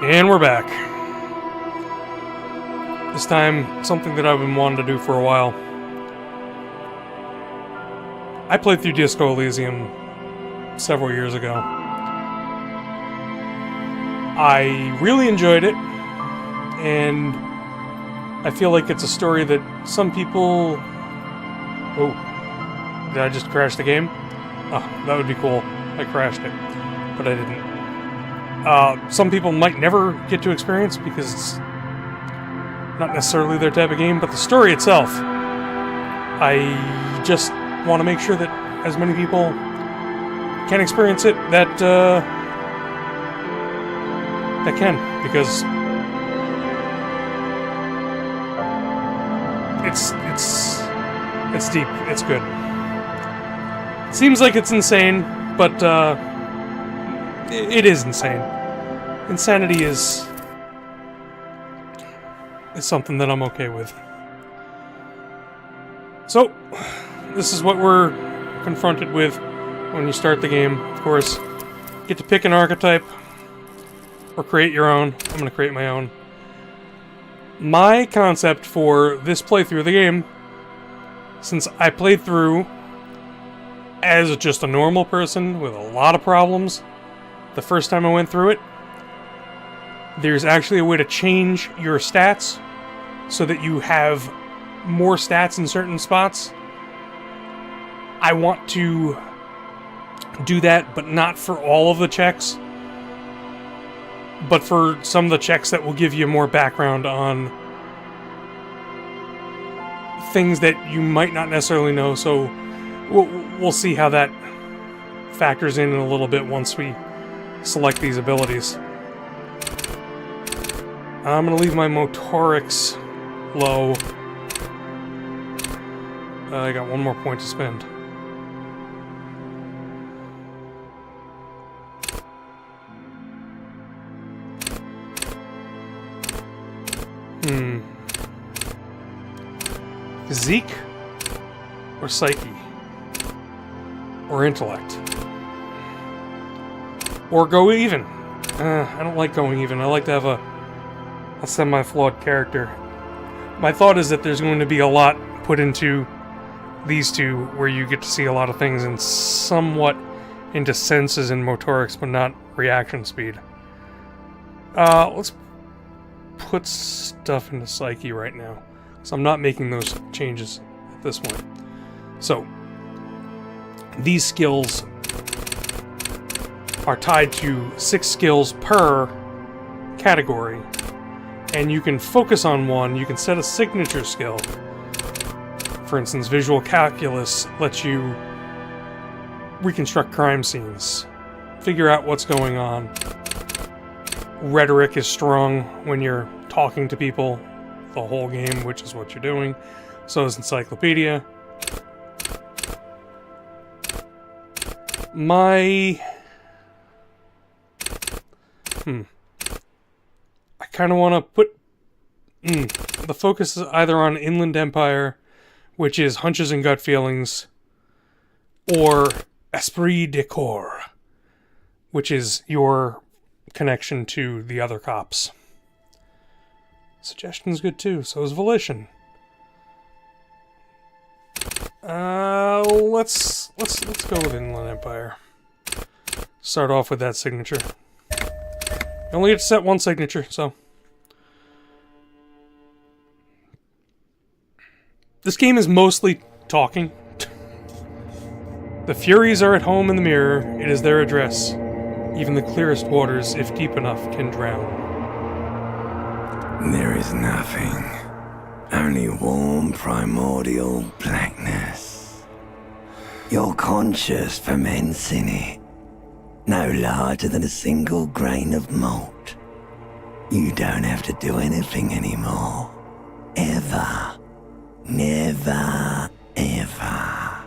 And we're back. This time, something that I've been wanting to do for a while. I played through Disco Elysium several years ago. I really enjoyed it, and I feel like it's a story that some people... Oh, did I just crash the game? Oh, that would be cool. I crashed it, but I didn't. Some people might never get to experience because it's not necessarily their type of game, but the story itself, I just want to make sure that as many people can experience it that can, because it's deep, it's good. It seems like it's insane, but it is insane. Insanity is something that I'm okay with. So, this is what we're confronted with when you start the game. Of course, you get to pick an archetype or create your own. I'm going to create my own. My concept for this playthrough of the game, since I played through as just a normal person with a lot of problems the first time I went through it, there's actually a way to change your stats so that you have more stats in certain spots. I want to do that, but not for all of the checks, but for some of the checks that will give you more background on things that you might not necessarily know. So we'll see how that factors in a little bit once we select these abilities. I'm going to leave my motorics low. I got one more point to spend. Physique or psyche? Or intellect? Or go even? I don't like going even. I like to have a semi-flawed character. My thought is that there's going to be a lot put into these two where you get to see a lot of things and somewhat into senses and motorics, but not reaction speed. Let's put stuff into psyche right now, so I'm not making those changes at this point. So, these skills are tied to 6 skills per category, and you can focus on one. You can set a signature skill. For instance, visual calculus lets you reconstruct crime scenes, figure out what's going on. Rhetoric is strong when you're talking to people the whole game, which is what you're doing. So is encyclopedia. I kind of want to put the focus is either on Inland Empire, which is hunches and gut feelings, or esprit de corps, which is your connection to the other cops. Suggestion's good too, so is volition. Let's go with Inland Empire. Start off with that signature. You only get to set one signature, so. This game is mostly talking. The Furies are at home in the mirror. It is their address. Even the clearest waters, if deep enough, can drown. There is nothing. Only warm, primordial blackness. Your conscious ferments in it. No larger than a single grain of malt. You don't have to do anything anymore. Ever. Never, ever.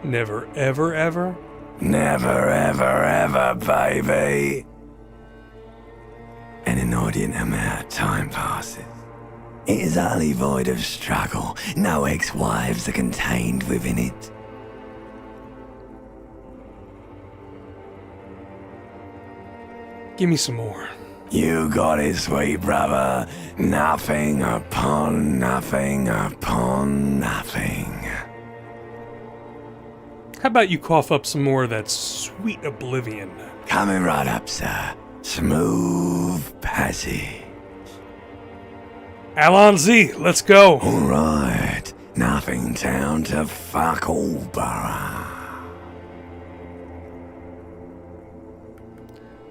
Never, ever, ever? Never, ever, ever, baby. An inordinate amount of time passes. It is utterly void of struggle. No ex-wives are contained within it. Give me some more. You got it, sweet brother. Nothing upon nothing upon nothing. How about you cough up some more of that sweet oblivion? Coming right up, sir. Smooth passage. Allons-y, let's go. All right. Nothing down to fuck all, borough.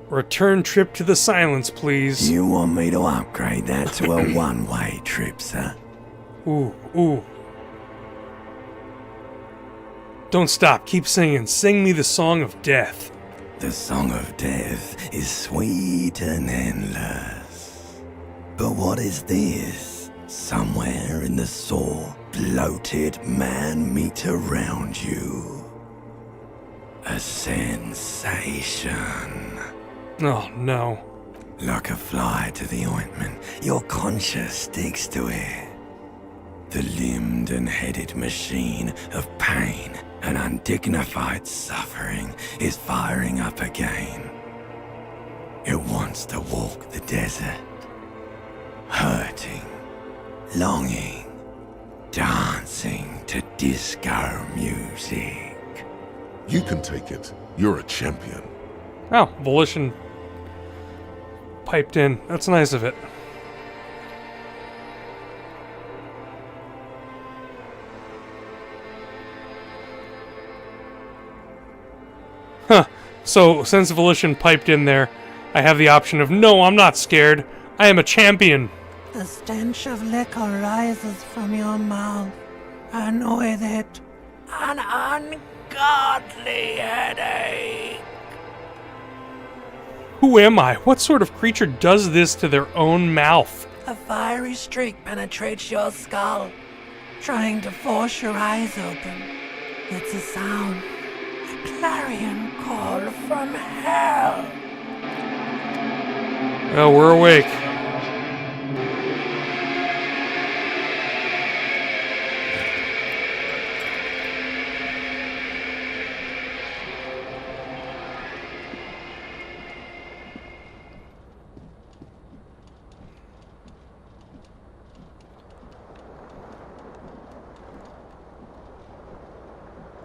Return trip to the Silence, please. You want me to upgrade that to a one-way trip, sir? Ooh, ooh. Don't stop, keep singing. Sing me the song of death. The song of death is sweet and endless. But what is this? Somewhere in the sore, bloated man meet around you. A sensation. Oh, no. Like a fly to the ointment, your conscience sticks to it. The limbed and headed machine of pain and undignified suffering is firing up again. It wants to walk the desert, hurting, longing, dancing to disco music. You can take it. You're a champion. Oh, Volition piped in. That's nice of it. Huh. So, since Volition piped in there, I have the option of, no, I'm not scared. I am a champion. The stench of liquor rises from your mouth, and with it, an ungodly headache. Who am I? What sort of creature does this to their own mouth? A fiery streak penetrates your skull, trying to force your eyes open. It's a sound, a clarion call from hell. Well, we're awake.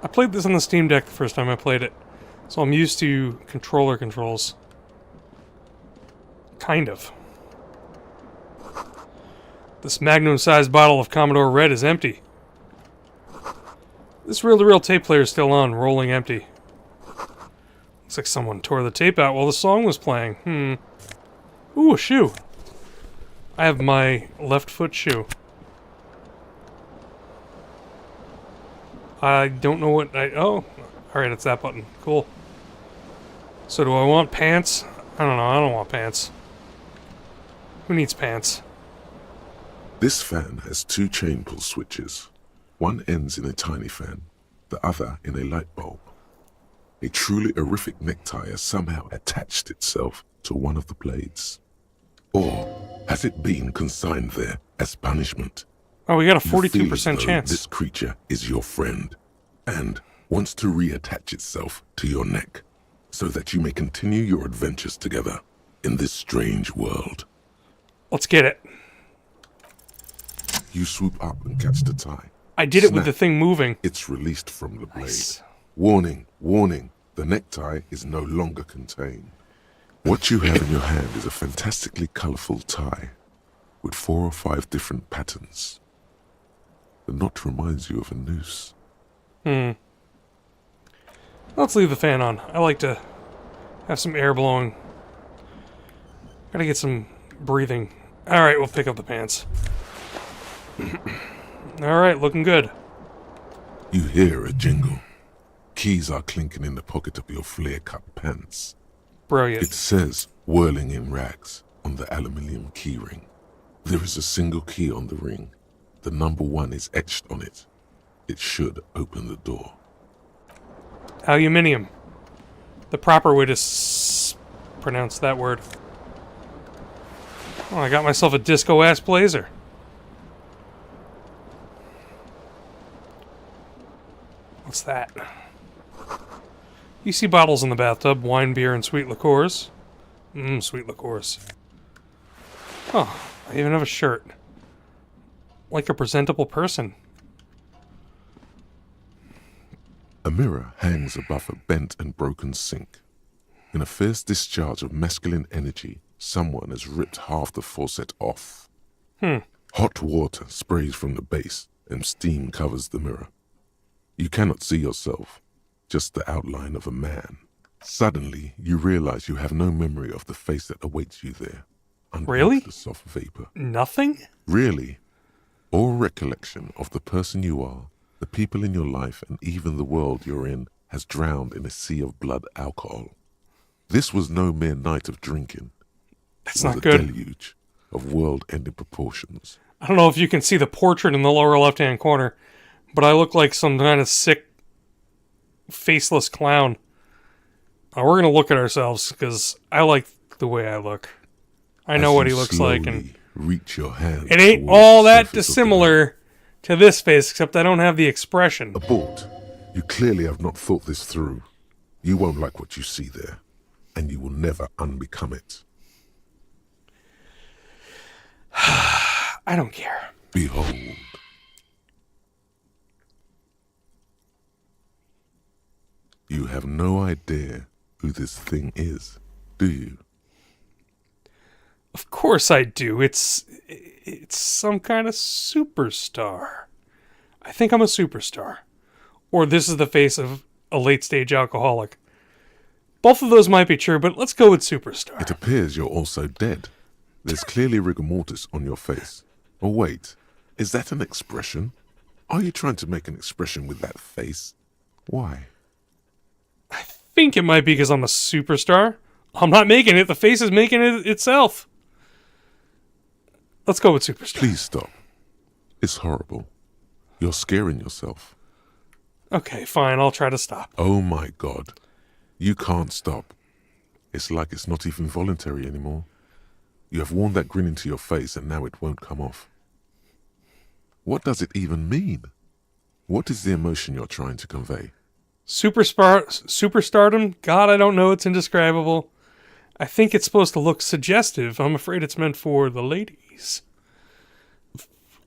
I played this on the Steam Deck the first time I played it, so I'm used to controller controls. Kind of. This magnum-sized bottle of Commodore Red is empty. This reel-to-reel tape player is still on, rolling empty. Looks like someone tore the tape out while the song was playing. Ooh, a shoe. I have my left foot shoe. I don't know what oh, alright, it's that button. Cool. So do I want pants? I don't know, I don't want pants. Who needs pants? This fan has two chain pull switches. One ends in a tiny fan, the other in a light bulb. A truly horrific necktie has somehow attached itself to one of the blades. Or has it been consigned there as punishment? Oh, we got a You feel 42% as though chance. This creature is your friend and wants to reattach itself to your neck so that you may continue your adventures together in this strange world. Let's get it. You swoop up and catch the tie. I did it with Snap. the thing moving. It's released from the blade. Nice. Warning, warning, the necktie is no longer contained. What you have in your hand is a fantastically colorful tie with 4 or 5 different patterns. The knot reminds you of a noose. Let's leave the fan on. I like to have some air blowing. Gotta get some breathing. Alright, we'll pick up the pants. Alright, looking good. You hear a jingle. Keys are clinking in the pocket of your flare-cut pants. Brilliant. It says, whirling in rags, on the aluminium key ring. There is a single key on the ring. The number 1 is etched on it. It should open the door. Aluminium. The proper way to pronounce that word. Oh, I got myself a disco-ass blazer. What's that? You see bottles in the bathtub. Wine, beer, and sweet liqueurs. Sweet liqueurs. Oh, I even have a shirt. Like a presentable person. A mirror hangs above a bent and broken sink. In a fierce discharge of masculine energy, someone has ripped half the faucet off. Hot water sprays from the base and steam covers the mirror. You cannot see yourself, just the outline of a man. Suddenly, you realize you have no memory of the face that awaits you there. Really? The soft vapor. Nothing? Really? Or recollection of the person you are, the people in your life, and even the world you're in has drowned in a sea of blood alcohol. This was no mere night of drinking. That's It was not a good. deluge of world-ending proportions. I don't know if you can see the portrait in the lower left-hand corner, but I look like some kind of sick, faceless clown. We're going to look at ourselves, because I like the way I look. I know As what you he looks like, and slowly reach your hand it ain't towards all the that surface of the dissimilar to this face, except I don't have the expression. Abort. You clearly have not thought this through. You won't like what you see there, and you will never unbecome it. I don't care. Behold. You have no idea who this thing is, do you? Of course I do. It's some kind of superstar. I think I'm a superstar. Or this is the face of a late-stage alcoholic. Both of those might be true, but let's go with superstar. It appears you're also dead. There's clearly rigor mortis on your face. Oh wait, is that an expression? Are you trying to make an expression with that face? Why? I think it might be because I'm a superstar. I'm not making it. The face is making it itself. Let's go with superstar. Please stop. It's horrible. You're scaring yourself. Okay, fine. I'll try to stop. Oh my God. You can't stop. It's like it's not even voluntary anymore. You have worn that grin into your face and now it won't come off. What does it even mean? What is the emotion you're trying to convey? Superstardom? God, I don't know. It's indescribable. I think it's supposed to look suggestive. I'm afraid it's meant for the ladies.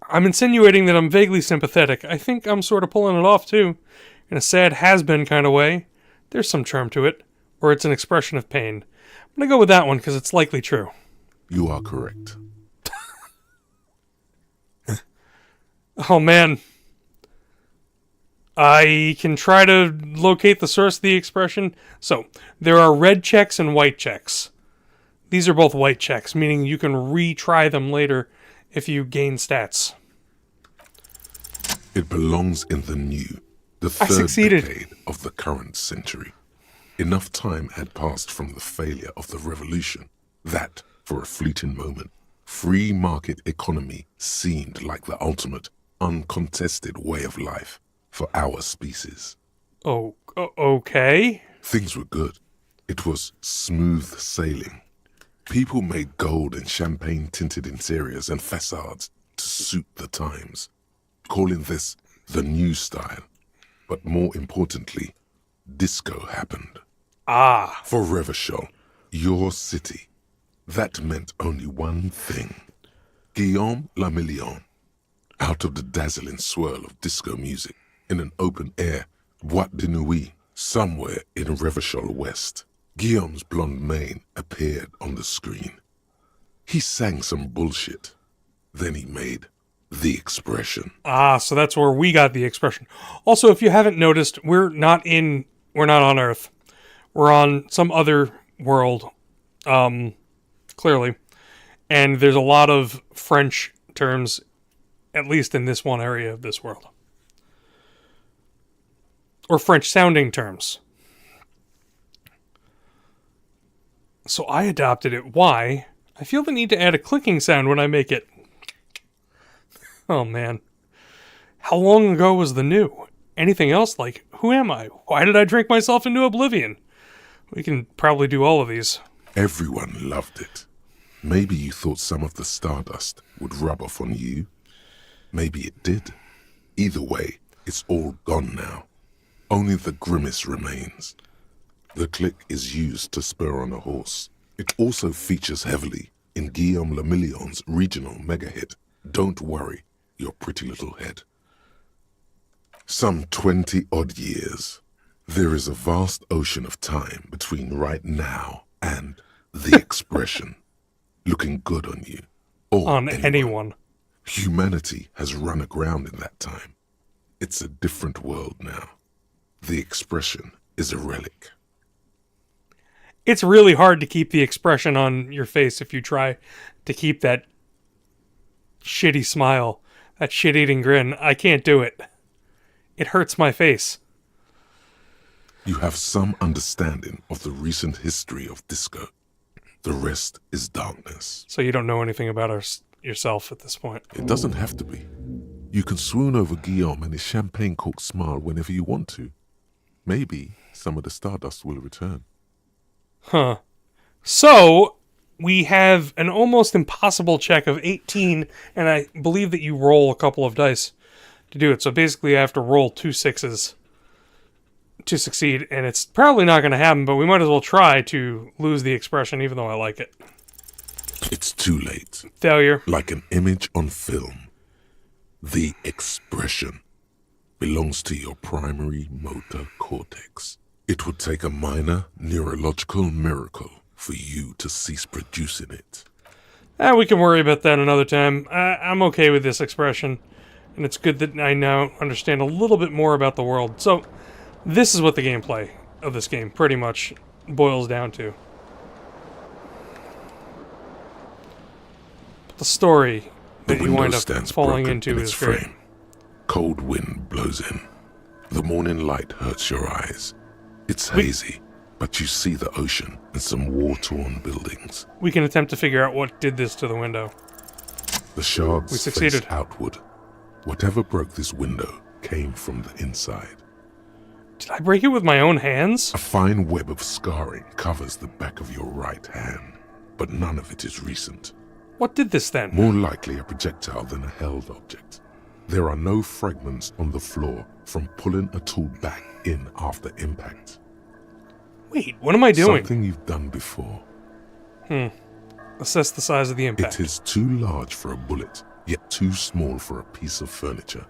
I'm insinuating that I'm vaguely sympathetic. I think I'm sort of pulling it off, too. In a sad has-been kind of way. There's some charm to it. Or it's an expression of pain. I'm going to go with that one because it's likely true. You are correct. Oh, man. I can try to locate the source of the expression. So, there are red checks and white checks. These are both white checks, meaning you can retry them later if you gain stats. It belongs in the new, the I third succeeded. decade of the current century. Enough time had passed from the failure of the revolution that, for a fleeting moment, free market economy seemed like the ultimate, uncontested way of life for our species. Oh, okay. Things were good. It was smooth sailing. People made gold and champagne-tinted interiors and facades to suit the times, calling this the new style. But more importantly, disco happened. Ah, For Revachol, your city, that meant only one thing. Guillaume Lamillion. Out of the dazzling swirl of disco music, in an open-air boîte de nuit somewhere in Revachol West, Guillaume's blonde mane appeared on the screen. He sang some bullshit. Then he made the expression. so that's where we got the expression. Also, if you haven't noticed, we're not on Earth. We're on some other world, clearly. And there's a lot of French terms, at least in this one area of this world. Or French-sounding terms. So I adopted it. Why? I feel the need to add a clicking sound when I make it. Oh, man. How long ago was the new? Anything else like, who am I? Why did I drink myself into oblivion? We can probably do all of these. Everyone loved it. Maybe you thought some of the stardust would rub off on you. Maybe it did. Either way, it's all gone now. Only the grimace remains. The click is used to spur on a horse. It also features heavily in Guillaume Lemillion's regional mega hit, Don't Worry, Your Pretty Little Head. Some 20-odd years. There is a vast ocean of time between right now and the expression, looking good on you, or On anyone. Humanity has run aground in that time. It's a different world now. The expression is a relic. It's really hard to keep the expression on your face if you try to keep that shitty smile, that shit-eating grin. I can't do it. It hurts my face. You have some understanding of the recent history of disco. The rest is darkness. So you don't know anything about yourself at this point. It doesn't have to be. You can swoon over Guillaume and his champagne-corked smile whenever you want to. Maybe some of the stardust will return. Huh. So, we have an almost impossible check of 18, and I believe that you roll a couple of dice to do it. So basically I have to roll 2 6s to succeed, and it's probably not going to happen, but we might as well try to lose the expression, even though I like it. It's too late. Failure. Like an image on film. The expression belongs to your primary motor cortex. It would take a minor neurological miracle for you to cease producing it. We can worry about that another time. I'm okay with this expression, and it's good that I now understand a little bit more about the world. So, this is what the gameplay of this game pretty much boils down to. The story that you wind up falling into is great. Cold wind blows in. The morning light hurts your eyes. It's hazy, but you see the ocean and some war-torn buildings. We can attempt to figure out what did this to the window. The shards We succeeded. face outward. Whatever broke this window came from the inside. Did I break it with my own hands? A fine web of scarring covers the back of your right hand, but none of it is recent. What did this then? More likely a projectile than a held object. There are no fragments on the floor from pulling a tool back in after impact. Wait, what am I doing? Something you've done before. Assess the size of the impact. It is too large for a bullet, yet too small for a piece of furniture.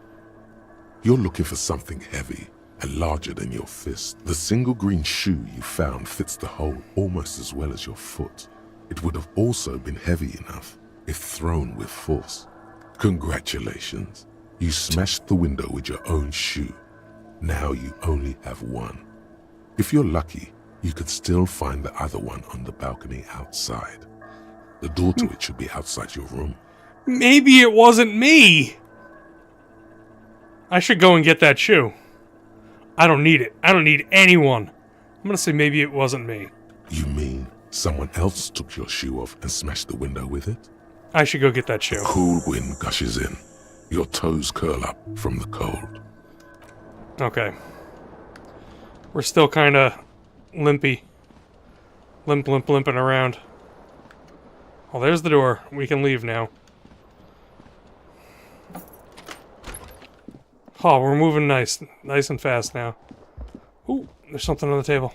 You're looking for something heavy and larger than your fist. The single green shoe you found fits the hole almost as well as your foot. It would have also been heavy enough if thrown with force. Congratulations. You smashed the window with your own shoe. Now you only have one. If you're lucky, you could still find the other one on the balcony outside. The door to it should be outside your room. Maybe it wasn't me! I should go and get that shoe. I don't need it. I don't need anyone. I'm gonna say maybe it wasn't me. You mean someone else took your shoe off and smashed the window with it? I should go get that shoe. Cool wind gushes in. Your toes curl up from the cold. Okay. We're still kinda limpy. Limping around. Oh, there's the door. We can leave now. Oh, we're moving nice and fast now. Ooh, there's something on the table.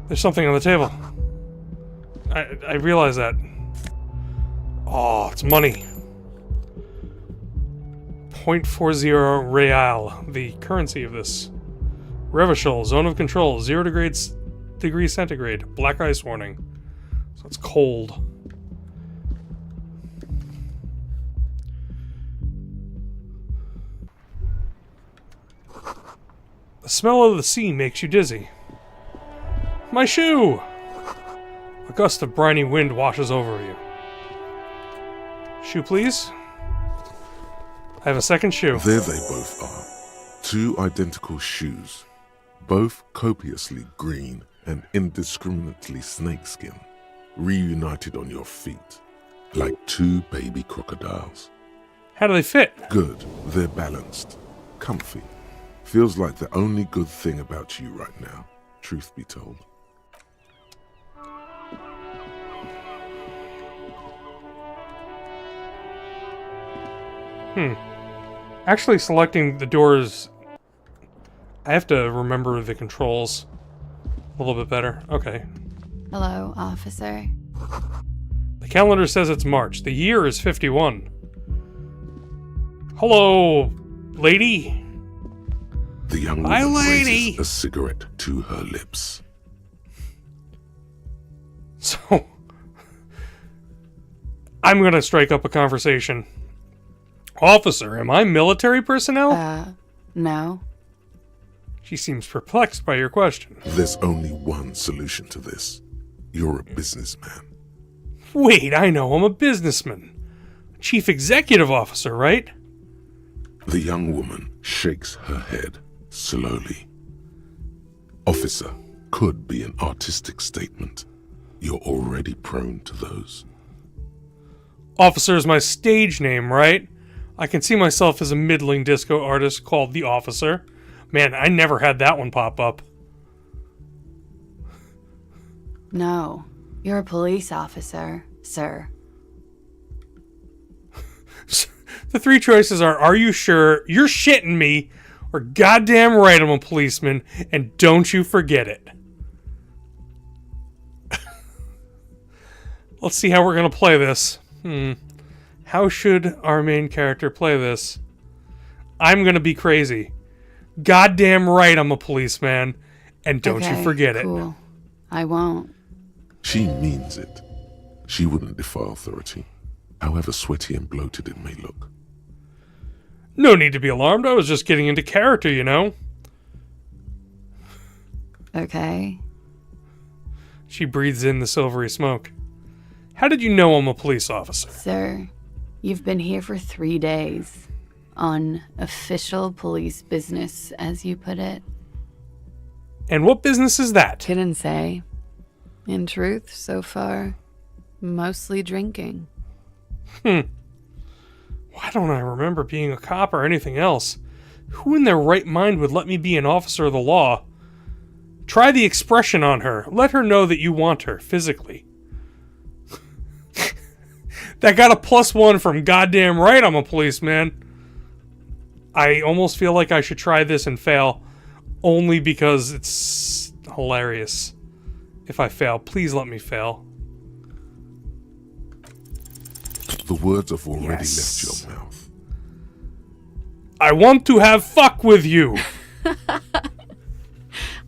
There's something on the table. I realize that. Oh, it's money. 0.40 real, the currency of this. Revachol, zone of control, 0 degrees centigrade, black ice warning. So it's cold. The smell of the sea makes you dizzy. My shoe! A gust of briny wind washes over you. Shoe, please? I have a second shoe. There they both are. 2 identical shoes. Both copiously green and indiscriminately snakeskin. Reunited on your feet. Like 2 baby crocodiles. How do they fit? Good. They're balanced. Comfy. Feels like the only good thing about you right now, truth be told. Actually selecting the doors... I have to remember the controls a little bit better. Okay. Hello, officer. The calendar says it's March. The year is 51. Hello, lady. The young Hi, woman lady. raises a cigarette to her lips. So, I'm gonna strike up a conversation. Officer, am I military personnel? No. She seems perplexed by your question. There's only one solution to this. You're a businessman. Wait, I know, I'm a businessman. Chief executive officer, right? The young woman shakes her head slowly. Officer could be an artistic statement. You're already prone to those. Officer is my stage name, right? I can see myself as a middling disco artist called The Officer. Man, I never had that one pop up. No. You're a police officer, sir. The three choices are you sure, you're shitting me, or goddamn right I'm a policeman, and don't you forget it. Let's see how we're going to play this. How should our main character play this? I'm going to be crazy. Goddamn right I'm a policeman, and don't you forget cool. I won't. She means it. She wouldn't defy authority, however sweaty and bloated it may look. No need to be alarmed. I was just getting into character, you know. Okay. She breathes in the silvery smoke. How did you know I'm a police officer? Sir, you've been here for 3 days. On official police business, as you put it. And what business is that? Couldn't say. In truth, so far, mostly drinking. Why don't I remember being a cop or anything else? Who in their right mind would let me be an officer of the law? Try the expression on her. Let her know that you want her, physically. That got a +1 from goddamn right I'm a policeman. I almost feel like I should try this and fail, only because it's hilarious. If I fail, please let me fail. The words have already Yes. left your mouth. I want to have fuck with you.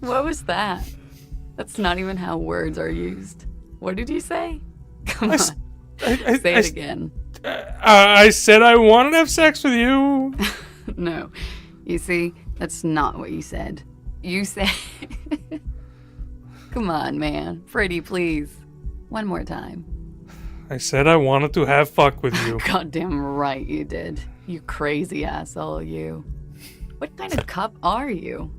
What was that? That's not even how words are used. What did you say? Come on. Say it again. I said I wanted to have sex with you. No. You see, that's not what you said. You said... Come on, man. Pretty, please. One more time. I said I wanted to have fuck with you. Goddamn right you did. You crazy asshole, you. What kind of cop are you?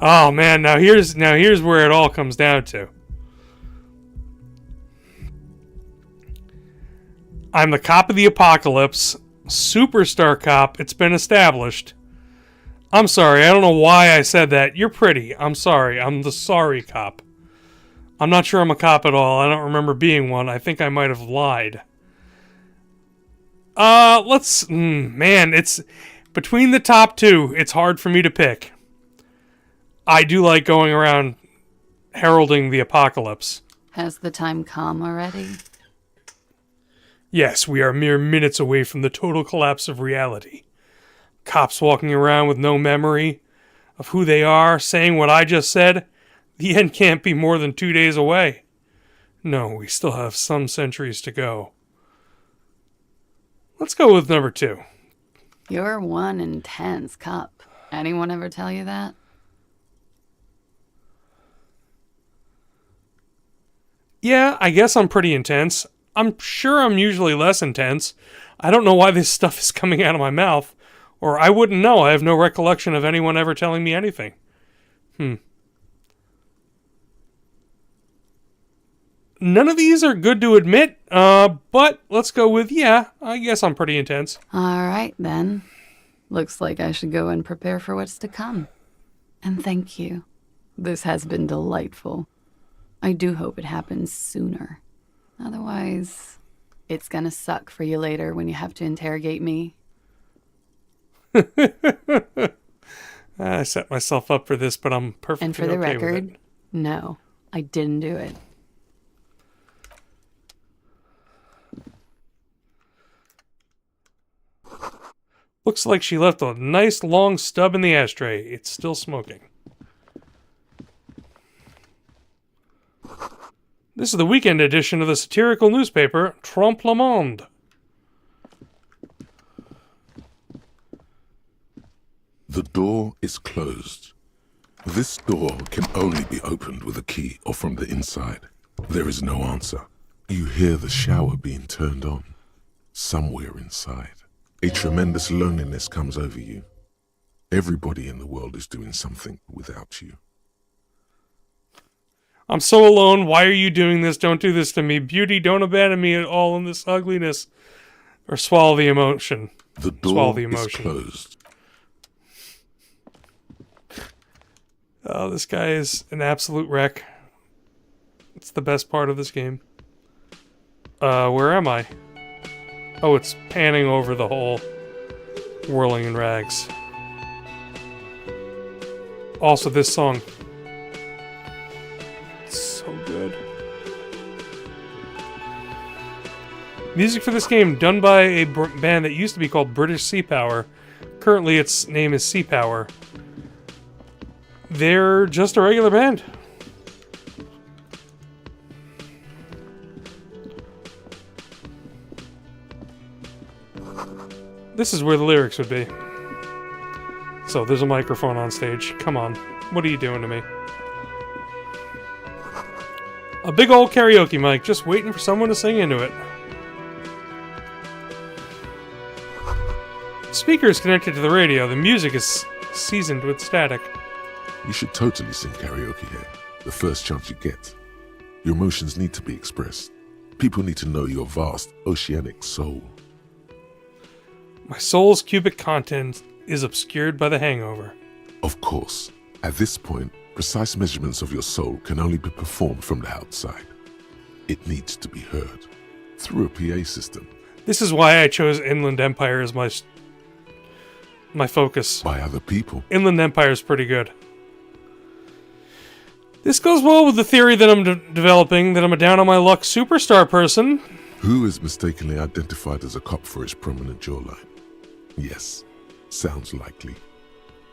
Oh man, now here's where it all comes down to. I'm the cop of the apocalypse, superstar cop, it's been established. I'm sorry, I don't know why I said that. You're pretty. I'm sorry. I'm the sorry cop. I'm not sure I'm a cop at all. I don't remember being one. I think I might have lied. Man, it's between the top two, it's hard for me to pick. I do like going around heralding the apocalypse. Has the time come already? Yes, we are mere minutes away from the total collapse of reality. Cops walking around with no memory of who they are, saying what I just said. The end can't be more than 2 days away. No, we still have some centuries to go. Let's go with number 2. You're one intense cop. Anyone ever tell you that? Yeah, I guess I'm pretty intense. I'm sure I'm usually less intense. I don't know why this stuff is coming out of my mouth. Or I wouldn't know. I have no recollection of anyone ever telling me anything. None of these are good to admit, but let's go with, yeah, I guess I'm pretty intense. All right, then. Looks like I should go and prepare for what's to come. And thank you. This has been delightful. I do hope it happens sooner. Otherwise, it's gonna suck for you later when you have to interrogate me. I set myself up for this, but I'm perfectly And for the okay with record, it. no, I didn't do it. Looks like she left a nice long stub in the ashtray. It's still smoking. This is the weekend edition of the satirical newspaper, Trompe le Monde. The door is closed. This door can only be opened with a key or from the inside. There is no answer. You hear the shower being turned on. Somewhere inside, a tremendous loneliness comes over you. Everybody in the world is doing something without you. I'm so alone. Why are you doing this? Don't do this to me. Beauty, don't abandon me at all in this ugliness. Or swallow the emotion. The door is closed. Oh, this guy is an absolute wreck. It's the best part of this game. Where am I? Oh, it's panning over the whole whirling in rags. Also, this song. It's so good. Music for this game done by a band that used to be called British Sea Power. Currently, its name is Sea Power. They're just a regular band. This is where the lyrics would be. So, there's a microphone on stage. Come on. What are you doing to me? A big old karaoke mic, just waiting for someone to sing into it. Speaker is connected to the radio. The music is seasoned with static. You should totally sing karaoke here, the first chance you get. Your emotions need to be expressed. People need to know your vast, oceanic soul. My soul's cubic content is obscured by the hangover. Of course, at this point, precise measurements of your soul can only be performed from the outside. It needs to be heard through a PA system. This is why I chose Inland Empire as my focus. By other people. Inland Empire is pretty good. This goes well with the theory that I'm developing, that I'm a down-on-my-luck superstar person. Who is mistakenly identified as a cop for his prominent jawline? Yes, sounds likely.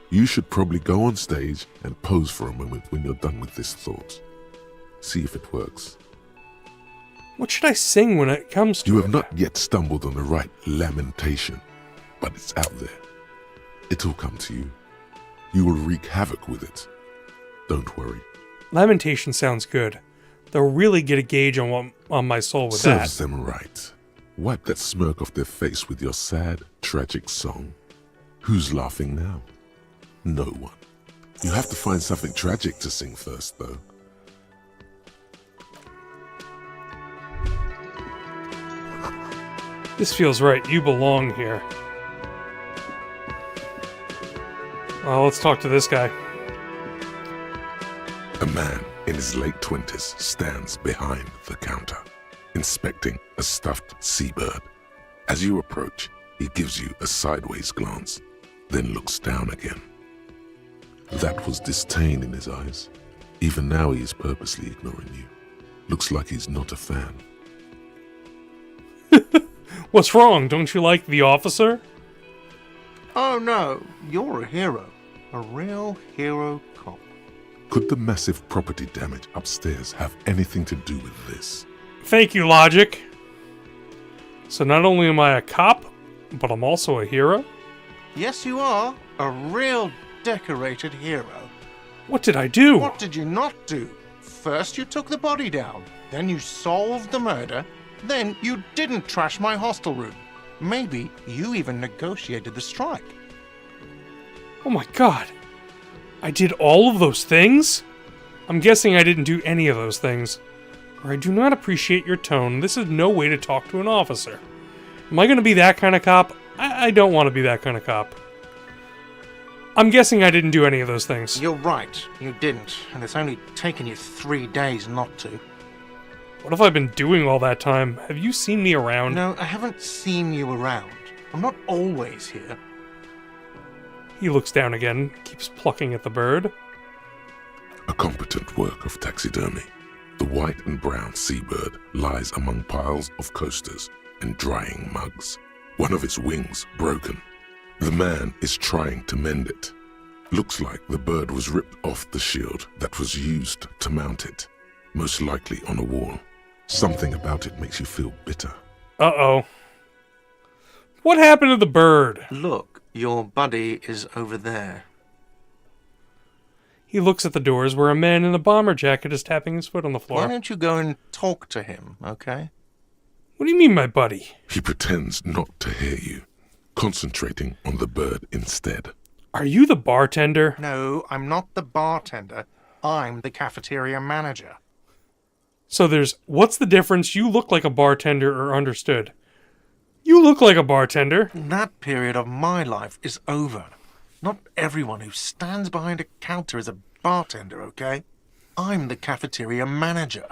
You should probably go on stage and pose for a moment when you're done with this thought. See if it works. What should I sing when it comes to You it? have not yet stumbled on the right lamentation, but it's out there. It'll come to you. You will wreak havoc with it. Don't worry. Lamentation sounds good. They'll really get a gauge on my soul with that. Serves them right. Wipe that smirk off their face with your sad, tragic song. Who's laughing now? No one. You have to find something tragic to sing first, though. This feels right. You belong here. Well, let's talk to this guy. A man in his late 20s stands behind the counter, inspecting a stuffed seabird. As you approach, he gives you a sideways glance, then looks down again. That was disdain in his eyes. Even now he is purposely ignoring you. Looks like he's not a fan. What's wrong? Don't you like The Officer? Oh no, you're a hero. A real hero cop. Could the massive property damage upstairs have anything to do with this? Thank you, Logic. So not only am I a cop, but I'm also a hero? Yes, you are. A real decorated hero. What did I do? What did you not do? First you took the body down, then you solved the murder, then you didn't trash my hostel room. Maybe you even negotiated the strike. Oh my god. I did all of those things? I'm guessing I didn't do any of those things. Or I do not appreciate your tone. This is no way to talk to an officer. Am I going to be that kind of cop? I don't want to be that kind of cop. I'm guessing I didn't do any of those things. You're right, you didn't, and it's only taken you 3 days not to. What have I been doing all that time? Have you seen me around? No, I haven't seen you around. I'm not always here. He looks down again, keeps plucking at the bird. A competent work of taxidermy. The white and brown seabird lies among piles of coasters and drying mugs. One of its wings broken. The man is trying to mend it. Looks like the bird was ripped off the shield that was used to mount it, most likely on a wall. Something about it makes you feel bitter. Uh-oh. What happened to the bird? Look, your buddy is over there. He looks at the doors where a man in a bomber jacket is tapping his foot on the floor. Why don't you go and talk to him, okay? What do you mean, my buddy? He pretends not to hear you, concentrating on the bird instead. Are you the bartender? No, I'm not the bartender. I'm the cafeteria manager. So what's the difference? You look like a bartender, or understood? You look like a bartender. That period of my life is over. Not everyone who stands behind a counter is a bartender, okay? I'm the cafeteria manager.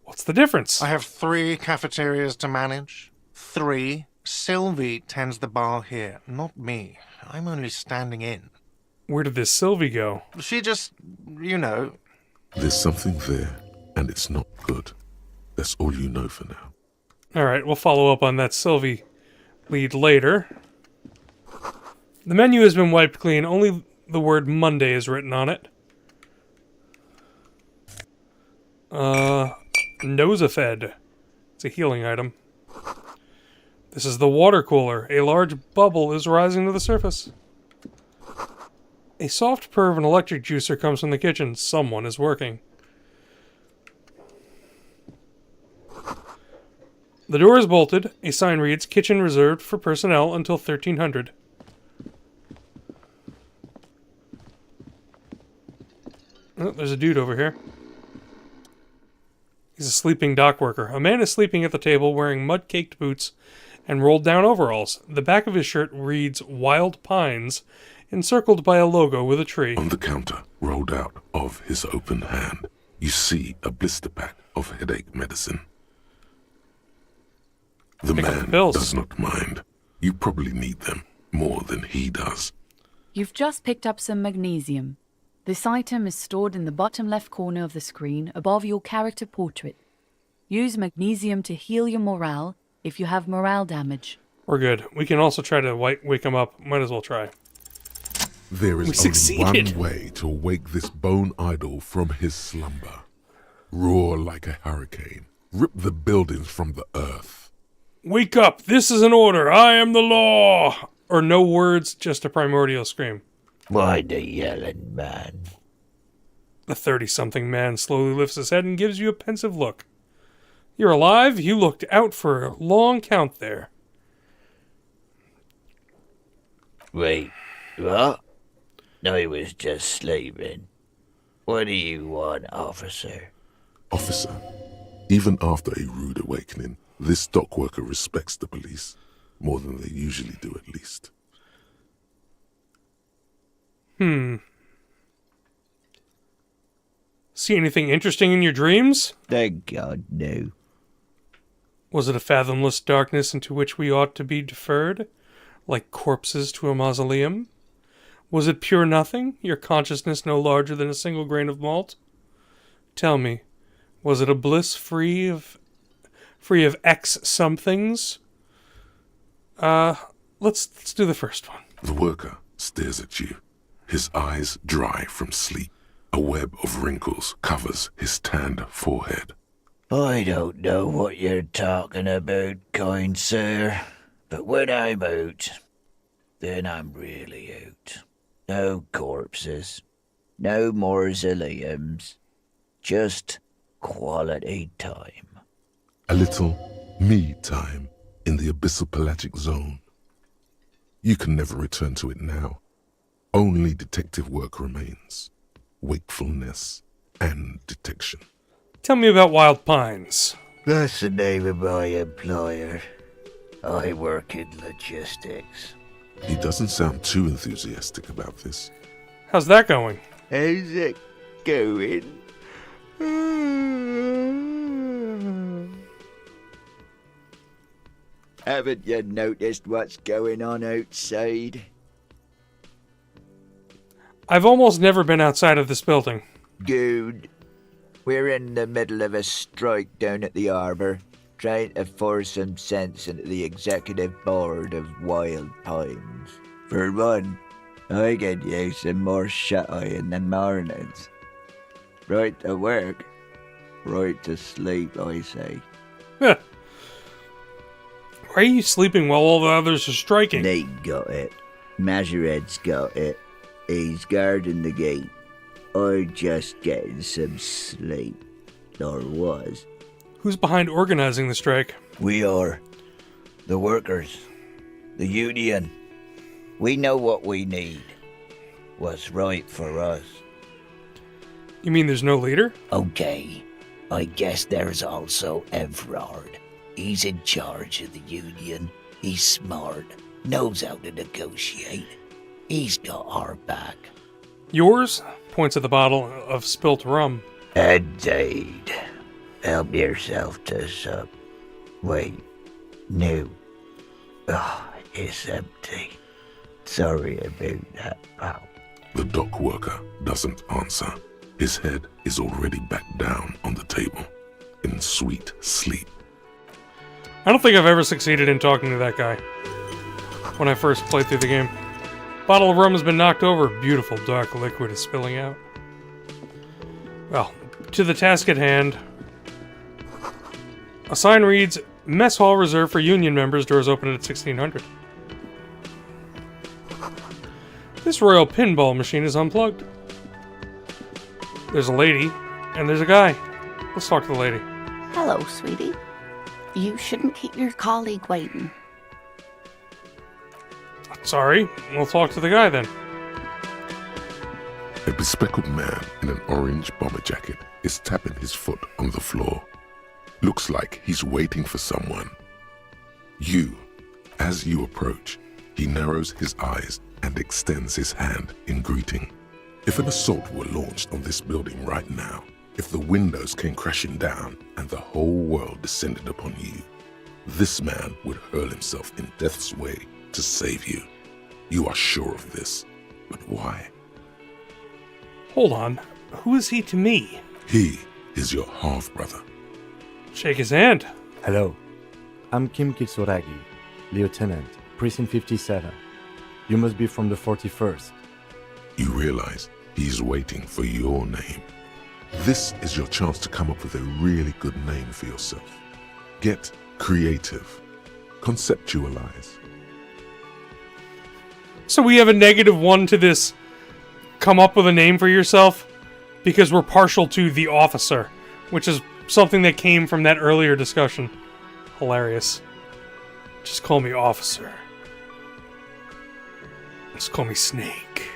What's the difference? I have 3 cafeterias to manage. 3. Sylvie tends the bar here, not me. I'm only standing in. Where did this Sylvie go? She just, you know... There's something there, and it's not good. That's all you know for now. Alright, we'll follow up on that Sylvie lead later. The menu has been wiped clean. Only the word Monday is written on it. Nosafed. It's a healing item. This is the water cooler. A large bubble is rising to the surface. A soft purr of an electric juicer comes from the kitchen. Someone is working. The door is bolted. A sign reads, "Kitchen reserved for personnel until 1300. Oh, there's a dude over here. He's a sleeping dock worker. A man is sleeping at the table wearing mud-caked boots and rolled-down overalls. The back of his shirt reads Wild Pines, encircled by a logo with a tree. On the counter, rolled out of his open hand, you see a blister pack of headache medicine. The Pick up the man pills. does not mind. You probably need them more than he does. You've just picked up some magnesium. This item is stored in the bottom left corner of the screen above your character portrait. Use magnesium to heal your morale if you have morale damage. We're good. We can also try to wake him up. Might as well try. There We is only succeeded. one way to wake this bone idol from his slumber. Roar like a hurricane. Rip the buildings from the earth. Wake up! This is an order! I am the law! Or no words, just a primordial scream. Why the yelling, man? The 30-something man slowly lifts his head and gives you a pensive look. You're alive? You looked out for a long count there. Wait, what? I was just sleeping. What do you want, officer? Officer, even after a rude awakening, this dock worker respects the police more than they usually do, at least. See anything interesting in your dreams? Thank God, no. Was it a fathomless darkness into which we ought to be deferred, like corpses to a mausoleum? Was it pure nothing, your consciousness no larger than a single grain of malt? Tell me, was it a bliss free of X somethings? Let's do the first one. The worker stares at you, his eyes dry from sleep. A web of wrinkles covers his tanned forehead. I don't know what you're talking about, kind sir, but when I'm out, then I'm really out. No corpses, no mausoleums, just quality time. A little me time in the abyssal pelagic zone. You can never return to it now. Only detective work remains. Wakefulness and detection. Tell me about Wild Pines. That's the name of my employer. I work in logistics. He doesn't sound too enthusiastic about this. How's that going? How's it going? Haven't you noticed what's going on outside? I've almost never been outside of this building. Good. We're in the middle of a strike down at the harbour, trying to force some sense into the executive board of Wild Pines. For one, I get you some more shut-eye in the mornings. Right to work, right to sleep, I say. Why are you sleeping while all the others are striking? Nate got it. Majoret's got it. He's guarding the gate. I just getting some sleep. Or was. Who's behind organizing the strike? We are. The workers. The union. We know what we need. What's right for us. You mean there's no leader? Okay. I guess there's also Everard. He's in charge of the union. He's smart. Knows how to negotiate. He's got our back. Yours? Points at the bottle of spilt rum. Indeed. Help yourself to some. Wait. No. Oh, it's empty. Sorry about that, pal. The dock worker doesn't answer. His head is already back down on the table, in sweet sleep. I don't think I've ever succeeded in talking to that guy when I first played through the game. Bottle of rum has been knocked over. Beautiful dark liquid is spilling out. Well, to the task at hand. A sign reads, Mess Hall reserved for Union members. Doors open at 1600. This royal pinball machine is unplugged. There's a lady, and there's a guy. Let's talk to the lady. Hello, sweetie. You shouldn't keep your colleague waiting. Sorry, we'll talk to the guy then. A bespectacled man in an orange bomber jacket is tapping his foot on the floor. Looks like he's waiting for someone. As you approach, he narrows his eyes and extends his hand in greeting. If an assault were launched on this building right now, if the windows came crashing down and the whole world descended upon you, this man would hurl himself in death's way to save you. You are sure of this, but why? Hold on. Who is he to me? He is your half-brother. Shake his hand. Hello. I'm Kim Kitsuragi, Lieutenant, Precinct 57. You must be from the 41st. You realize he's waiting for your name. This is your chance to come up with a really good name for yourself. Get creative. Conceptualize. So we have a -1 to this come up with a name for yourself because we're partial to the officer, which is something that came from that earlier discussion. Hilarious. Just call me officer. Just call me Snake.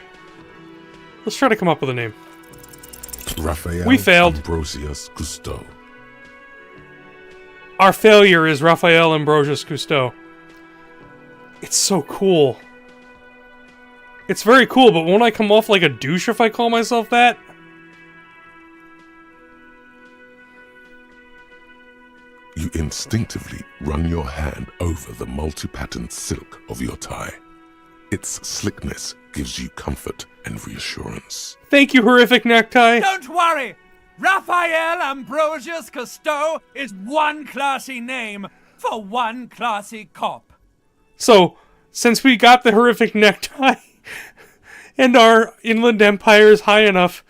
Let's try to come up with a name. Raphael We failed. Ambrosius Cousteau. Our failure is Raphael Ambrosius Cousteau. It's so cool. It's very cool, but won't I come off like a douche if I call myself that? You instinctively run your hand over the multi-patterned silk of your tie. Its slickness gives you comfort and reassurance. Thank you, horrific necktie. Don't worry! Raphael Ambrosius Cousteau is one classy name for one classy cop. So, since we got the horrific necktie, and our inland empire is high enough,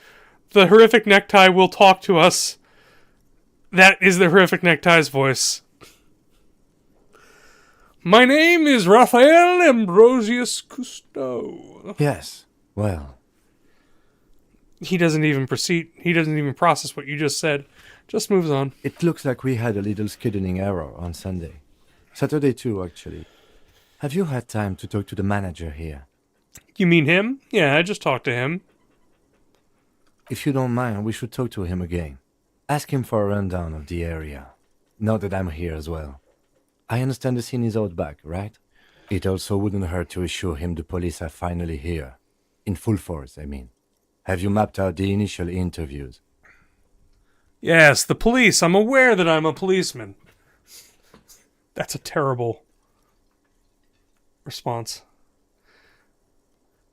the horrific necktie will talk to us. That is the horrific necktie's voice. My name is Raphael Ambrosius Cousteau. Yes, well, He doesn't even proceed. He doesn't even process what you just said. Just moves on. it looks like we had a little scheduling error on Sunday. Saturday too, actually. Have you had time to talk to the manager here? You mean him? Yeah, I just talked to him. If you don't mind, we should talk to him again. Ask him for a rundown of the area. Now that I'm here as well. I understand the scene is out back, right? It also wouldn't hurt to assure him the police are finally here. In full force, I mean. Have you mapped out the initial interviews? Yes, the police. I'm aware that I'm a policeman. That's a terrible response.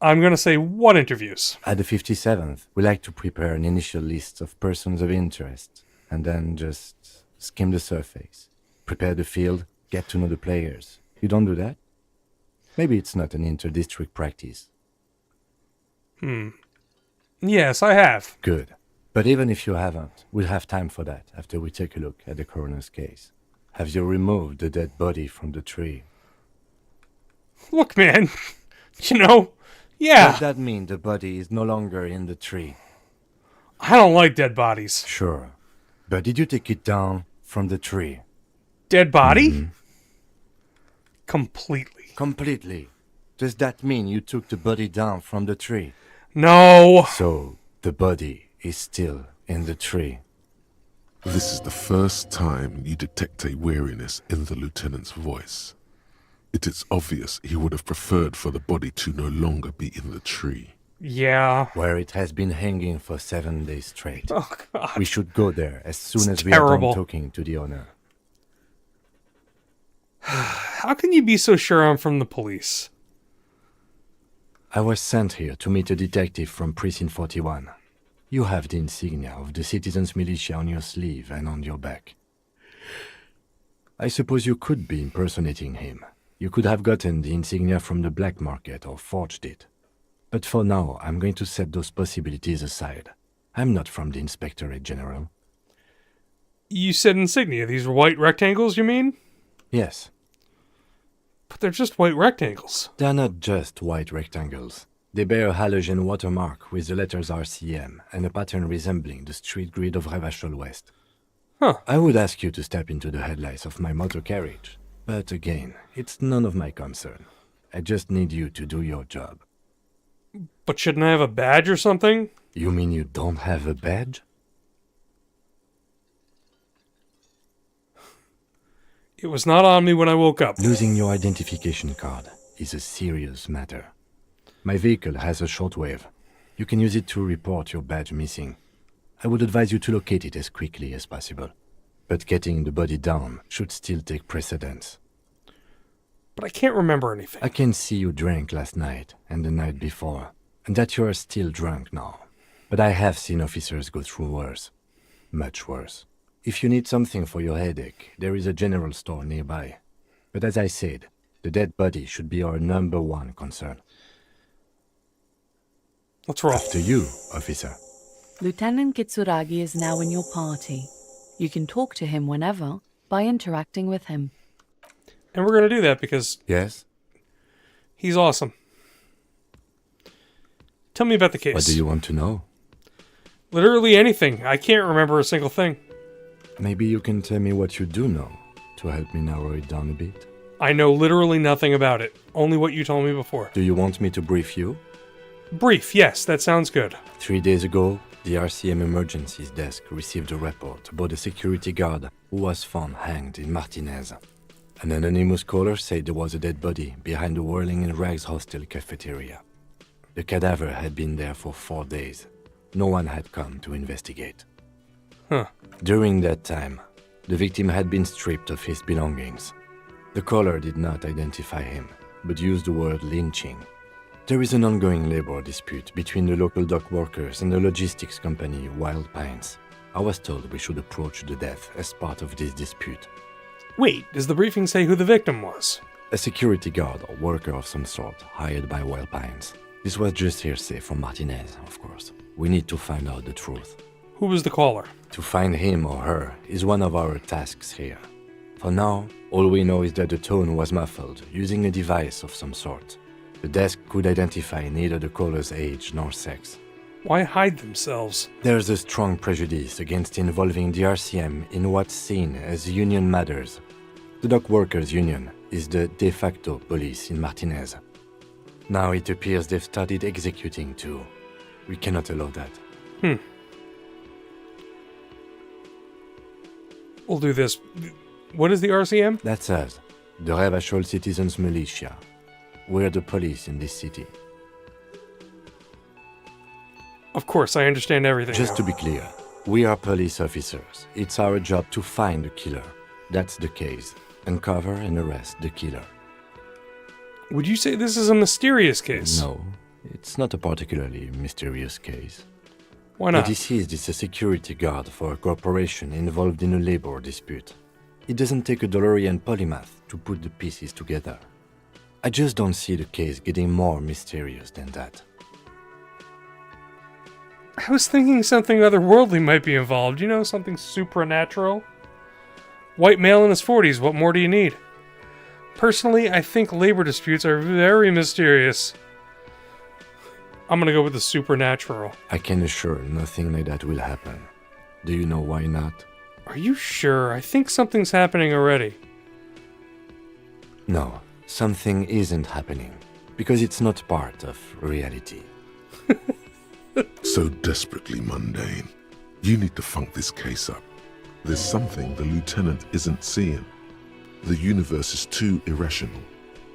I'm going to say, what interviews? At the 57th, we like to prepare an initial list of persons of interest, and then just skim the surface. Prepare the field, get to know the players. You don't do that? Maybe it's not an inter-district practice. Yes, I have. Good. But even if you haven't, we'll have time for that after we take a look at the coroner's case. Have you removed the dead body from the tree? Look, man. Yeah. Does that mean the body is no longer in the tree? I don't like dead bodies. Sure. But did you take it down from the tree? Dead body? Completely. Completely. Does that mean you took the body down from the tree? No. So, the body is still in the tree. This is the first time you detect a weariness in the lieutenant's voice. It is obvious he would have preferred for the body to no longer be in the tree. Yeah. Where it has been hanging for 7 days straight. Oh, God. We should go there as soon It's as we are terrible. done talking to the owner. How can you be so sure I'm from the police? I was sent here to meet a detective from Precinct 41. You have the insignia of the Citizens Militia on your sleeve and on your back. I suppose you could be impersonating him. You could have gotten the insignia from the black market or forged it. But for now, I'm going to set those possibilities aside. I'm not from the Inspectorate General. You said insignia. These were white rectangles, you mean? Yes, But they're just white rectangles. they're not just white rectangles. They bear a halogen watermark with the letters RCM and a pattern resembling the street grid of Revachol West. Huh. I would ask you to step into the headlights of my motor carriage, but again, it's none of my concern. I just need you to do your job. But shouldn't I have a badge or something? You mean you don't have a badge? It was not on me when I woke up. Losing your identification card is a serious matter. My vehicle has a shortwave. You can use it to report your badge missing. I would advise you to locate it as quickly as possible. But getting the body down should still take precedence. But I can't remember anything. I can see you drank last night and the night before, and that you are still drunk now. But I have seen officers go through worse. Much worse. If you need something for your headache, there is a general store nearby. But as I said, the dead body should be our number one concern. Let's roll. After you, officer. Lieutenant Kitsuragi is now in your party. You can talk to him whenever by interacting with him. And we're going to do that because Yes? he's awesome. Tell me about the case. What do you want to know? Literally anything. I can't remember a single thing. Maybe you can tell me what you do know to help me narrow it down a bit. I know literally nothing about it. Only what you told me before. Do you want me to brief you? Brief, yes, that sounds good. 3 days ago, the RCM Emergencies Desk received a report about a security guard who was found hanged in Martinez. An anonymous caller said there was a dead body behind the Whirling in Rags hostel cafeteria. The cadaver had been there for 4 days. No one had come to investigate. Huh. During that time, the victim had been stripped of his belongings. The caller did not identify him, but used the word lynching. There is an ongoing labor dispute between the local dock workers and the logistics company Wild Pines. I was told we should approach the death as part of this dispute. Wait, does the briefing say who the victim was? A security guard or worker of some sort hired by Wild Pines. This was just hearsay from Martinez, of course. We need to find out the truth. Who was the caller? To find him or her is one of our tasks here. For now, all we know is that the tone was muffled, using a device of some sort. The desk could identify neither the caller's age nor sex. Why hide themselves? There's a strong prejudice against involving the RCM in what's seen as union matters. The dock workers' union is the de facto police in Martinez. Now it appears they've started executing too. We cannot allow that. We'll do this. What is the RCM? That's us, the Revachol Citizens Militia. We're the police in this city. Of course, I understand everything. Just to now. be clear, we are police officers. It's our job to find the killer. That's the case. Uncover and arrest the killer. Would you say this is a mysterious case? No, it's not a particularly mysterious case. Why The not? deceased is a security guard for a corporation involved in a labor dispute. It doesn't take a DeLorean polymath to put the pieces together. I just don't see the case getting more mysterious than that. I was thinking something otherworldly might be involved. You know, something supernatural. White male in his 40s, what more do you need? Personally, I think labor disputes are very mysterious. I'm gonna go with the supernatural. I can assure nothing like that will happen. Do you know why not? Are you sure? I think something's happening already. No, something isn't happening. Because it's not part of reality. So desperately mundane. You need to funk this case up. There's something the lieutenant isn't seeing. The universe is too irrational,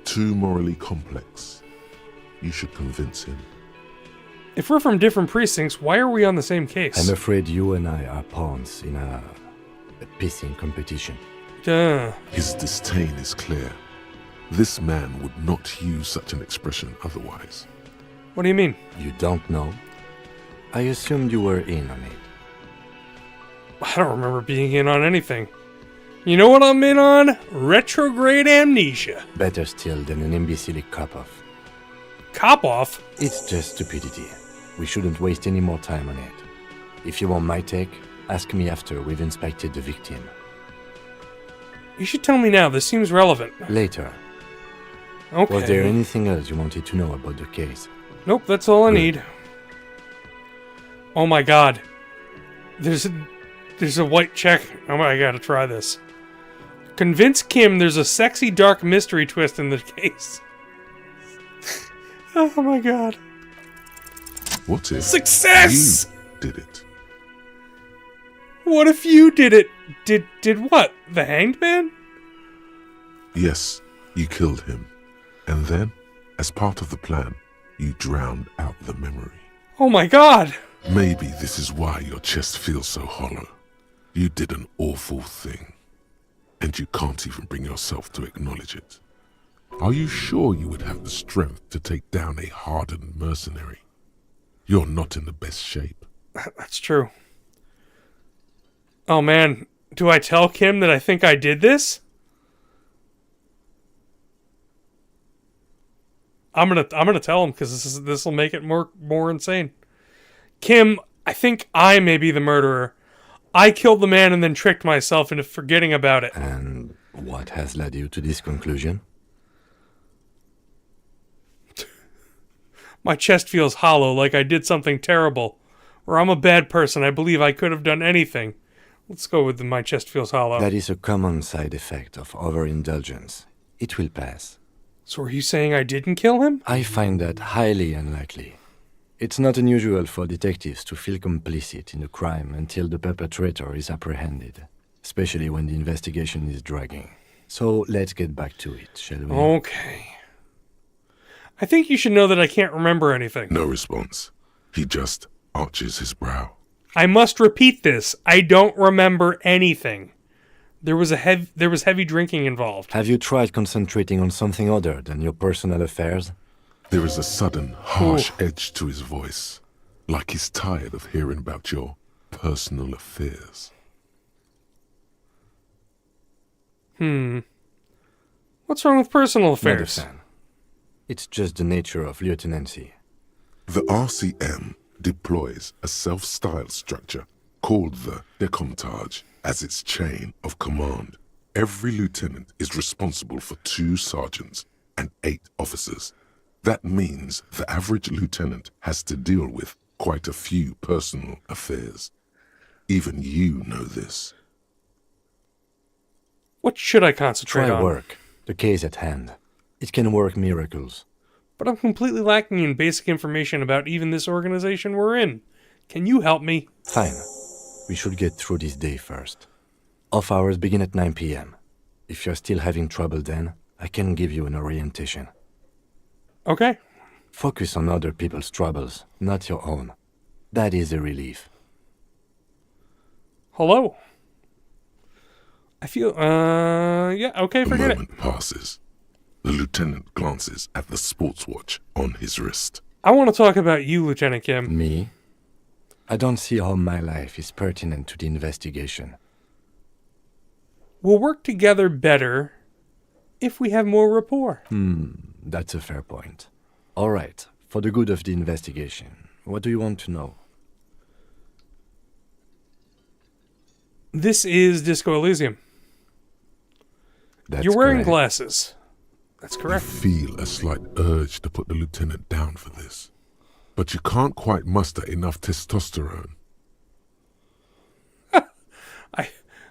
too morally complex. You should convince him. If we're from different precincts, why are we on the same case? I'm afraid you and I are pawns in a pissing competition. Duh. His disdain is clear. This man would not use such an expression otherwise. What do you mean? You don't know? I assumed you were in on it. I don't remember being in on anything. You know what I'm in on? Retrograde amnesia. Better still than an imbecilic cop-off. Cop-off? It's just stupidity. We shouldn't waste any more time on it. If you want my take, ask me after we've inspected the victim. You should tell me now. This seems relevant. Later. Okay. Was there anything else you wanted to know about the case? Nope, that's all I need. Oh my god. There's a white check. Oh my, I gotta try this. Convince Kim there's a sexy dark mystery twist in the case. Oh my god. What if Success! you did it? What if you did it? Did what? The Hanged Man? Yes, you killed him. And then, as part of the plan, you drowned out the memory. Oh my god! Maybe this is why your chest feels so hollow. You did an awful thing. And you can't even bring yourself to acknowledge it. Are you sure you would have the strength to take down a hardened mercenary? You're not in the best shape. That's true. Oh man, do I tell Kim that I think I did this? I'm gonna tell him because this will make it more insane. Kim, I think I may be the murderer. I killed the man and then tricked myself into forgetting about it. And what has led you to this conclusion? My chest feels hollow, like I did something terrible. Or I'm a bad person. I believe I could have done anything. Let's go with my chest feels hollow. That is a common side effect of overindulgence. It will pass. So are you saying I didn't kill him? I find that highly unlikely. It's not unusual for detectives to feel complicit in a crime until the perpetrator is apprehended, especially when the investigation is dragging. So let's get back to it, shall we? Okay. I think you should know that I can't remember anything. No response. He just arches his brow. I must repeat this. I don't remember anything. There was heavy drinking involved. Have you tried concentrating on something other than your personal affairs? There is a sudden, harsh edge to his voice, like he's tired of hearing about your personal affairs. What's wrong with personal affairs? Not a fan. It's just the nature of lieutenancy. The RCM deploys a self-styled structure called the Decomptage as its chain of command. Every lieutenant is responsible for 2 sergeants and 8 officers. That means the average lieutenant has to deal with quite a few personal affairs. Even you know this. What should I concentrate Try on? work. The case at hand. It can work miracles. But I'm completely lacking in basic information about even this organization we're in. Can you help me? Fine. We should get through this day first. Off hours begin at 9 p.m. If you're still having trouble then, I can give you an orientation. Okay. Focus on other people's troubles, not your own. That is a relief. Hello? I feel, yeah, okay, A forget it. moment passes. The lieutenant glances at the sports watch on his wrist. I want to talk about you, Lieutenant Kim. Me? I don't see how my life is pertinent to the investigation. We'll work together better if we have more rapport. That's a fair point. All right, for the good of the investigation, what do you want to know? This is Disco Elysium. That's You're wearing correct. glasses. That's You correct. feel a slight urge to put the lieutenant down for this, but you can't quite muster enough testosterone.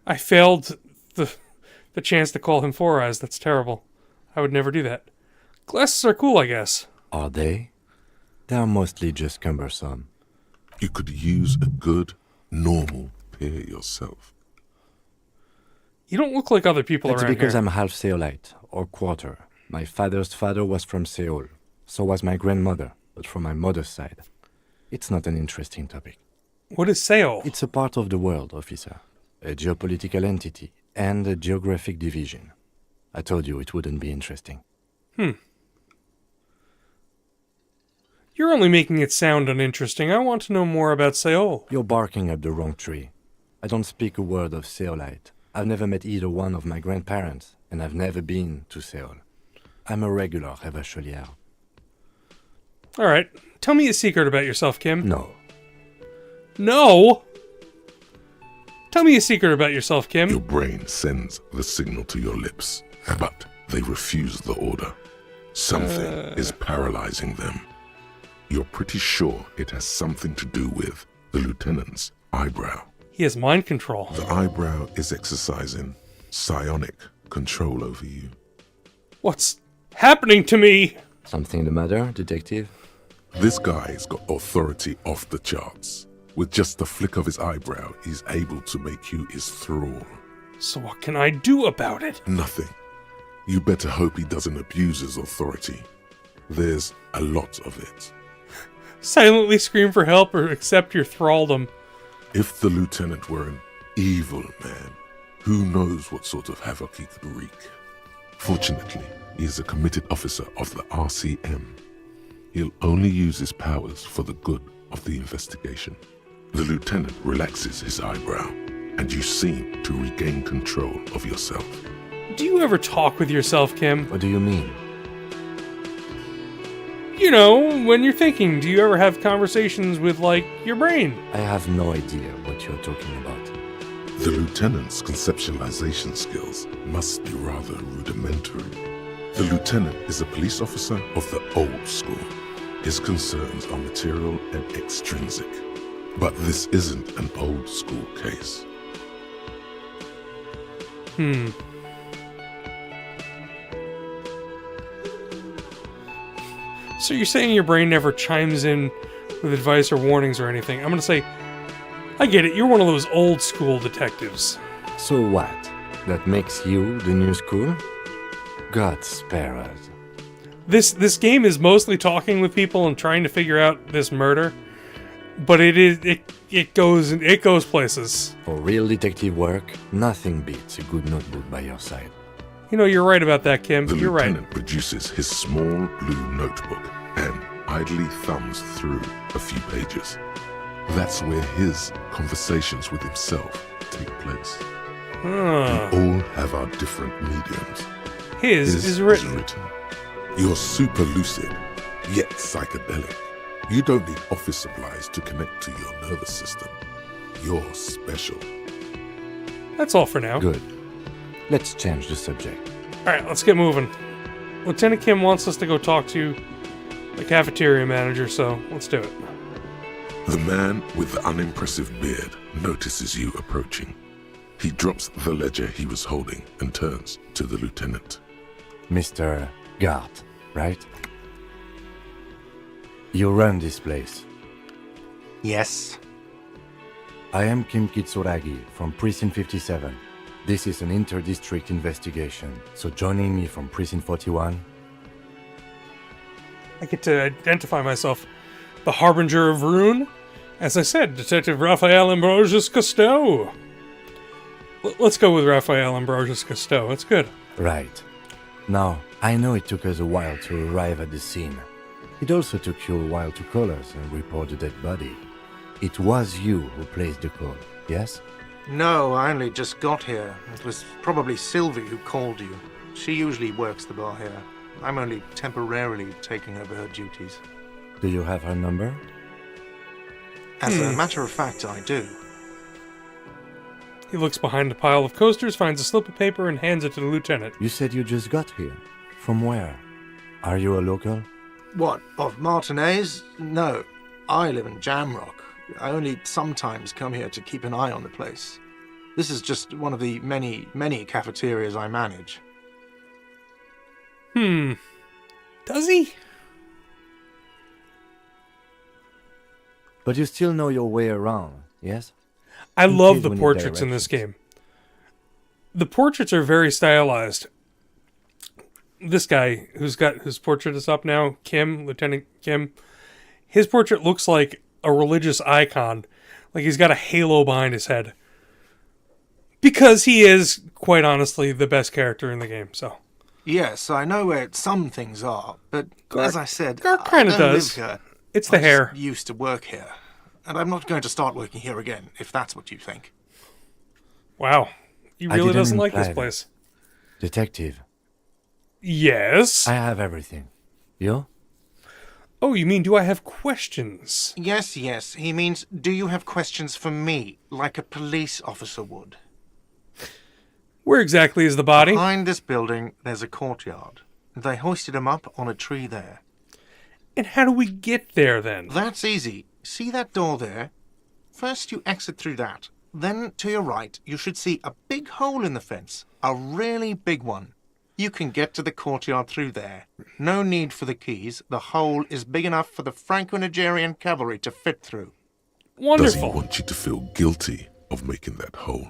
I failed the chance to call him Four Eyes. That's terrible. I would never do that. Glasses are cool, I guess. Are they? They are mostly just cumbersome. You could use a good, normal pair yourself. You don't look like other people That's around because here. I'm half Seolite, or quarter. My father's father was from Seoul. So was my grandmother, but from my mother's side. It's not an interesting topic. What is Seoul? It's a part of the world, officer. A geopolitical entity and a geographic division. I told you it wouldn't be interesting. You're only making it sound uninteresting. I want to know more about Seoul. You're barking up the wrong tree. I don't speak a word of Seolite. I've never met either one of my grandparents, and I've never been to Seoul. I'm a regular Revachelier. All right. Tell me a secret about yourself, Kim. No. No? Tell me a secret about yourself, Kim. Your brain sends the signal to your lips, but they refuse the order. Something is paralyzing them. You're pretty sure it has something to do with the lieutenant's eyebrow. He has mind control. The eyebrow is exercising psionic control over you. What's happening to me? Something the matter, detective? This guy's got authority off the charts. With just the flick of his eyebrow, he's able to make you his thrall. So what can I do about it? Nothing. You better hope he doesn't abuse his authority. There's a lot of it. Silently scream for help or accept your thraldom. If the lieutenant were an evil man, who knows what sort of havoc he could wreak. Fortunately, he is a committed officer of the RCM. He'll only use his powers for the good of the investigation. The lieutenant relaxes his eyebrow, and you seem to regain control of yourself. Do you ever talk with yourself, Kim? What do you mean? You know, when you're thinking, do you ever have conversations with, like, your brain? I have no idea what you're talking about. The lieutenant's conceptualization skills must be rather rudimentary. The lieutenant is a police officer of the old school. His concerns are material and extrinsic. But this isn't an old school case. So you're saying your brain never chimes in with advice or warnings or anything. I'm gonna say, I get it, you're one of those old school detectives. So what? That makes you the new school? God spare us. This game is mostly talking with people and trying to figure out this murder, but it goes places. For real detective work, nothing beats a good notebook by your side. You know, you're right about that, Kim. The You're right. lieutenant produces his small blue notebook and idly thumbs through a few pages. That's where his conversations with himself take place. We all have our different mediums. His is written. You're super lucid, yet psychedelic. You don't need office supplies to connect to your nervous system. You're special. That's all for now. Good. Let's change the subject. Alright, let's get moving. Lieutenant Kim wants us to go talk to the cafeteria manager, so let's do it. The man with the unimpressive beard notices you approaching. He drops the ledger he was holding and turns to the lieutenant. Mr. Gart, right? You run this place. Yes. I am Kim Kitsuragi from Precinct 57. This is an inter-district investigation, so joining me from Precinct 41... I get to identify myself. The Harbinger of Ruin? As I said, Detective Raphael Ambrosius Cousteau. Let's go with Raphael Ambrosius Cousteau. That's good. Right. Now, I know it took us a while to arrive at the scene. It also took you a while to call us and report the dead body. It was you who placed the call, yes? No, I only just got here. It was probably Sylvie who called you. She usually works the bar here. I'm only temporarily taking over her duties. Do you have her number? As a matter of fact, I do. He looks behind a pile of coasters, finds a slip of paper, and hands it to the lieutenant. You said you just got here. From where? Are you a local? What, of Martinez? No, I live in Jamrock. I only sometimes come here to keep an eye on the place. This is just one of the many, many cafeterias I manage. Does he? But you still know your way around, yes? I In love case the we need portraits in this directions. game. The portraits are very stylized. This guy who's got his portrait is up now, Kim, Lieutenant Kim, his portrait looks like a religious icon. Like he's got a halo behind his head. Because he is, quite honestly, the best character in the game, so. Yes, I know where some things are, but as I said, Gark I kinda don't does. live here. It's the I hair. just used to work here, and I'm not going to start working here again, if that's what you think. Wow. He I really didn't doesn't like imply this that. place. Detective, Yes. I have everything. You? Oh, you mean do I have questions? Yes, he means, do you have questions for me, like a police officer would? Where exactly is the body? Behind this building, there's a courtyard. They hoisted him up on a tree there. And how do we get there then? That's easy. See that door there? First you exit through that. Then, to your right, you should see a big hole in the fence. A really big one. You can get to the courtyard through there. No need for the keys. The hole is big enough for the Franco-Nigerian cavalry to fit through. Does he Wonderful. want you to feel guilty of making that hole?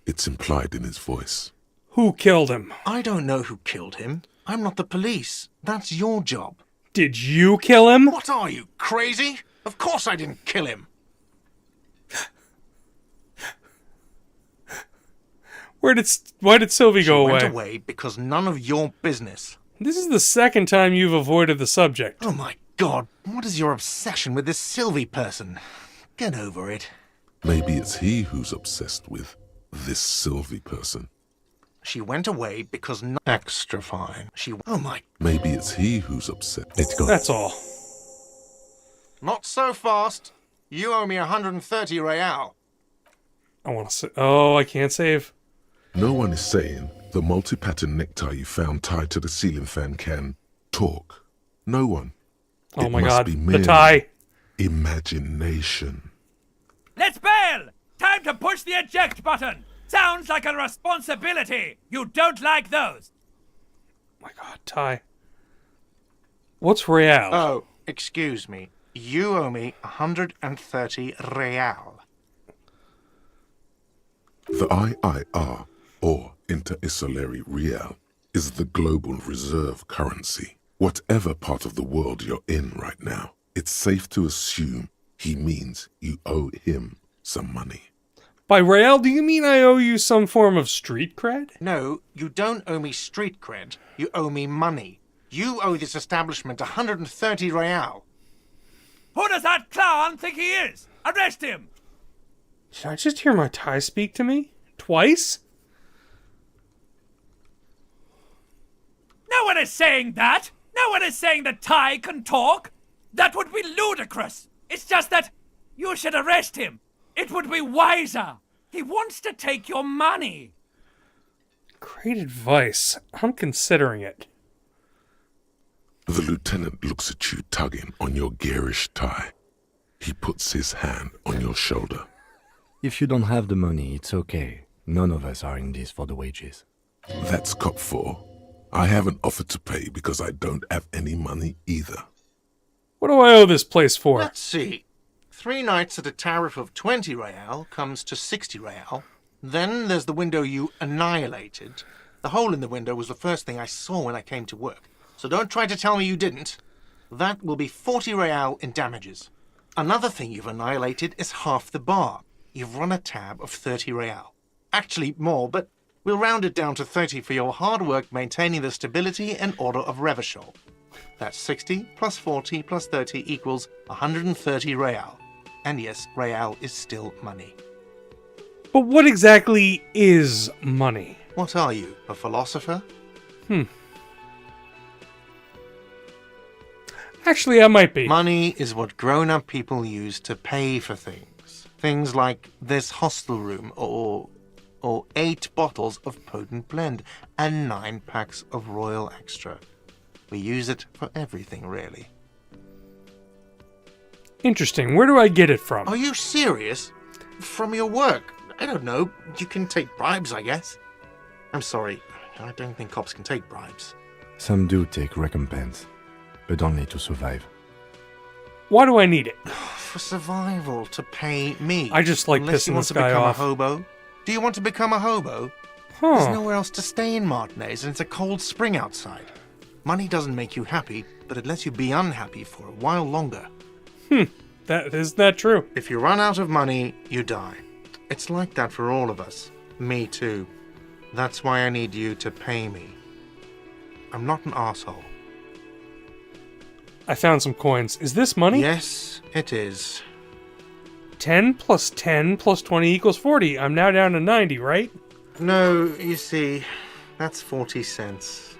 It's implied in his voice. Who killed him? I don't know who killed him. I'm not the police. That's your job. Did you kill him? What are you, crazy? Of course I didn't kill him. Why did Sylvie go She went away? away because none of your business. This is the second time you've avoided the subject. Oh my god, what is your obsession with this Sylvie person? Get over it. Maybe it's he who's obsessed with this Sylvie person. She went away because extra fine. Oh my... Maybe it's he who's upset. Let's go. That's all. Not so fast. You owe me 130 real. I want to say. Oh, I can't save. No one is saying the multi-pattern necktie you found tied to the ceiling fan can talk. No one. Oh It my must god. be The merely tie. Imagination. Let's bail! Time to push the eject button! Sounds like a responsibility! You don't like those! Oh my god, tie. What's real? Oh, excuse me. You owe me 130 real. The IIR, or Inter-Isolary Real, is the global reserve currency. Whatever part of the world you're in right now, it's safe to assume he means you owe him some money. By real, do you mean I owe you some form of street cred? No, you don't owe me street cred. You owe me money. You owe this establishment 130 real. Who does that clown think he is? Arrest him! Did I just hear my tie speak to me? Twice? No one is saying that! No one is saying that Ty can talk! That would be ludicrous! It's just that you should arrest him! It would be wiser! He wants to take your money! Great advice. I'm considering it. The lieutenant looks at you tugging on your garish tie. He puts his hand on your shoulder. If you don't have the money, it's okay. None of us are in this for the wages. That's cop 4. I haven't offered to pay because I don't have any money either. What do I owe this place for? Let's see. 3 nights at a tariff of 20 real comes to 60 real. Then there's the window you annihilated. The hole in the window was the first thing I saw when I came to work. So don't try to tell me you didn't. That will be 40 real in damages. Another thing you've annihilated is half the bar. You've run a tab of 30 real. Actually more, but we'll round it down to 30 for your hard work maintaining the stability and order of Revachol. That's 60 plus 40 plus 30 equals 130 real. And yes, real is still money. But what exactly is money? What are you, a philosopher? Actually, I might be. Money is what grown-up people use to pay for things. Things like this hostel room, or 8 bottles of potent blend, and 9 packs of Royal Extra. We use it for everything, really. Interesting. Where do I get it from? Are you serious? From your work? I don't know. You can take bribes, I guess. I'm sorry. I don't think cops can take bribes. Some do take recompense, but only to survive. Why do I need it? For survival, to pay me. I just like Unless you pissing want this to guy become off. a hobo. Do you want to become a hobo? There's Huh. nowhere else to stay in Martinez, and it's a cold spring outside. Money doesn't make you happy, but it lets you be unhappy for a while longer. Isn't that true? If you run out of money, you die. It's like that for all of us. Me too. That's why I need you to pay me. I'm not an asshole. I found some coins. Is this money? Yes, it is. 10 plus 10 plus 20 equals 40. I'm now down to 90, right? No, you see, that's 40 cents.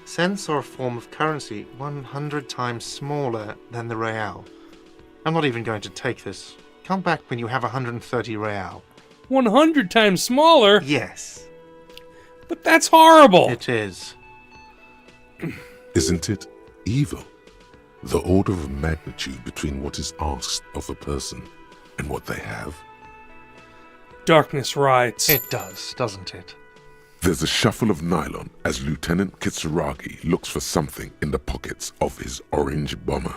Cents are a form of currency 100 times smaller than the real. I'm not even going to take this. Come back when you have 130 real. 100 times smaller? Yes, But that's horrible. it is. Isn't it evil? The order of magnitude between what is asked of a person and what they have. Darkness rides. It does, doesn't it? There's a shuffle of nylon as Lieutenant Kitsuragi looks for something in the pockets of his orange bomber.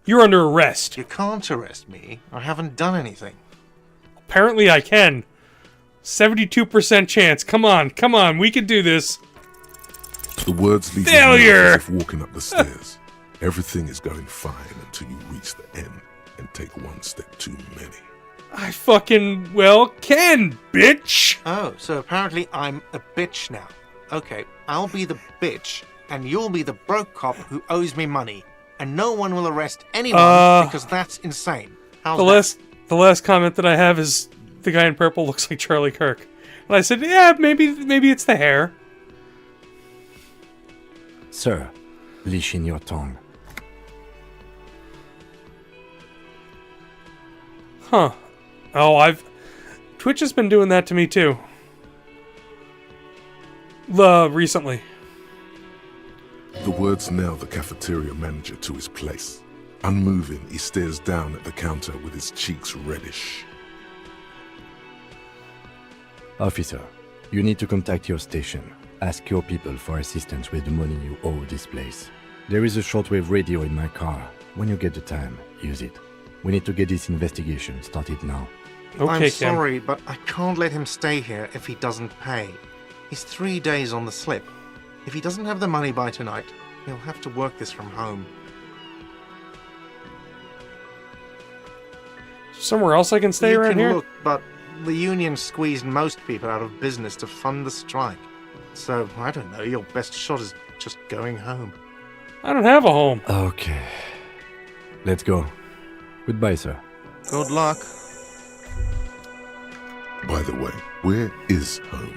You're under arrest. You can't arrest me. I haven't done anything. Apparently I can. 72% chance. Come on, we can do this. The words leave Failure! your mouth as if walking up the stairs. Everything is going fine until you reach the end and take one step too many. I fucking, can, bitch! Oh, so apparently I'm a bitch now. Okay, I'll be the bitch, and you'll be the broke cop who owes me money. And no one will arrest anyone because that's insane. How's that? The last comment that I have is the guy in purple looks like Charlie Kirk. And I said, yeah, maybe it's the hair. Sir, leash in your tongue. Huh. Oh, Twitch has been doing that to me too. Recently. The words nail the cafeteria manager to his place. Unmoving, he stares down at the counter with his cheeks reddish. Officer, you need to contact your station. Ask your people for assistance with the money you owe this place. There is a shortwave radio in my car. When you get the time, use it. We need to get this investigation started now. Okay, I'm Kim. sorry, but I can't let him stay here if he doesn't pay. He's 3 days on the slip. If he doesn't have the money by tonight, he'll have to work this from home. Somewhere else I can stay you around can here? look, but the union squeezed most people out of business to fund the strike. So, I don't know, your best shot is just going home. I don't have a home. Okay. Let's go. Goodbye, sir. Good luck. By the way, where is home?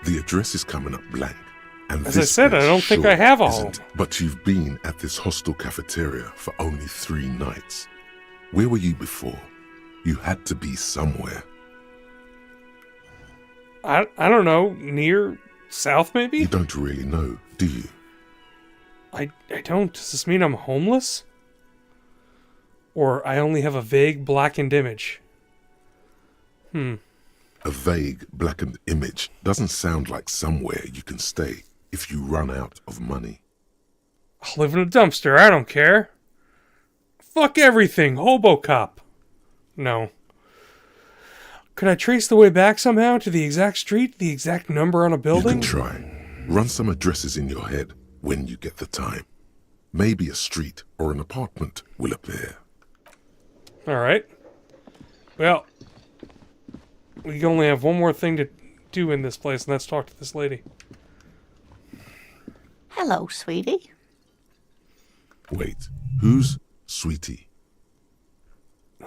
The address is coming up blank. And As I this said, I place don't think sure I have a isn't. home. But you've been at this hostel cafeteria for only 3 nights. Where were you before? You had to be somewhere. I don't know. Near south, maybe? You don't really know, do you? I don't. Does this mean I'm homeless? Or I only have a vague blackened image? A vague, blackened image doesn't sound like somewhere you can stay if you run out of money. I'll live in a dumpster. I don't care. Fuck everything. Hobo cop. No. Could I trace the way back somehow to the exact street, the exact number on a You building? can try. Run some addresses in your head when you get the time. Maybe a street or an apartment will appear. Alright. Well, we only have one more thing to do in this place, and that's talk to this lady. Hello, sweetie. Wait, who's Sweetie?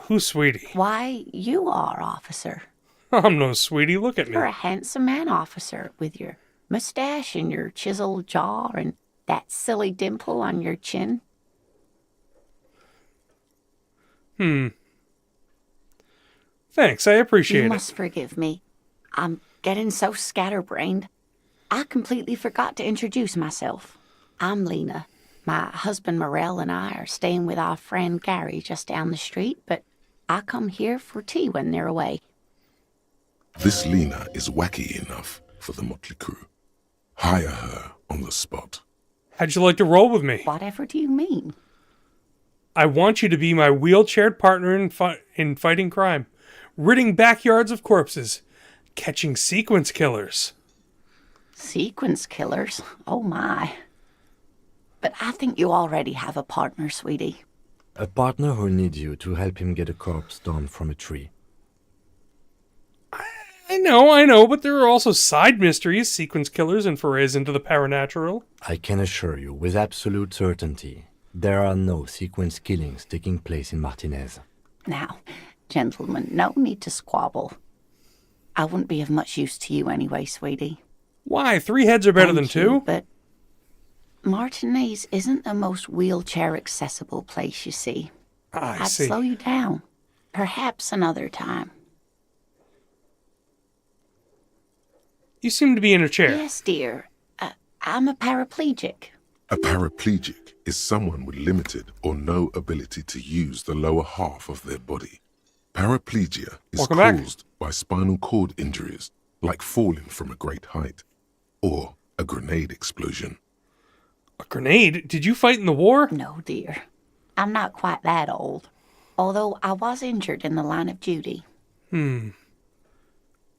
Who's Sweetie? Why, you are, officer. I'm no Sweetie. Look at me. You're a handsome man, officer, with your mustache and your chiseled jaw and that silly dimple on your chin. Thanks, I appreciate You it. must forgive me. I'm getting so scatterbrained. I completely forgot to introduce myself. I'm Lena. My husband Morel and I are staying with our friend Gary just down the street, but I come here for tea when they're away. This Lena is wacky enough for the motley crew. Hire her on the spot. How'd you like to roll with me? Whatever do you mean? I want you to be my wheelchaired partner in fighting crime, ridding backyards of corpses, catching sequence killers. Sequence killers? Oh my. But I think you already have a partner, sweetie. A partner who needs you to help him get a corpse down from a tree. I know, but there are also side mysteries, sequence killers, and forays into the paranatural. I can assure you with absolute certainty, there are no sequence killings taking place in Martinez. Now, gentlemen, no need to squabble. I wouldn't be of much use to you anyway, sweetie. Why? 3 heads are better Thank than you, 2? but Martinez isn't the most wheelchair-accessible place, you see. I I'd see. slow you down. Perhaps another time. You seem to be in a chair. Yes, dear. I'm a paraplegic. A paraplegic is someone with limited or no ability to use the lower half of their body. Paraplegia is Welcome back. caused by spinal cord injuries, like falling from a great height, or a grenade explosion. A grenade? Did you fight in the war? No, dear. I'm not quite that old. Although I was injured in the line of duty.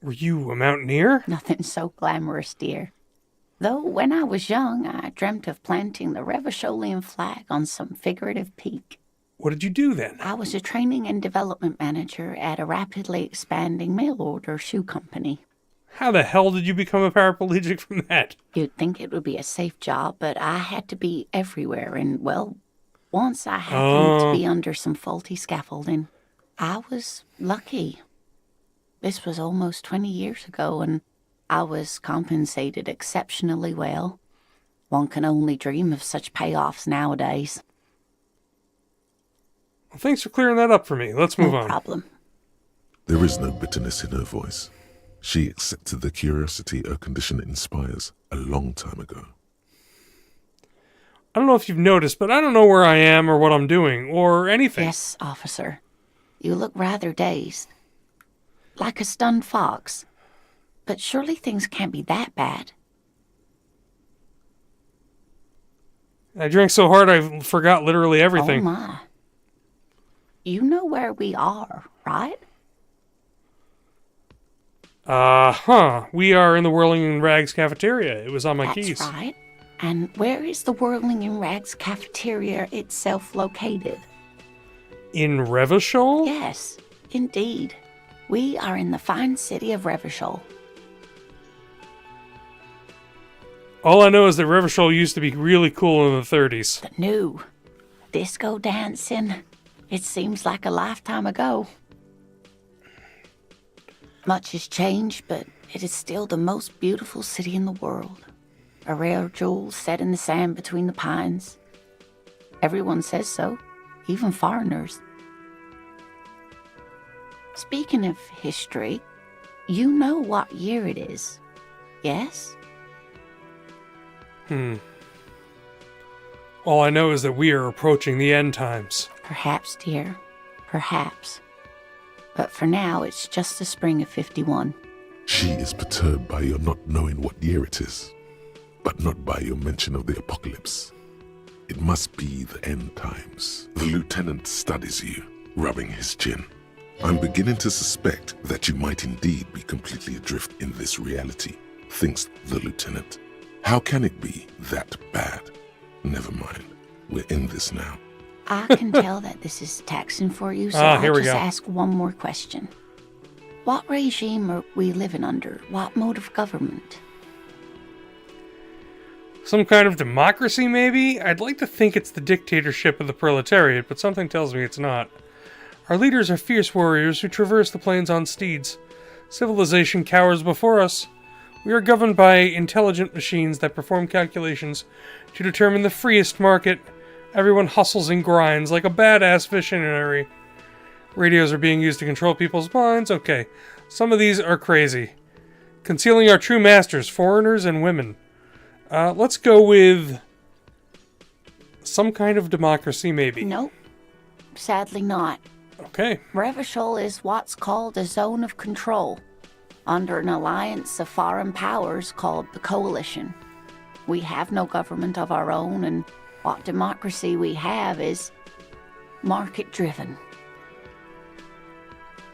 Were you a mountaineer? Nothing so glamorous, dear. Though when I was young, I dreamt of planting the Revacholian flag on some figurative peak. What did you do then? I was a training and development manager at a rapidly expanding mail-order shoe company. How the hell did you become a paraplegic from that? You'd think it would be a safe job, but I had to be everywhere, and, well, once I happened to be under some faulty scaffolding. I was lucky. This was almost 20 years ago, and I was compensated exceptionally well. One can only dream of such payoffs nowadays. Well, thanks for clearing that up for me. Let's move No on. problem. There is no bitterness in her voice. She accepted the curiosity her condition inspires a long time ago. I don't know if you've noticed, but I don't know where I am or what I'm doing, or anything. Yes, officer. You look rather dazed. Like a stunned fox. But surely things can't be that bad. I drank so hard I forgot literally everything. Oh my. You know where we are, right? We are in the Whirling in Rags cafeteria. It was on my That's keys. right. And where is the Whirling in Rags cafeteria itself located? In Revachol? Yes, indeed. We are in the fine city of Revachol. All I know is that Revachol used to be really cool in the 30s. The new disco dancing. It seems like a lifetime ago. Much has changed, but it is still the most beautiful city in the world. A rare jewel set in the sand between the pines. Everyone says so, even foreigners. Speaking of history, you know what year it is, yes? All I know is that we are approaching the end times. Perhaps, dear, perhaps. But for now, it's just the spring of 51. She is perturbed by your not knowing what year it is, but not by your mention of the apocalypse. It must be the end times. The lieutenant studies you, rubbing his chin. I'm beginning to suspect that you might indeed be completely adrift in this reality, thinks the lieutenant. How can it be that bad? Never mind. We're in this now. I can tell that this is taxing for you, so here I'll we just go. ask one more question. What regime are we living under? What mode of government? Some kind of democracy, maybe? I'd like to think it's the dictatorship of the proletariat, but something tells me it's not. Our leaders are fierce warriors who traverse the plains on steeds. Civilization cowers before us. We are governed by intelligent machines that perform calculations to determine the freest market. Everyone hustles and grinds like a badass visionary. Radios are being used to control people's minds. Okay. Some of these are crazy. Concealing our true masters, foreigners and women. Let's go with some kind of democracy, maybe. Nope. Sadly not. Okay. Revachol is what's called a zone of control, under an alliance of foreign powers called the Coalition. We have no government of our own, and what democracy we have is market-driven.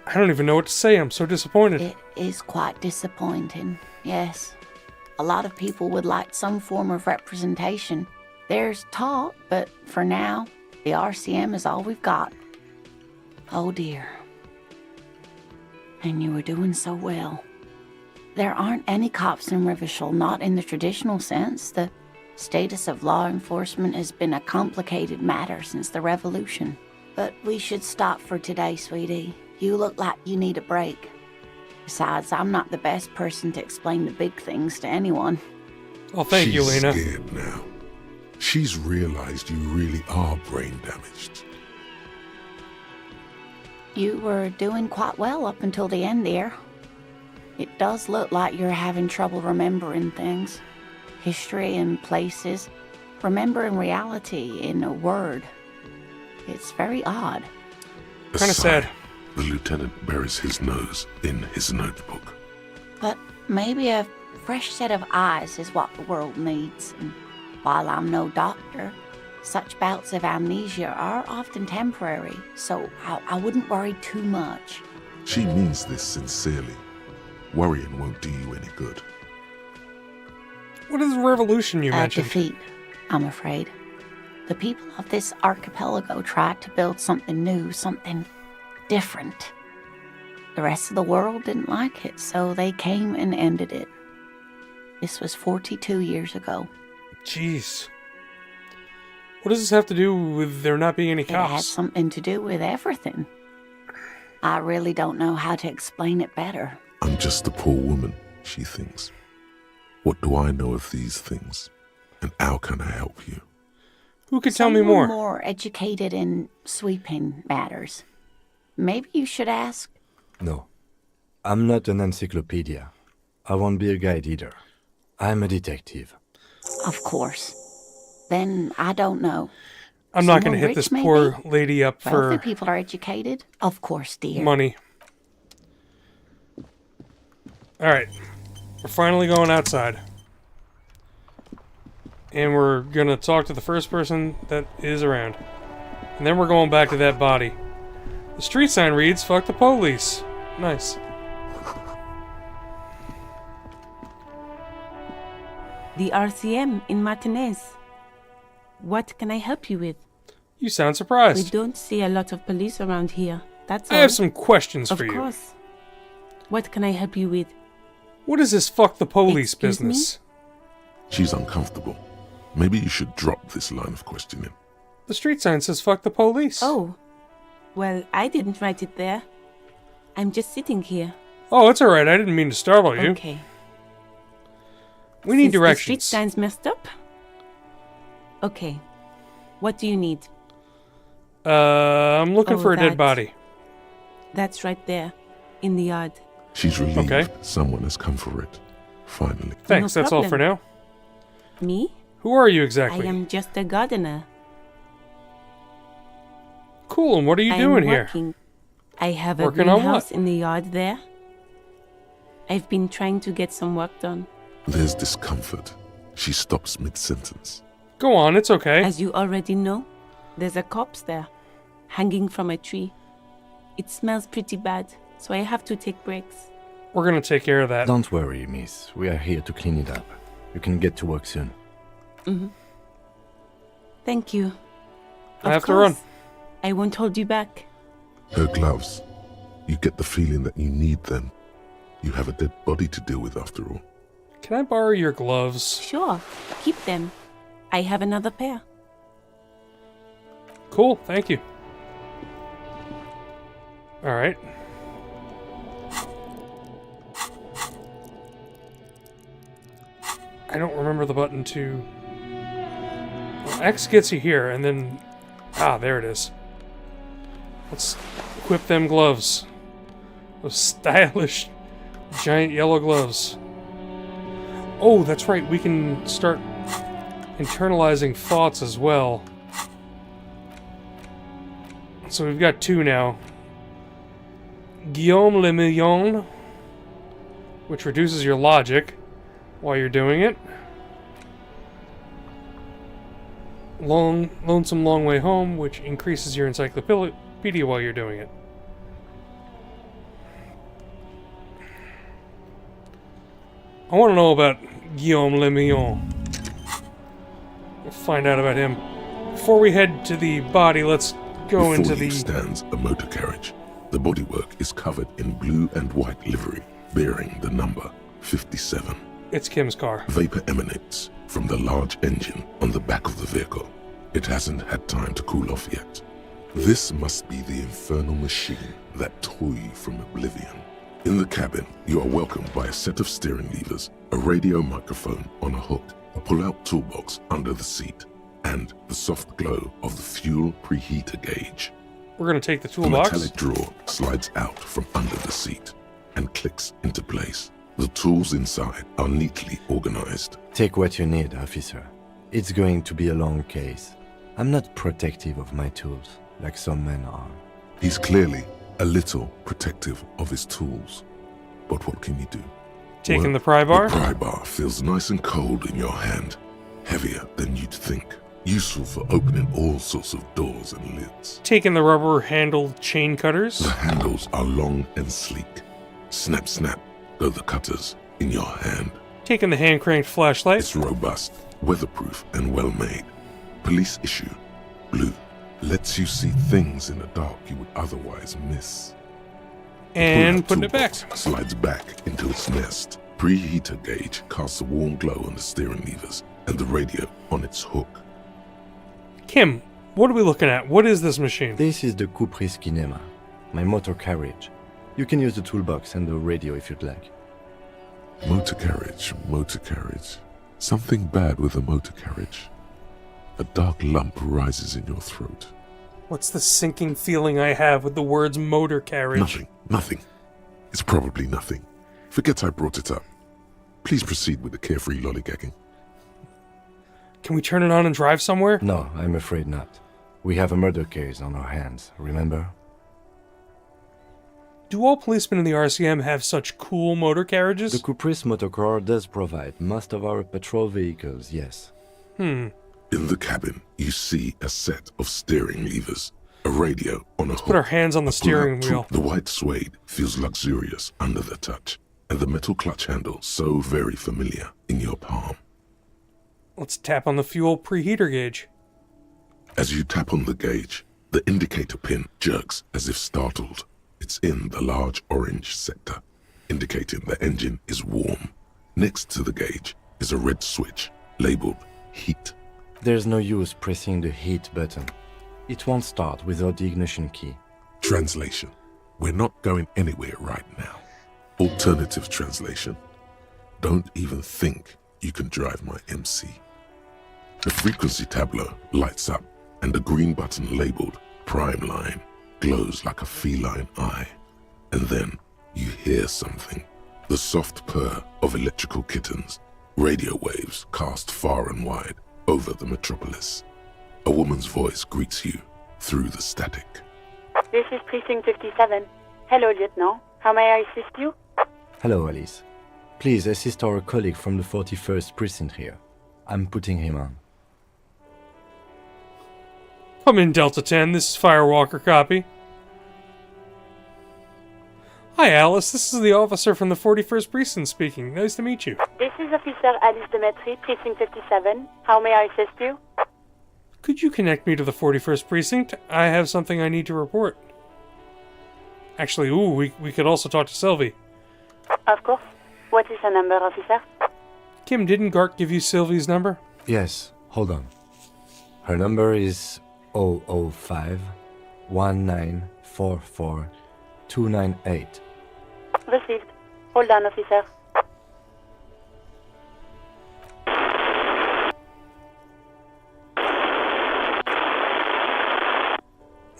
I don't even know what to say. I'm so disappointed. It is quite disappointing, yes. A lot of people would like some form of representation. There's talk, but for now, the RCM is all we've got. Oh dear. And you were doing so well. There aren't any cops in Revachol, not in the traditional sense. The status of law enforcement has been a complicated matter since the revolution. But we should stop for today, sweetie. You look like you need a break. Besides, I'm not the best person to explain the big things to anyone. Oh, thank you, Lena. She's scared now. She's realized you really are brain damaged. You were doing quite well up until the end there. It does look like you're having trouble remembering things. History and places. Remembering reality in a word. It's very odd. Kind of sad. The lieutenant buries his nose in his notebook. But maybe a fresh set of eyes is what the world needs. And while I'm no doctor, such bouts of amnesia are often temporary, so I wouldn't worry too much. She means this sincerely. Worrying won't do you any good. What is the revolution you A mentioned? defeat, I'm afraid. The people of this archipelago tried to build something new, something different. The rest of the world didn't like it, so they came and ended it. This was 42 years ago. Jeez. What does this have to do with there not being any It had cops? something to do with everything. I really don't know how to explain it better. I'm just a poor woman, she thinks. What do I know of these things? And how can I help you? Who could tell me Someone more? more educated in sweeping matters. Maybe you should ask. No. I'm not an encyclopedia. I won't be a guide either. I'm a detective. Of course. Then I don't know. I'm not going Someone to hit rich, this maybe? poor lady up Wealthy for people are educated. Of course, dear. money. Alright. We're finally going outside. And we're going to talk to the first person that is around. And then we're going back to that body. The street sign reads, "Fuck the police." Nice. The RCM in Martinez. What can I help you with? You sound We surprised. don't see a lot of police around here. That's I all. have some questions Of for you. course. What can I help you with? What is this "fuck the police" Excuse me? business? She's uncomfortable. Maybe you should drop this line of questioning. The street sign says "fuck the police." Oh. Well, I didn't write it there. I'm just sitting here. Oh, it's alright. I didn't mean to startle you. Okay. We need Since the street directions. sign's messed up? Okay. What do you need? I'm looking Oh, for a dead that. body. That's right there. In the yard. She's relieved Okay. someone has come for it. Finally. Thanks, that's all for problem. now. Me? Who are you exactly? I am just a gardener. Cool, and what are you I'm doing here? working. I have a Working on greenhouse what? in the yard there. I've been trying to get some work done. There's discomfort. She stops mid-sentence. Go on, it's okay. As you already know, there's a corpse there, hanging from a tree. It smells pretty bad, so I have to take breaks. We're gonna take care of that. Don't worry, miss. We are here to clean it up. You can get to work soon. Thank you. I Of have to run. course. I won't hold you back. Her gloves. You get the feeling that you need them. You have a dead body to deal with after all. Can I borrow your gloves? Sure, keep them. I have another pair. Cool, thank you. Alright. I don't remember the button to... Well, X gets you here, and then... Ah, there it is. Let's equip them gloves. Those stylish, giant yellow gloves. Oh, that's right. We can start internalizing thoughts as well. So we've got 2 now. Guillaume Le Million, which reduces your logic while you're doing it. Lonesome Long Way Home, which increases your encyclopedia while you're doing it. I want to know about Guillaume Le Million. We'll find out about him. Before we head to the body, let's go into the... stands a motor carriage. The bodywork is covered in blue and white livery, bearing the number 57. It's Kim's car. Vapor emanates from the large engine on the back of the vehicle. It hasn't had time to cool off yet. This must be the infernal machine that tore you from oblivion. In the cabin, you are welcomed by a set of steering levers, a radio microphone on a hook, a pull-out toolbox under the seat, and the soft glow of the fuel preheater gauge. We're going to take the The toolbox. metallic drawer slides out from under the seat and clicks into place. The tools inside are neatly organized. Take what you need, officer. It's going to be a long case. I'm not protective of my tools, like some men are. He's clearly a little protective of his tools. But what can you do? Taking the pry bar? The pry bar feels nice and cold in your hand. Heavier than you'd think. Useful for opening all sorts of doors and lids. Taking the rubber-handled chain cutters. The handles are long and sleek. Snap, snap go the cutters in your hand. Taking the hand-cranked flashlight. It's robust, weatherproof, and well-made. Police issue. Blue. Lets you see things in the dark you would otherwise miss. And putting it back. Slides back into its nest. Preheater gauge casts a warm glow on the steering levers and the radio on its hook. Kim, what are we looking at? What is this machine? This is the Kupris Kinema, my motor carriage. You can use the toolbox and the radio if you'd like. Motor carriage, motor carriage. Something bad with a motor carriage. A dark lump rises in your throat. What's the sinking feeling I have with the words motor carriage? Nothing. It's probably nothing. Forget I brought it up. Please proceed with the carefree lollygagging. Can we turn it on and drive somewhere? No, I'm afraid not. We have a murder case on our hands, remember? Do all policemen in the RCM have such cool motor carriages? The Kupris motorcar does provide most of our patrol vehicles, yes. In the cabin, you see a set of steering levers, a radio on a hook. Put our hands on the steering wheel. The white suede feels luxurious under the touch, and the metal clutch handle so very familiar in your palm. Let's tap on the fuel preheater gauge. As you tap on the gauge, the indicator pin jerks as if startled. It's in the large orange sector, indicating the engine is warm. Next to the gauge is a red switch labeled heat. There's no use pressing the heat button. It won't start without the ignition key. Translation. We're not going anywhere right now. Alternative translation. Don't even think you can drive my MC. The frequency tableau lights up, and the green button labeled Prime Line glows like a feline eye. And then you hear something. The soft purr of electrical kittens. Radio waves cast far and wide over the metropolis. A woman's voice greets you through the static. This is Precinct 57. Hello, Lieutenant. How may I assist you? Hello, Alice. Please assist our colleague from the 41st Precinct here. I'm putting him on. Come in, Delta 10. This is Firewalker copy. Hi, Alice. This is the officer from the 41st Precinct speaking. Nice to meet you. This is Officer Alice Demetri, Precinct 57. How may I assist you? Could you connect me to the 41st Precinct? I have something I need to report. Actually, we could also talk to Sylvie. Of course. What is the number, officer? Kim, didn't Gart give you Sylvie's number? Yes, hold on. Her number is 005 1944 298. Received. Hold on, officer.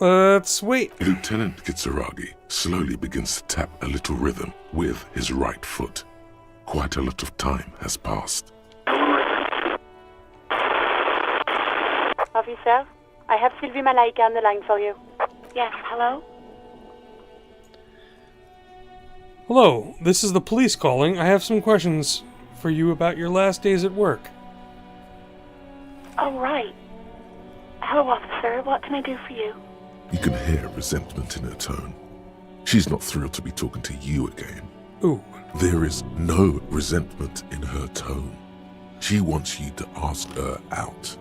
Let's wait. Lieutenant Kitsuragi slowly begins to tap a little rhythm with his right foot. Quite a lot of time has passed. Officer, I have Sylvie Malaika on the line for you. Yes, hello? Hello, this is the police calling. I have some questions for you about your last days at work. Oh, right. Hello, officer. What can I do for you? You can hear resentment in her tone. She's not thrilled to be talking to you again. Ooh. There is no resentment in her tone. She wants you to ask her out.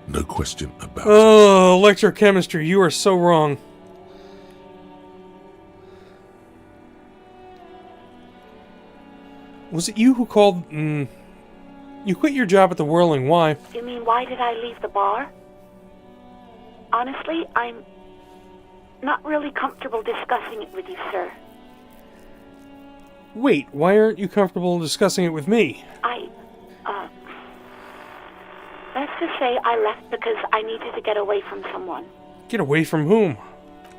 No question about it. Oh, electrochemistry, you are so wrong. Was it you who called... You quit your job at the Whirling. Why? You mean, why did I leave the bar? Honestly, I'm not really comfortable discussing it with you, sir. Wait, why aren't you comfortable discussing it with me? Let's just say I left because I needed to get away from someone. Get away from whom?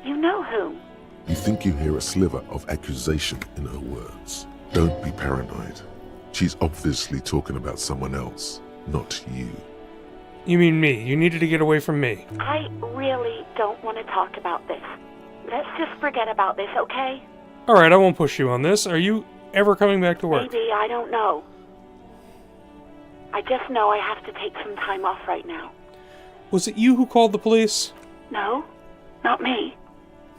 You know whom. You think you hear a sliver of accusation in her words. Don't be paranoid. She's obviously talking about someone else, not you. You mean me. You needed to get away from me. I really don't want to talk about this. Let's just forget about this, okay? Alright, I won't push you on this. Are you ever coming back to work? Maybe, I don't know. I just know I have to take some time off right now. Was it you who called the police? No, not me.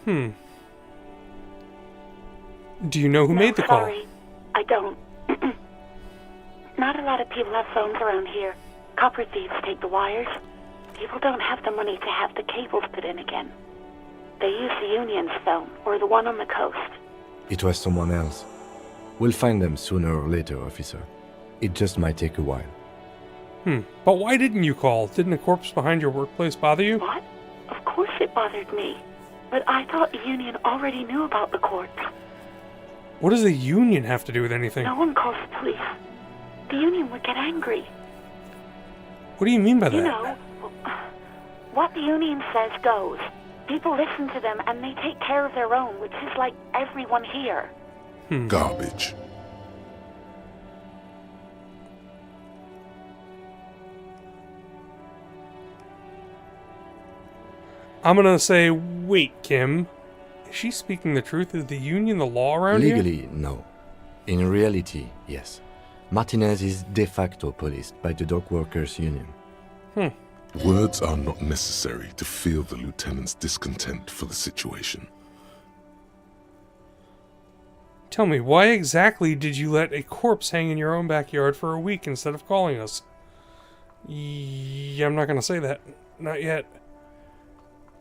Do you know who made the call? Sorry, I don't. Not a lot of people have phones around here. Copper thieves take the wires. People don't have the money to have the cables put in again. They use the Union's phone, or the one on the coast. It was someone else. We'll find them sooner or later, officer. It just might take a while. But why didn't you call? Didn't a corpse behind your workplace bother you? What? Of course it bothered me. But I thought the Union already knew about the corpse. What does the Union have to do with anything? No one calls the police. The Union would get angry. What do you mean by that? You know, what the Union says goes. People listen to them and they take care of their own, which is like everyone here. Garbage. I'm gonna say, wait, Kim. Is she speaking the truth? Is the Union the law around here? Legally, no. In reality, yes. Martinez is de facto policed by the Dock Workers Union. Words are not necessary to feel the lieutenant's discontent for the situation. Tell me, why exactly did you let a corpse hang in your own backyard for a week instead of calling us? I'm not gonna say that. Not yet.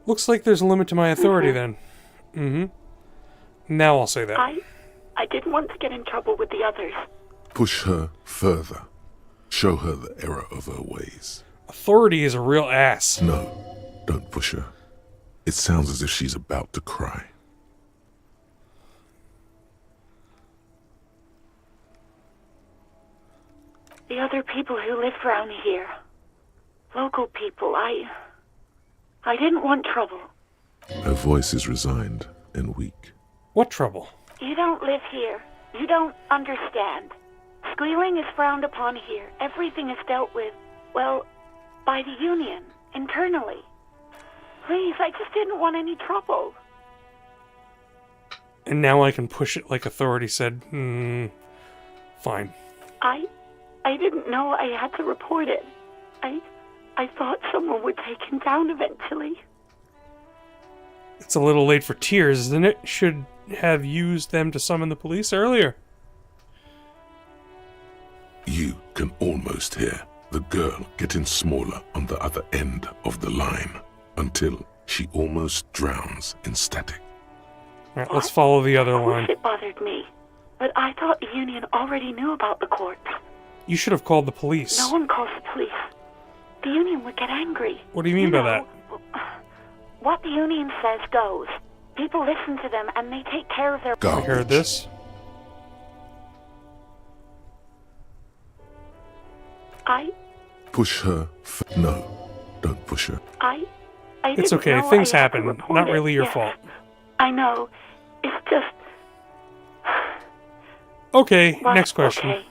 Looks like there's a limit to my authority then. Now I'll say that. I didn't want to get in trouble with the others. Push her further. Show her the error of her ways. Authority is a real ass. No, don't push her. It sounds as if she's about to cry. The other people who live around here. Local people, I didn't want trouble. Her voice is resigned and weak. What trouble? You don't live here. You don't understand. Squealing is frowned upon here. Everything is dealt with, well, by the Union, internally. Please, I just didn't want any trouble. And now I can push it like authority said. Fine. I didn't know I had to report it. I thought someone would take him down eventually. It's a little late for tears, isn't it? Should have used them to summon the police earlier. You can almost hear the girl getting smaller on the other end of the line until she almost drowns in static. Alright, let's follow the other line. It bothered me, but I thought the Union already knew about the corpse. You should have called the police. No one calls the police. The Union would get angry. What do you mean by that? What the Union says goes. People listen to them and they take care of their... Garbage. Heard this? Push her. No, don't push her. I It's didn't okay. know Things I had to happen. report Not it. really your Yes, fault. I know. It's just... Okay, What? next question. Okay.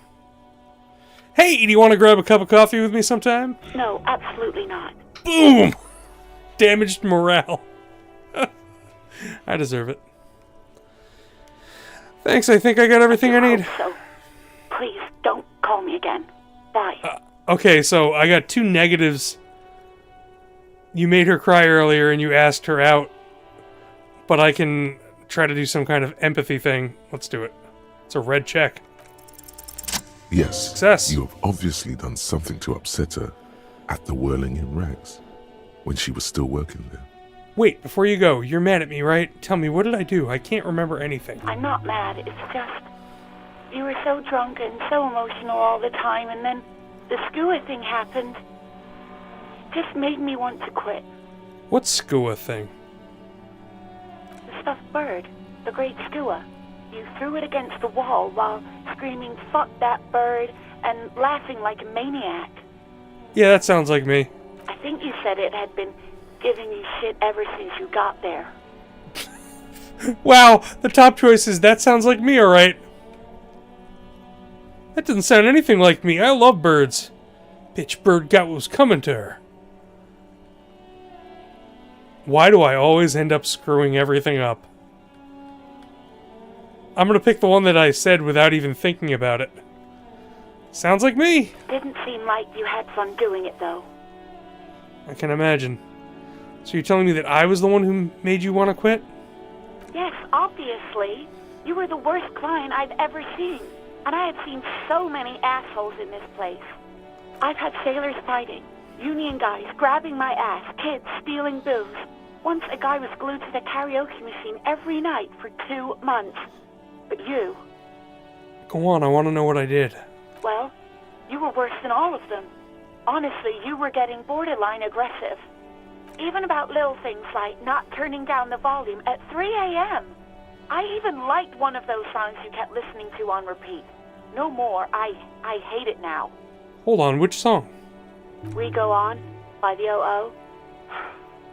Hey, do you want to grab a cup of coffee with me sometime? No, absolutely not. Boom! Damaged morale. I deserve it. Thanks, I think I got everything I need. Hope so. Please, don't call me again. Bye. Okay, so I got 2 negatives. You made her cry earlier and you asked her out. But I can try to do some kind of empathy thing. Let's do it. It's a red check. Yes, Success. you have obviously done something to upset her at the Whirling in Rags, when she was still working there. Wait, before you go, you're mad at me, right? Tell me, what did I do? I can't remember anything. I'm not mad. It's just... You were so drunk and so emotional all the time, and then the skua thing happened. It just made me want to quit. What skua thing? The stuffed bird. The great skua. You threw it against the wall while screaming, "Fuck that bird," and laughing like a maniac. Yeah, that sounds like me. I think you said it had been giving you shit ever since you got there. Wow, the top choice is that sounds like me, alright. That doesn't sound anything like me. I love birds. Bitch bird got what was coming to her. Why do I always end up screwing everything up? I'm gonna pick the one that I said without even thinking about it. Sounds like me. Didn't seem like you had fun doing it, though. I can imagine. So you're telling me that I was the one who made you want to quit? Yes, obviously. You were the worst client I've ever seen. And I have seen so many assholes in this place. I've had sailors fighting, union guys grabbing my ass, kids stealing booze. Once a guy was glued to the karaoke machine every night for 2 months. But you, Go on, I want to know what I did. well, you were worse than all of them. Honestly, you were getting borderline aggressive. Even about little things like not turning down the volume at 3 a.m. I even liked one of those songs you kept listening to on repeat. No more. I hate it now. Hold on, which song? We Go On by the O.O.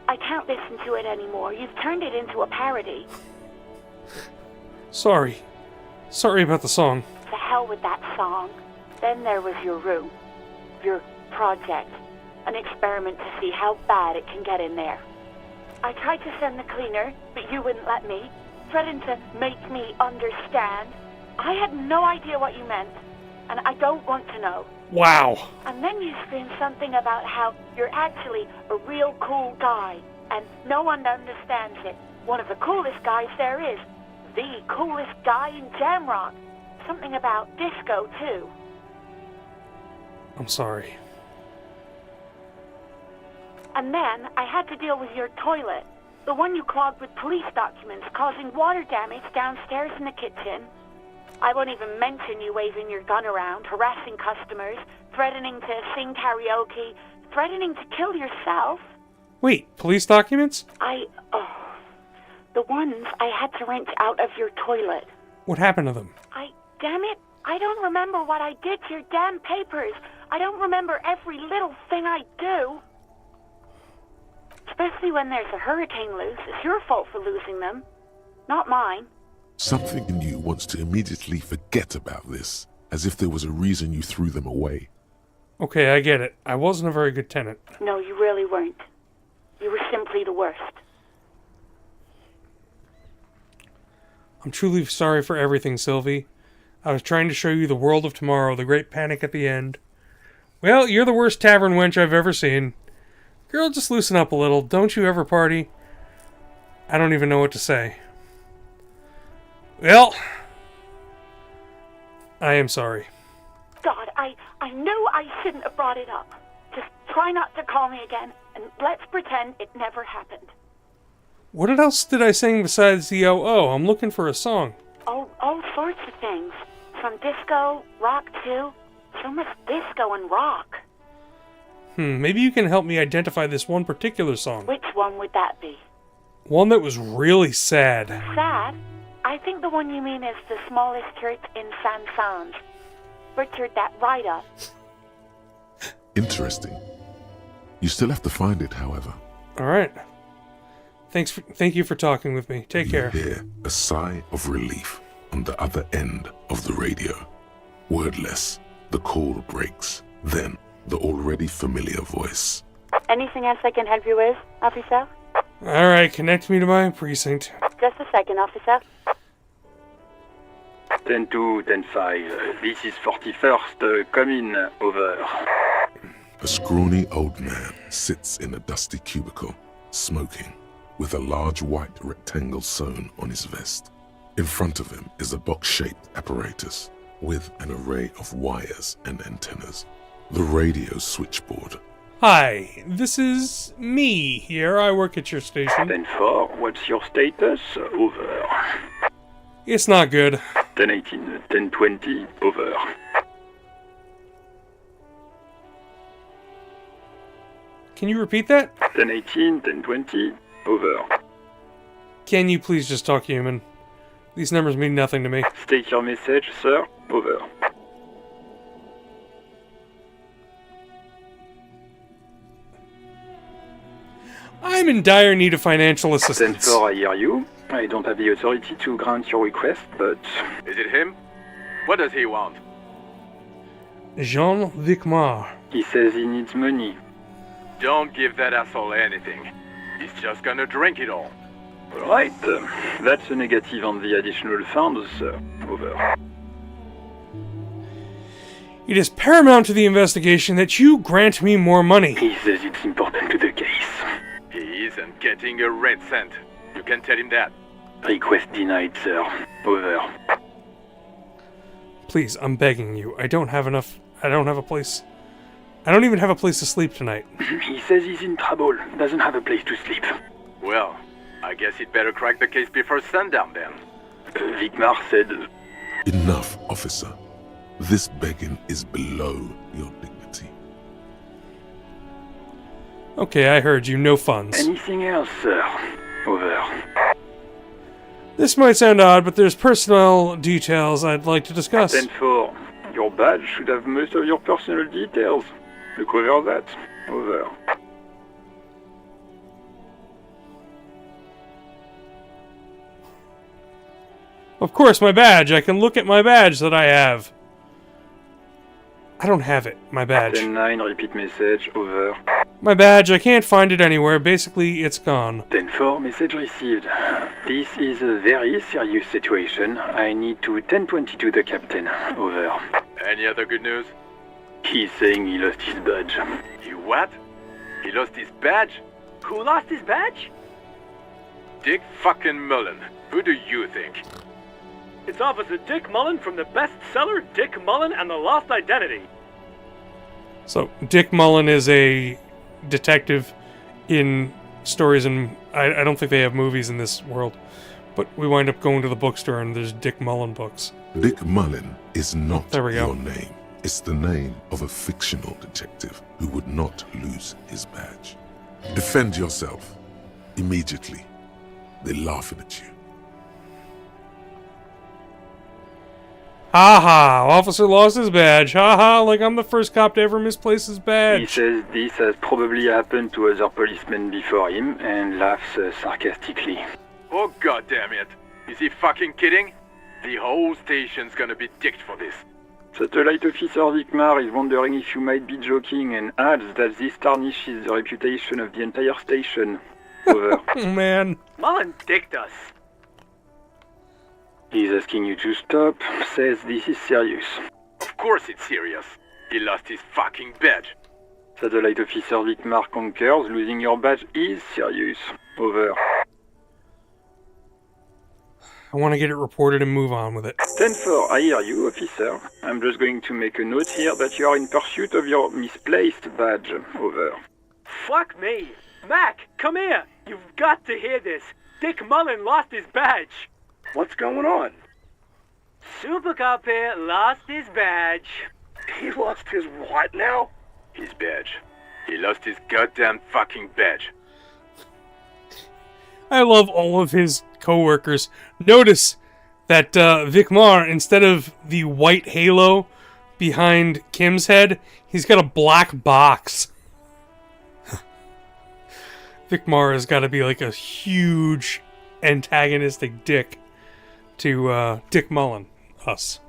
I can't listen to it anymore. You've turned it into a parody. Sorry. Sorry about the song. To hell with that song. Then there was your room. Your project. An experiment to see how bad it can get in there. I tried to send the cleaner, but you wouldn't let me. Threatened to make me understand. I had no idea what you meant, and I don't want to know. Wow. And then you screamed something about how you're actually a real cool guy, and no one understands it. One of the coolest guys there is. The coolest guy in Jamrock. Something about disco, too. I'm sorry. And then I had to deal with your toilet. The one you clogged with police documents, causing water damage downstairs in the kitchen. I won't even mention you waving your gun around, harassing customers, threatening to sing karaoke, threatening to kill yourself. Wait, police documents? The ones I had to wrench out of your toilet. What happened to them? Damn it, I don't remember what I did to your damn papers. I don't remember every little thing I do. Especially when there's a hurricane loose. It's your fault for losing them, not mine. Something in you wants to immediately forget about this, as if there was a reason you threw them away. Okay, I get it. I wasn't a very good tenant. No, you really weren't. You were simply the worst. I'm truly sorry for everything, Sylvie. I was trying to show you the world of tomorrow, the great panic at the end. Well, you're the worst tavern wench I've ever seen. Girl, just loosen up a little. Don't you ever party? I don't even know what to say. Well, I am sorry. God, I knew I shouldn't have brought it up. Just try not to call me again, and let's pretend it never happened. What else did I sing besides the O.O.? I'm looking for a song. All sorts of things. From disco, rock too. So much disco and rock. Maybe you can help me identify this one particular song. Which one would that be? One that was really sad. Sad? I think the one you mean is the smallest church in Saint-Saëns. Butchered that right up. Interesting. You still have to find it, however. Alright. Thank you for talking with me. Take care. You hear a sigh of relief on the other end of the radio. Wordless, the call breaks. Then, the already familiar voice. Anything else I can help you with, officer? Alright, connect me to my precinct. Just a second, officer. 10-2, 10-5. This is 41st. Come in. Over. A scrawny old man sits in a dusty cubicle, smoking, with a large white rectangle sewn on his vest. In front of him is a box-shaped apparatus with an array of wires and antennas. The radio switchboard. Hi, this is me here. I work at your station. 10-4, what's your status? Over. It's not good. 10-18, 10-20, over. Can you repeat that? 10-18, 10-20, over. Can you please just talk human? These numbers mean nothing to me. State your message, sir. Over. I'm in dire need of financial assistance. 10-4, I hear you. I don't have the authority to grant your request, but... Is it him? What does he want? Jean Vicmar. He says he needs money. Don't give that asshole anything. He's just gonna drink it all. Right. That's a negative on the additional funds, sir. Over. It is paramount to the investigation that you grant me more money. He says it's important to the case. He isn't getting a red cent. You can tell him that. Request denied, sir. Over. Please, I'm begging you. I don't have enough. I don't have a place. I don't even have a place to sleep tonight. He says he's in trouble. Doesn't have a place to sleep. Well, I guess he'd better crack the case before sundown then. Vicmar said... Enough, officer. This begging is below your dignity. Okay, I heard you. No funds. Anything else, sir? Over. This might sound odd, but there's personnel details I'd like to discuss. 10-4. Your badge should have most of your personal details. Look over that. Over. Of course, my badge. I can look at my badge that I have. I don't have it, my badge. 10-9, repeat message. Over. My badge, I can't find it anywhere. Basically, it's gone. 10-4, message received. This is a very serious situation. I need to 10-22 the captain. Over. Any other good news? He's saying he lost his badge. You what? He lost his badge? Who lost his badge? Dick fucking Mullen. Who do you think? It's Officer Dick Mullen from the bestseller Dick Mullen and the Lost Identity. So, Dick Mullen is a detective in stories, and I don't think they have movies in this world. But we wind up going to the bookstore, and there's Dick Mullen books. Dick Mullen is not There we go. your name. It's the name of a fictional detective who would not lose his badge. Defend yourself. Immediately. They're laughing at you. Ha ha! Officer lost his badge. Ha ha! Like I'm the first cop to ever misplace his He badge. says this has probably happened to other policemen before him and laughs sarcastically. Oh god damn it. Is he fucking kidding? The whole station's gonna be dicked for this. Satellite Officer Vicmar is wondering if you might be joking and adds that this tarnishes the reputation of the entire station. Over. Oh man. Mullen dicked us. He's asking you to stop, says this is serious. Of course it's serious. He lost his fucking badge. Satellite Officer Vicmar concurs, losing your badge is serious. Over. I want to get it reported and move on with it. 10-4, I hear you, officer. I'm just going to make a note here that you are in pursuit of your misplaced badge. Over. Fuck me. Mac, come here. You've got to hear this. Dick Mullen lost his badge. What's going on? Super Cop here lost his badge. He lost his what now? His badge. He lost his goddamn fucking badge. I love all of his co-workers. Notice that Vicmar, instead of the white halo behind Kim's head, he's got a black box. Vicmar has got to be like a huge antagonistic dick to Dick Mullen, us.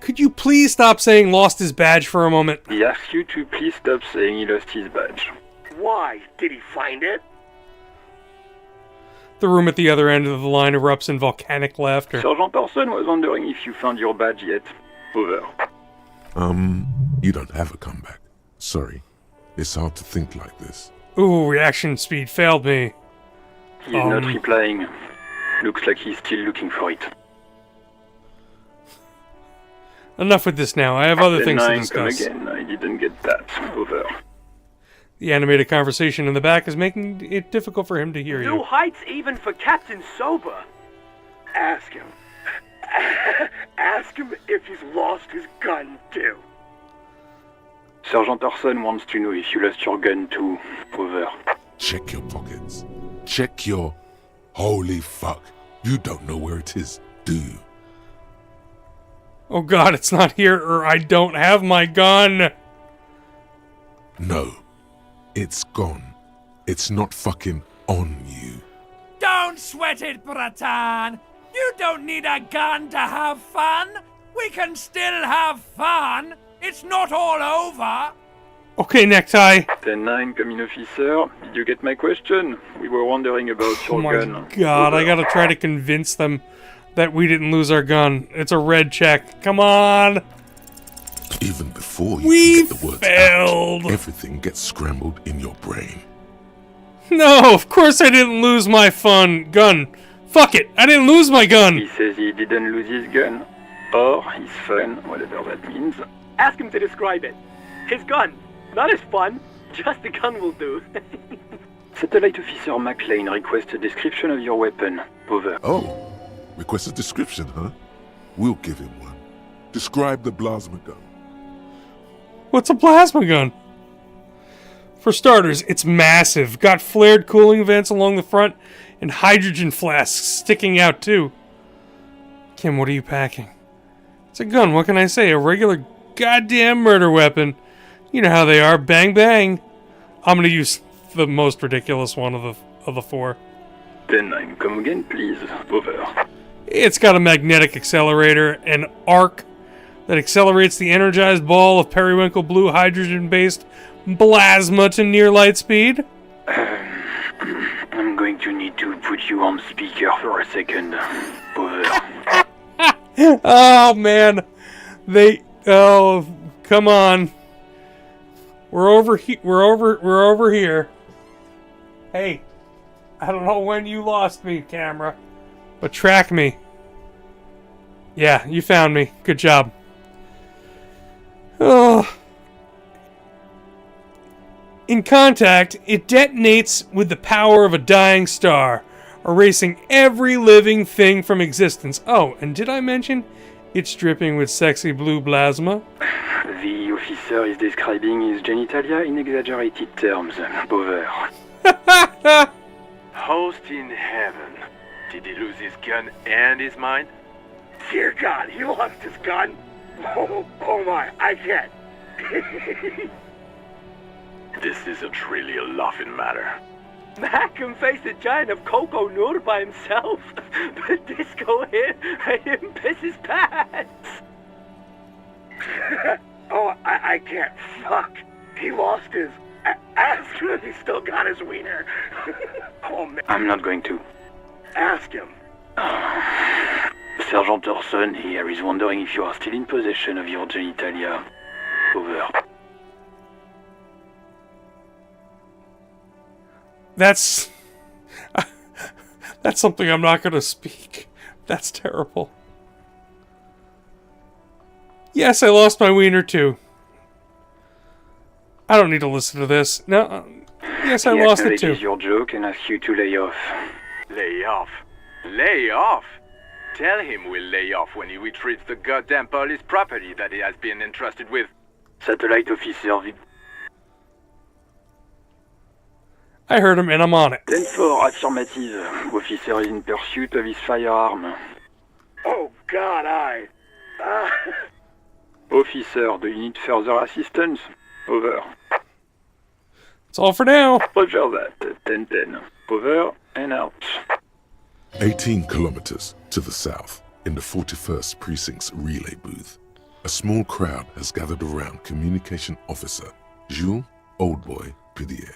Could you please stop saying lost his badge for a moment? He asks you to please stop saying he lost his badge. Why? Did he find it? The room at the other end of the line erupts in volcanic laughter. Sergeant Orson was wondering if you found your badge yet. Over. You don't have a comeback. Sorry. It's hard to think like this. Ooh, reaction speed failed me. He's not replying. Looks like he's still looking for it. Enough with this now. I have other things to Come discuss. again. I didn't get that. Over. The animated conversation in the back is making it difficult for him to hear New you. heights even for Captain Sober. Ask him. Ask him if he's lost his gun too. Sergeant Orson wants to know if you lost your gun too. Over. Check your pockets. Check your... Holy fuck. You don't know where it is, do you? Oh god, it's not here, or I don't have my gun! No. It's gone. It's not fucking on you. Don't sweat it, Bratan! You don't need a gun to have fun! We can still have fun! It's not all over! Okay, Necktie. 10-9, come in, officer. Did you get my question? We were wondering about Oh your my gun. god, I gotta try to convince them that we didn't lose our gun. It's a red check. Come on! Even before you We can get the words failed. out, everything gets scrambled in your brain. No, of course I didn't lose my gun. Fuck it, I didn't lose my gun. He says he didn't lose his gun. Or his fun, whatever that means. Ask him to describe it. His gun. Not his fun. Just the gun will do. Satellite Officer McLean requests a description of your weapon. Over. Oh, request a description, huh? We'll give him one. Describe the plasma gun. What's a plasma gun? For starters, it's massive. Got flared cooling vents along the front and hydrogen flasks sticking out too. Kim, what are you packing? It's a gun, what can I say? A regular goddamn murder weapon. You know how they are, bang bang. I'm gonna use the most ridiculous one of the four. 10-9, come again, please. Over. It's got a magnetic accelerator, an arc that accelerates the energized ball of periwinkle blue hydrogen-based plasma to near light speed. I'm going to need to put you on speaker for a second. Over. Oh man, oh, come on. We're over here. Hey, I don't know when you lost me, camera, but track me. Yeah, you found me. Good job. Oh. In contact, it detonates with the power of a dying star, erasing every living thing from existence. Oh, and did I mention it's dripping with sexy blue plasma? The officer is describing his genitalia in exaggerated terms. Over. Host in heaven. Did he lose his gun and his mind? Dear God, he lost his gun? Oh my, I can't. This isn't really a laughing matter. Mac can face a giant of Coco Nur by himself, but Disco here made him piss his pants. Oh, I can't. Fuck. He lost his... Ask him if he still got his wiener. Oh, man. I'm not going to. Ask him. Sergeant Orson here is wondering if you are still in possession of your genitalia. Over. That's something I'm not going to speak. That's terrible. Yes, I lost my wiener too. I don't need to listen to this. No, yes, I lost it too. He acknowledges your joke and asks you to lay off. Lay off? Lay off? Tell him we'll lay off when he retrieves the goddamn police property that he has been entrusted with. Satellite Officer I heard him and I'm on it. 10-4, affirmative. Officer is in pursuit of his firearm. Oh God, Officer, do you need further assistance? Over. That's all for now. Roger that. 10-10. Over and out. 18 kilometers to the south, in the 41st Precinct's relay booth, a small crowd has gathered around Communication Officer Jules Oldboy Pidier,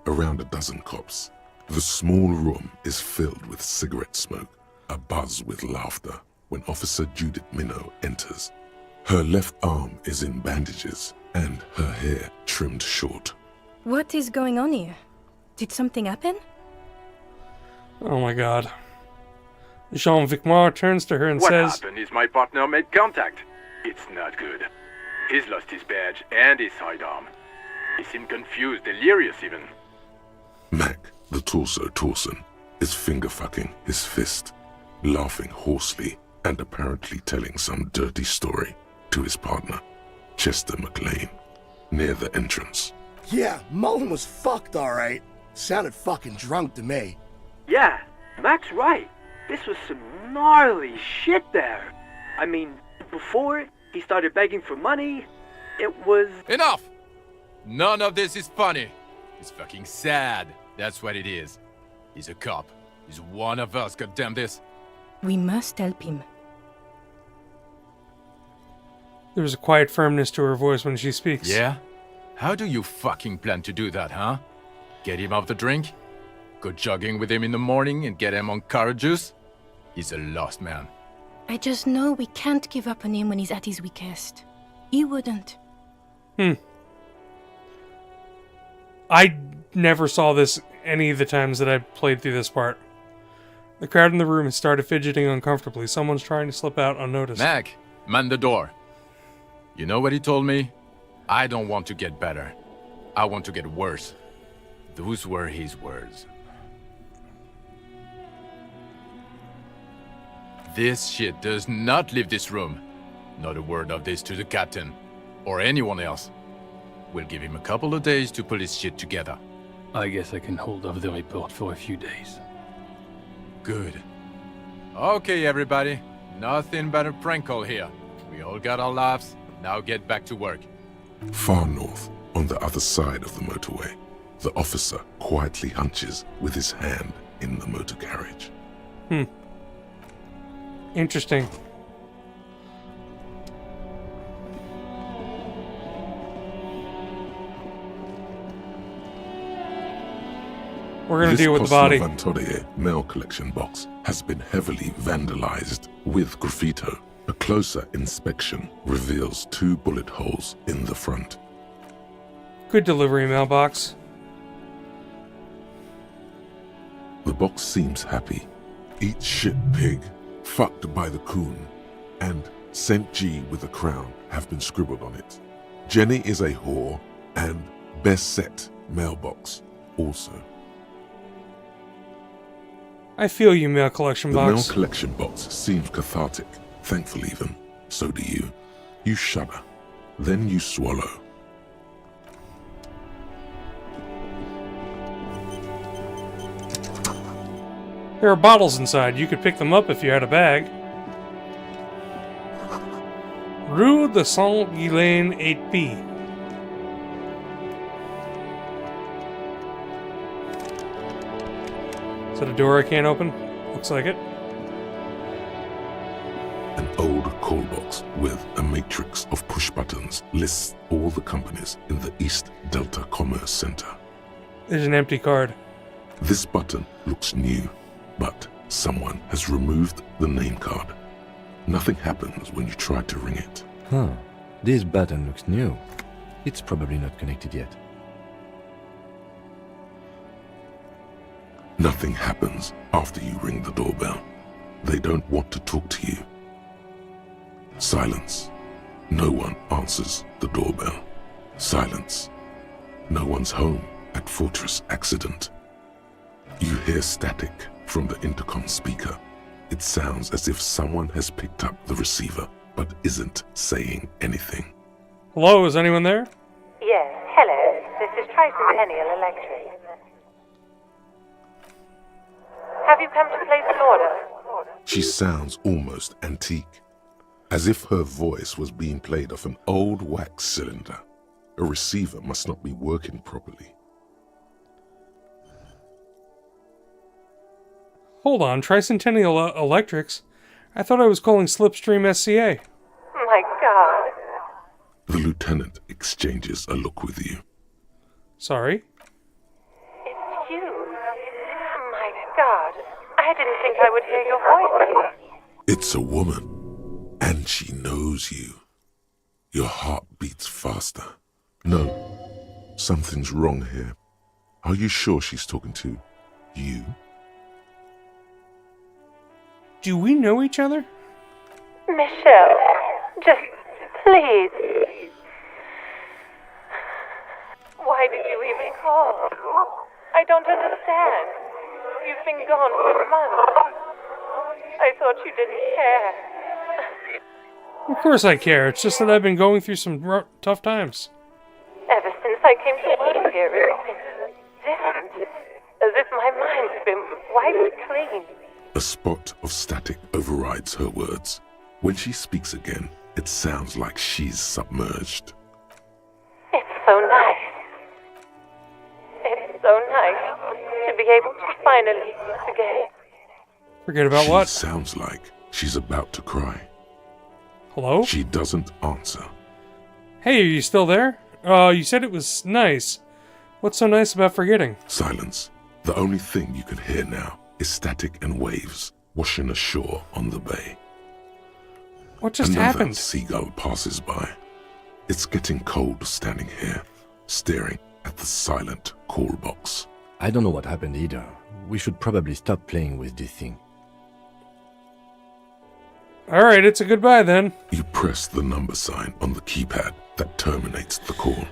around a dozen cops. The small room is filled with cigarette smoke, abuzz with laughter, when Officer Judith Minot enters. Her left arm is in bandages, and her hair trimmed short. What is going on here? Did something happen? Oh my god. Jean-Vic Moir turns to her and What says, happened is my partner made contact. It's not good. He's lost his badge and his sidearm. He seemed confused, delirious even. Mac, the torso Torson, is finger-fucking his fist, laughing hoarsely and apparently telling some dirty story to his partner, Chester McLean, near the entrance. Yeah, Mullen was fucked alright. Sounded fucking drunk to me. Yeah, Mac's right. This was some gnarly shit there. I mean, before he started begging for money, it was... Enough! None of this is funny. It's fucking sad. That's what it is. He's a cop. He's one of us, goddamn this. We must help him. There was a quiet firmness to her voice when she speaks. Yeah? How do you fucking plan to do that, huh? Get him off the drink? Go jogging with him in the morning and get him on carrot juice? He's a lost man. I just know we can't give up on him when he's at his weakest. He wouldn't. I never saw this any of the times that I played through this part. The crowd in the room has started fidgeting uncomfortably. Someone's trying to slip out unnoticed. Mac, man the door. You know what he told me? I don't want to get better. I want to get worse. Those were his words. This shit does not leave this room. Not a word of this to the captain. Or anyone else. We'll give him a couple of days to pull his shit together. I guess I can hold off the report for a few days. Good. Okay, everybody. Nothing but a prank call here. We all got our laughs. Now get back to work. Far north, on the other side of the motorway, the officer quietly hunches with his hand in the motor carriage. Interesting. We're gonna deal with the body. This Vantodier mail collection box has been heavily vandalized with graffito. A closer inspection reveals 2 bullet holes in the front. Good delivery mailbox. The box seems happy. Eat shit, pig. Fucked by the coon. And St. G with a crown have been scribbled on it. Jenny is a whore. And best set mailbox also. I feel you, mail collection box. The mail collection box seems cathartic. Thankful even. So do you. You shudder. Then you swallow. There are bottles inside. You could pick them up if you had a bag. Rue de Saint-Ghislain 8B. Is that a door I can't open? Looks like it. An old call box with a matrix of push buttons lists all the companies in the East Delta Commerce Center. There's an empty card. This button looks new, but someone has removed the name card. Nothing happens when you try to ring it. Huh. This button looks new. It's probably not connected yet. Nothing happens after you ring the doorbell. They don't want to talk to you. Silence. No one answers the doorbell. Silence. No one's home at Fortress Accident. You hear static from the intercom speaker. It sounds as if someone has picked up the receiver, but isn't saying anything. Hello, is anyone there? Yes, hello. This is Tricentennial Electric. Have you come to place an order? She sounds almost antique, as if her voice was being played off an old wax cylinder. A receiver must not be working properly. Hold on, Tricentennial Electrics? I thought I was calling Slipstream SCA. My God. The lieutenant exchanges a look with you. Sorry? It's you. My God. I didn't think I would hear your voice again. It's a woman, and she knows you. Your heart beats faster. No, something's wrong here. Are you sure she's talking to you? Do we know each other? Michelle, just please. Why did you even call? I don't understand. You've been gone for months. I thought you didn't care. Of course I care. It's just that I've been going through some tough times. Ever since I came to work here, it's been different. As if my mind's been wiped clean. A spot of static overrides her words. When she speaks again, it sounds like she's submerged. It's so nice. It's so nice to be able to finally meet again. Forget about She what? sounds like she's about to cry. Hello? She doesn't answer. Hey, are you still there? You said it was nice. What's so nice about forgetting? Silence. The only thing you can hear now is static and waves washing ashore on the bay. What just Another happened? seagull passes by. It's getting cold standing here, staring at the silent call box. I don't know what happened either. We should probably stop playing with this thing. Alright, it's a goodbye then. You press the number sign on the keypad that terminates the call.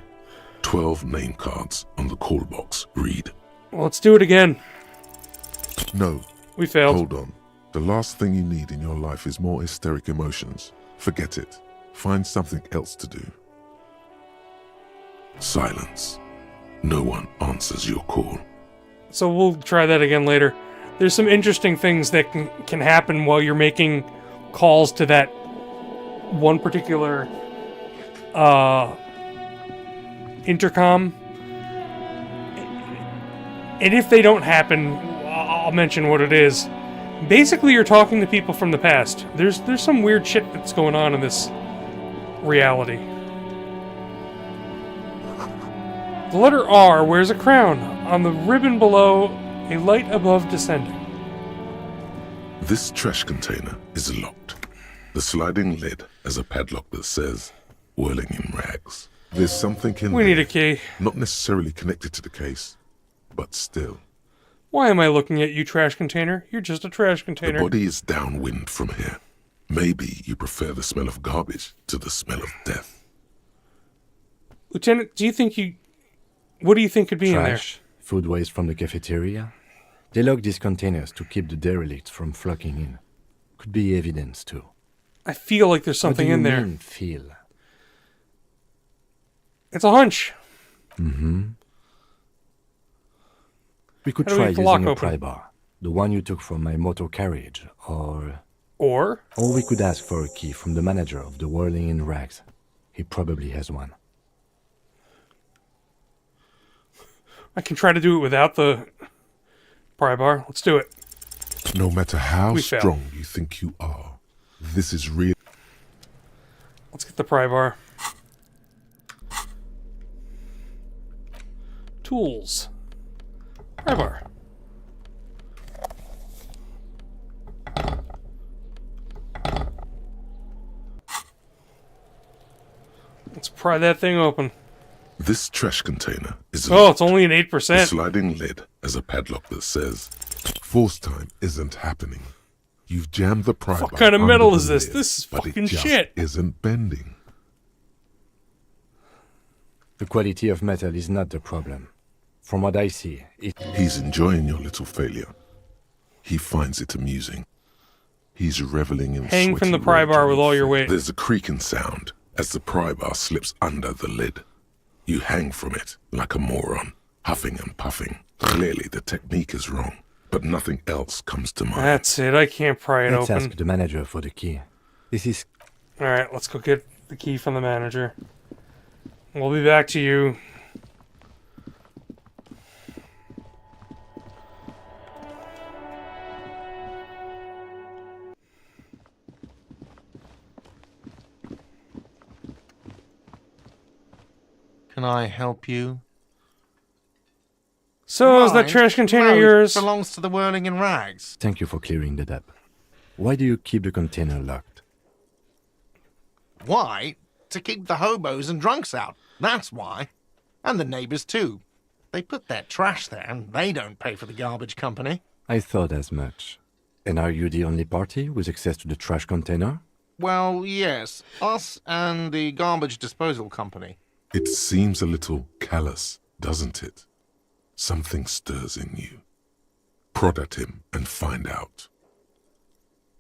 12 name cards on the call box read. Well, let's do it again. No. We failed. Hold on. The last thing you need in your life is more hysteric emotions. Forget it. Find something else to do. Silence. No one answers your call. So we'll try that again later. There's some interesting things that can happen while you're making calls to that one particular intercom. And if they don't happen, I'll mention what it is. Basically, you're talking to people from the past. There's some weird shit that's going on in this reality. The letter R wears a crown. On the ribbon below, a light above descending. This trash container is locked. The sliding lid has a padlock that says, whirling in rags. There's something in We there, need a key. not necessarily connected to the case, but still. Why am I looking at you, trash container? You're just a trash The container. body is downwind from here. Maybe you prefer the smell of garbage to the smell of death. Lieutenant, what do you think could be in there? Trash, food waste from the cafeteria. They lock these containers to keep the derelicts from flocking in. Could be evidence too. I feel like there's something in there. Feel. It's a hunch. Mm-hmm. We could How do we try get the using lock a open? pry bar, the one you took from my motor carriage, or Or we could ask for a key from the manager of the Whirling in Rags. He probably has one. I can try to do it without the pry bar. Let's do it. No matter how We fail. strong you think you are, this is real. Let's get the pry bar. Tools. Pry bar. Let's pry that thing open. This trash container is Oh, it's only an The 8%. sliding lid has a padlock that says, "Force time isn't happening. You've jammed the pry What bar kind of under metal the is this? lid, This is but fucking it just shit." isn't bending." The quality of metal is not the problem. From what I see, He's enjoying your little failure. He finds it amusing. He's reveling in Hang from sweaty the pry bar rage with on all your face. weight. There's a creaking sound as the pry bar slips under the lid. You hang from it like a moron, huffing and puffing. Clearly the technique is wrong, but nothing else comes to mind. That's it. I can't pry it let's open. ask the manager for the key. This is Alright, let's go get the key from the manager. We'll be back to you. can I help you? So, is that Mine? trash container No, yours? It belongs to the Whirling in Rags. Thank you for clearing that up. Why do you keep the container locked? Why? To keep the hobos and drunks out. That's why. And the neighbours too. They put their trash there and they don't pay for the garbage company. I thought as much. And are you the only party with access to the trash container? Well, yes. Us and the garbage disposal company. It seems a little callous, doesn't it? Something stirs in you. Prod at him and find out.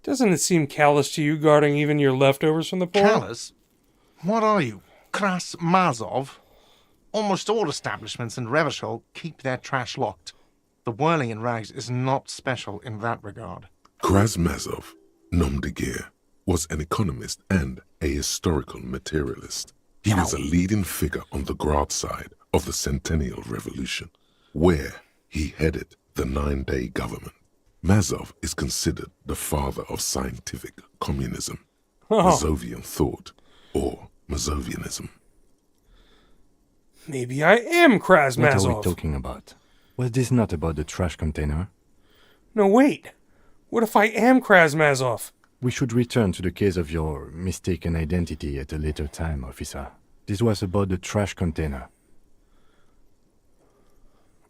Doesn't it seem callous to you guarding even your leftovers from the poor? Callous? What are you? Kras Mazov? Almost all establishments in Revachol keep their trash locked. The Whirling in Rags is not special in that regard. Krasmazov, nom de guerre, was an economist and a historical materialist. He was a leading figure on the Grad side of the Centennial Revolution, where he headed the 9-day government. Mazov is considered the father of scientific communism, Mazovian thought, or Mazovianism. Maybe I am Krasmazov. What are we talking about? Was this not about the trash container? No, wait. What if I am Krasmazov? We should return to the case of your mistaken identity at a later time, officer. This was about the trash container.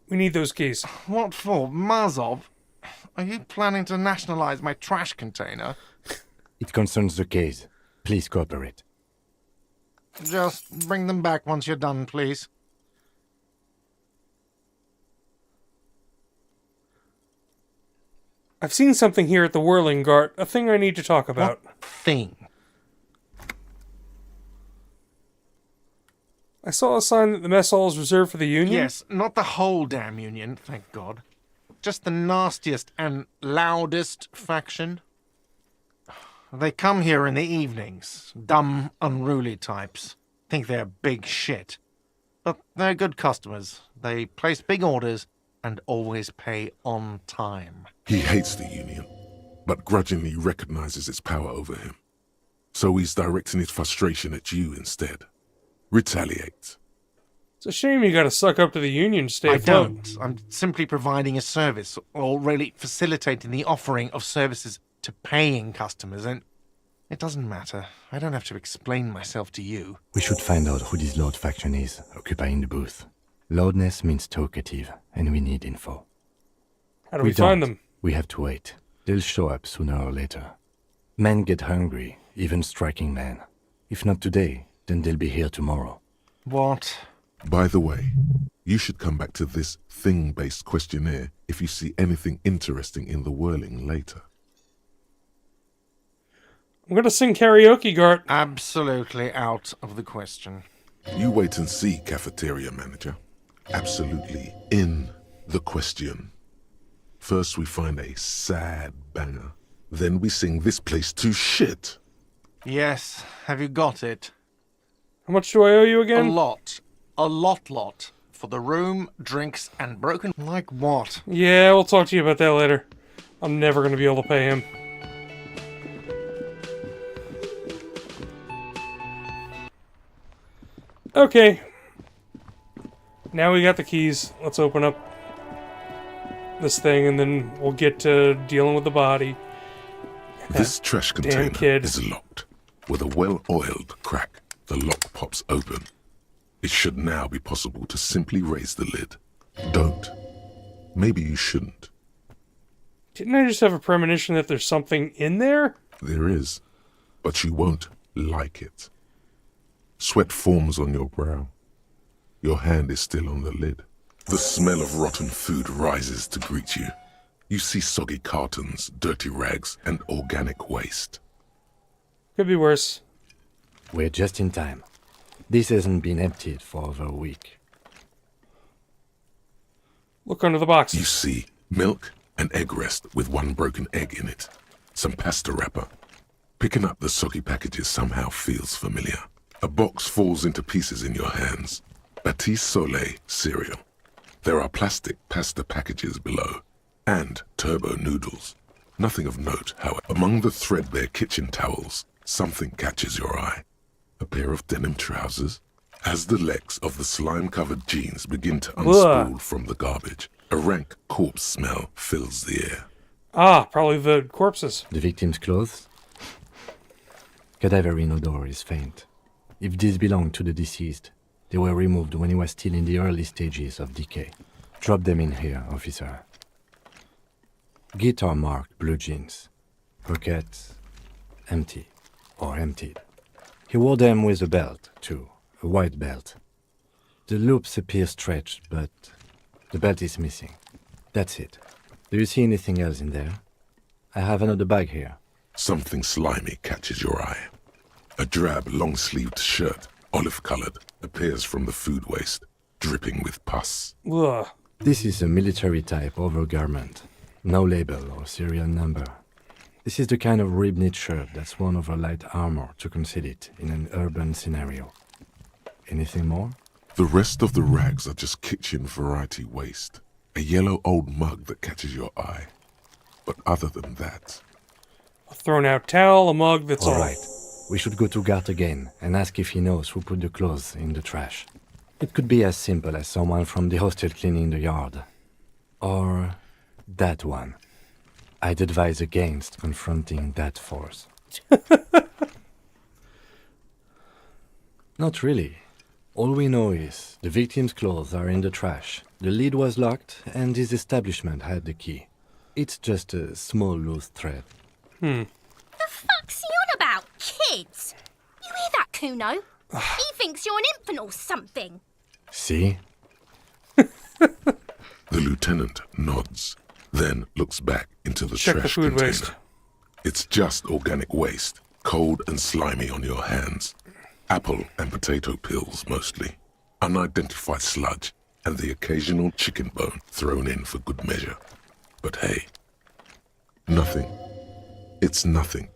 We need those keys. What for? Mazov? Are you planning to nationalize my trash container? It concerns the case. Please cooperate. Just bring them back once you're done, please. I've seen something here at the Whirling Gart, a thing I need to talk about. What thing? I saw a sign that the mess hall is reserved for the Union. Yes, not the whole damn Union, thank God. Just the nastiest and loudest faction. They come here in the evenings. Dumb, unruly types. Think they're big shit. But they're good customers. They place big orders and always pay on time. He hates the Union, but grudgingly recognizes its power over him. So he's directing his frustration at you instead. Retaliate. It's a shame you gotta suck up to the Union to stay I afloat. don't. I'm simply providing a service, or really facilitating the offering of services to paying customers, and it doesn't matter. I don't have to explain myself to you. We should find out who this Lord faction is, occupying the booth. Loudness means talkative, and we need info. How do we find don't. them? We have to wait. They'll show up sooner or later. Men get hungry, even striking men. If not today, then they'll be here tomorrow. What? By the way, you should come back to this thing-based questionnaire if you see anything interesting in the Whirling later. I'm gonna sing karaoke, Gart. Absolutely out of the question. You wait and see, cafeteria manager. Absolutely in the question. First we find a sad banger. Then we sing this place to shit. Yes, have you got it? How much do I owe you again? A lot. A lot. For the room, drinks, and broken... Like what? Yeah, we'll talk to you about that later. I'm never gonna be able to pay him. Okay. Now we got the keys. Let's open up this thing and then we'll get to dealing with the body. This trash container kid. is locked. With a well-oiled crack, the lock pops open. It should now be possible to simply raise the lid. Don't. Maybe you shouldn't. Didn't I just have a premonition that there's something in there? There is, but you won't like it. Sweat forms on your brow. Your hand is still on the lid. The smell of rotten food rises to greet you. You see soggy cartons, dirty rags, and organic waste. Could be worse. We're just in time. This hasn't been emptied for over a week. Look under the box. You see milk, an egg rest with one broken egg in it, some pasta wrapper. Picking up the soggy packages somehow feels familiar. A box falls into pieces in your hands. Batiste Soleil cereal. There are plastic pasta packages below, and turbo noodles. Nothing of note, however. Among the threadbare kitchen towels, something catches your eye. A pair of denim trousers, As the legs of the slime-covered jeans begin to unspool from the garbage, a rank corpse smell fills the air. Ah, probably the corpses. The victim's clothes? Cadaverine odor is faint. If these belong to the deceased, they were removed when he was still in the early stages of decay. Drop them in here, officer. Guitar marked blue jeans. Pockets empty or emptied. He wore them with a belt, too. A white belt. The loops appear stretched, but the belt is missing. That's it. Do you see anything else in there? I have another bag here. Something slimy catches your eye. A drab, long-sleeved shirt, olive-colored, appears from the food waste, dripping with pus. Ugh. This is a military-type overgarment. No label or serial number. This is the kind of rib-knit shirt that's worn over light armor to conceal it in an urban scenario. Anything more? The rest of the rags are just kitchen variety waste. A yellow old mug that catches your eye. But other than that... A thrown-out towel, a mug that's all right. We should go to Gart again and ask if he knows who put the clothes in the trash. It could be as simple as someone from the hostel cleaning the yard. Or that one. I'd advise against confronting that force. Not really. All we know is the victim's clothes are in the trash, the lid was locked, and his establishment had the key. It's just a small loose thread. The fuck's he on about? Kids? You hear that, Kuno? He thinks you're an infant or something. See? The lieutenant nods, then looks back into the Check trash the food container. waste. It's just organic waste, cold and slimy on your hands. Apple and potato peels, mostly. Unidentified sludge, and the occasional chicken bone thrown in for good measure. But hey, nothing. It's nothing.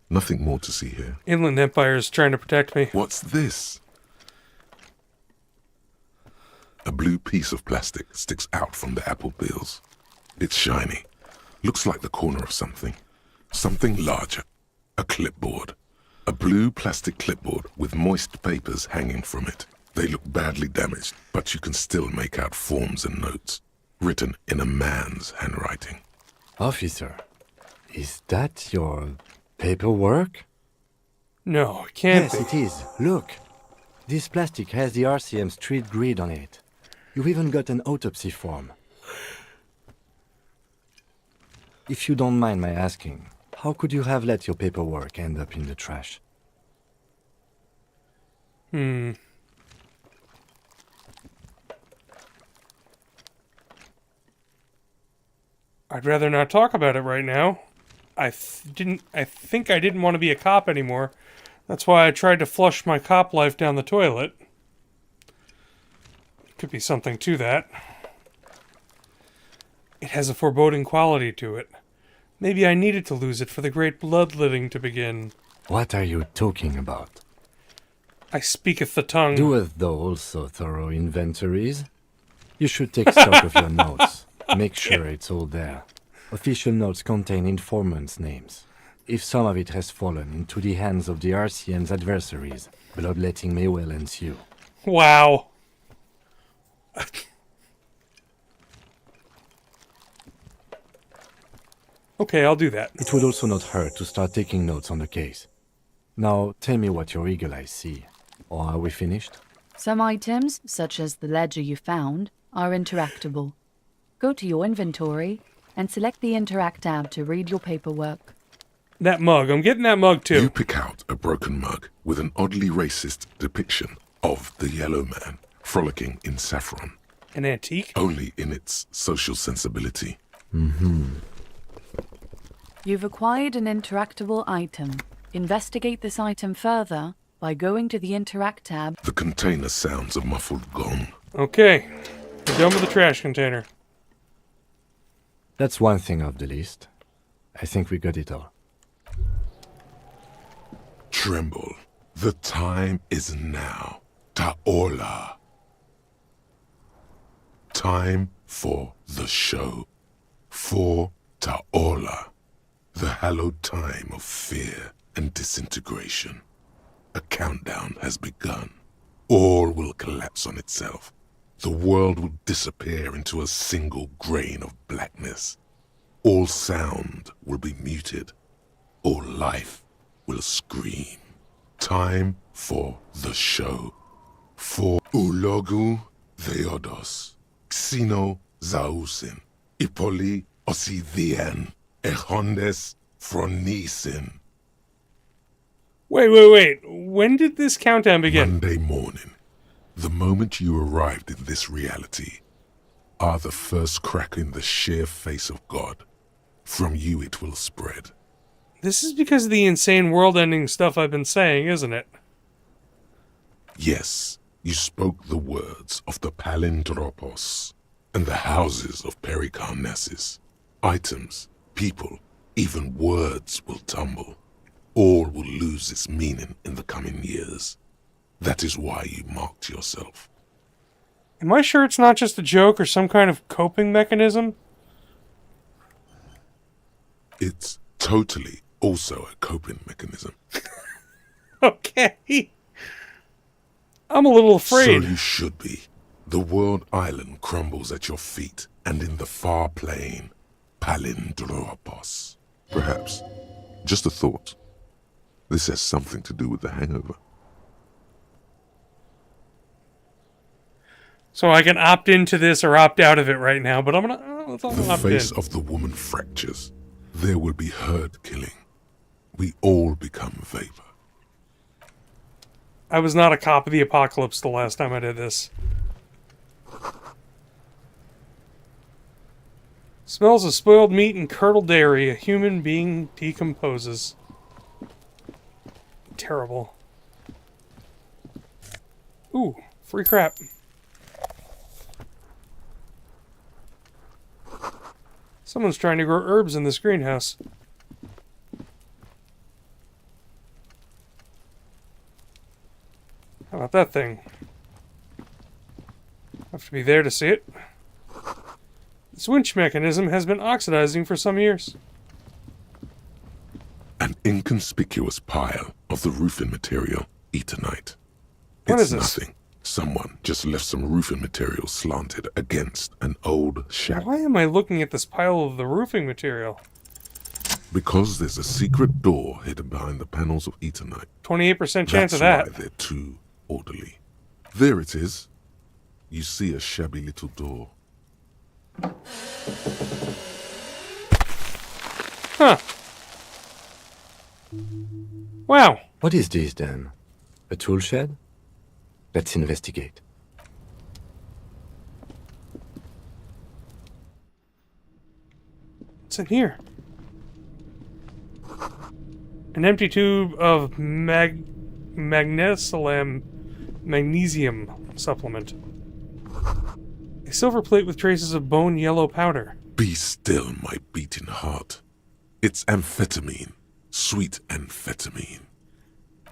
Nothing more to see here. Inland Empire is trying to protect me. What's this? A blue piece of plastic sticks out from the apple peels. It's shiny. Looks like the corner of something. Something larger. A clipboard. A blue plastic clipboard with moist papers hanging from it. They look badly damaged, but you can still make out forms and notes, written in a man's handwriting. Officer, is that your paperwork? No, it can't Yes, be. it is. Look. This plastic has the RCM street grid on it. You've even got an autopsy form. If you don't mind my asking, how could you have let your paperwork end up in the trash? I'd rather not talk about it right now. I think I didn't want to be a cop anymore. That's why I tried to flush my cop life down the toilet. Could be something to that. It has a foreboding quality to it. Maybe I needed to lose it for the great bloodletting to begin. What are you talking about? I speaketh the tongue. Doeth thou also thorough inventories? You should take stock of your notes. Make sure it's all there. Official notes contain informants' names. If some of it has fallen into the hands of the RCM's adversaries, bloodletting may well ensue. Wow. Okay, I'll do that. It would also not hurt to start taking notes on the case. Now, tell me what your eagle eyes see. Or are we finished? Some items, such as the ledger you found, are interactable. Go to your inventory and select the Interact tab to read your paperwork. That mug, I'm getting that mug too. You pick out a broken mug with an oddly racist depiction of the yellow man frolicking in saffron. An antique? Only in its social sensibility. You've acquired an interactable item. Investigate this item further by going to the Interact tab. The container sounds a muffled gong. Okay, we're done with the trash container. That's one thing off the list. I think we got it all. Tremble. The time is now. Taola. Time for the show. For Taola. The hallowed time of fear and disintegration. A countdown has begun. all will collapse on itself. The world will disappear into a single grain of blackness. All sound will be muted. All life will scream. Time for the show. For Ulogu Theodos, Xeno Zausin, Ipoli Osidhian, Echondes Fronisin. Wait. When did this countdown begin? Monday morning. The moment you arrived in this reality are the first crack in the sheer face of God. From you it will spread. This is because of the insane world-ending stuff I've been saying, isn't it? Yes, you spoke the words of the Palindropos and the houses of Pericarnassus. Items, people, even words will tumble. All will lose its meaning in the coming years. That is why you marked yourself. Am I sure it's not just a joke or some kind of coping mechanism? It's totally also a coping mechanism. Okay. I'm a little afraid. So you should be. The world island crumbles at your feet, and in the far plain, Palindropos. Perhaps, just a thought, this has something to do with the hangover. So I can opt into this or opt out of it right now, but I'm gonna let's The opt face in. of the woman fractures. There will be herd killing. We all become vapor. I was not a cop of the apocalypse the last time I did this. Smells of spoiled meat and curdled dairy. A human being decomposes. Terrible. Ooh, free crap. Someone's trying to grow herbs in this greenhouse. How about that thing? Have to be there to see it. This winch mechanism has been oxidizing for some years. An inconspicuous pile of the roofing material, Eternite. What It's is this? nothing. Someone just left some roofing material slanted against an old shack. Why am I looking at this pile of the roofing material? Because there's a secret door hidden behind the panels of Eternite. 28% chance of That's that. why they're too orderly. There it is. You see a shabby little door. Huh. Wow. What is this then? A tool shed? Let's investigate. What's in here? An empty tube of magnesium supplement. A silver plate with traces of bone yellow powder. Be still, my beating heart. It's amphetamine. Sweet amphetamine.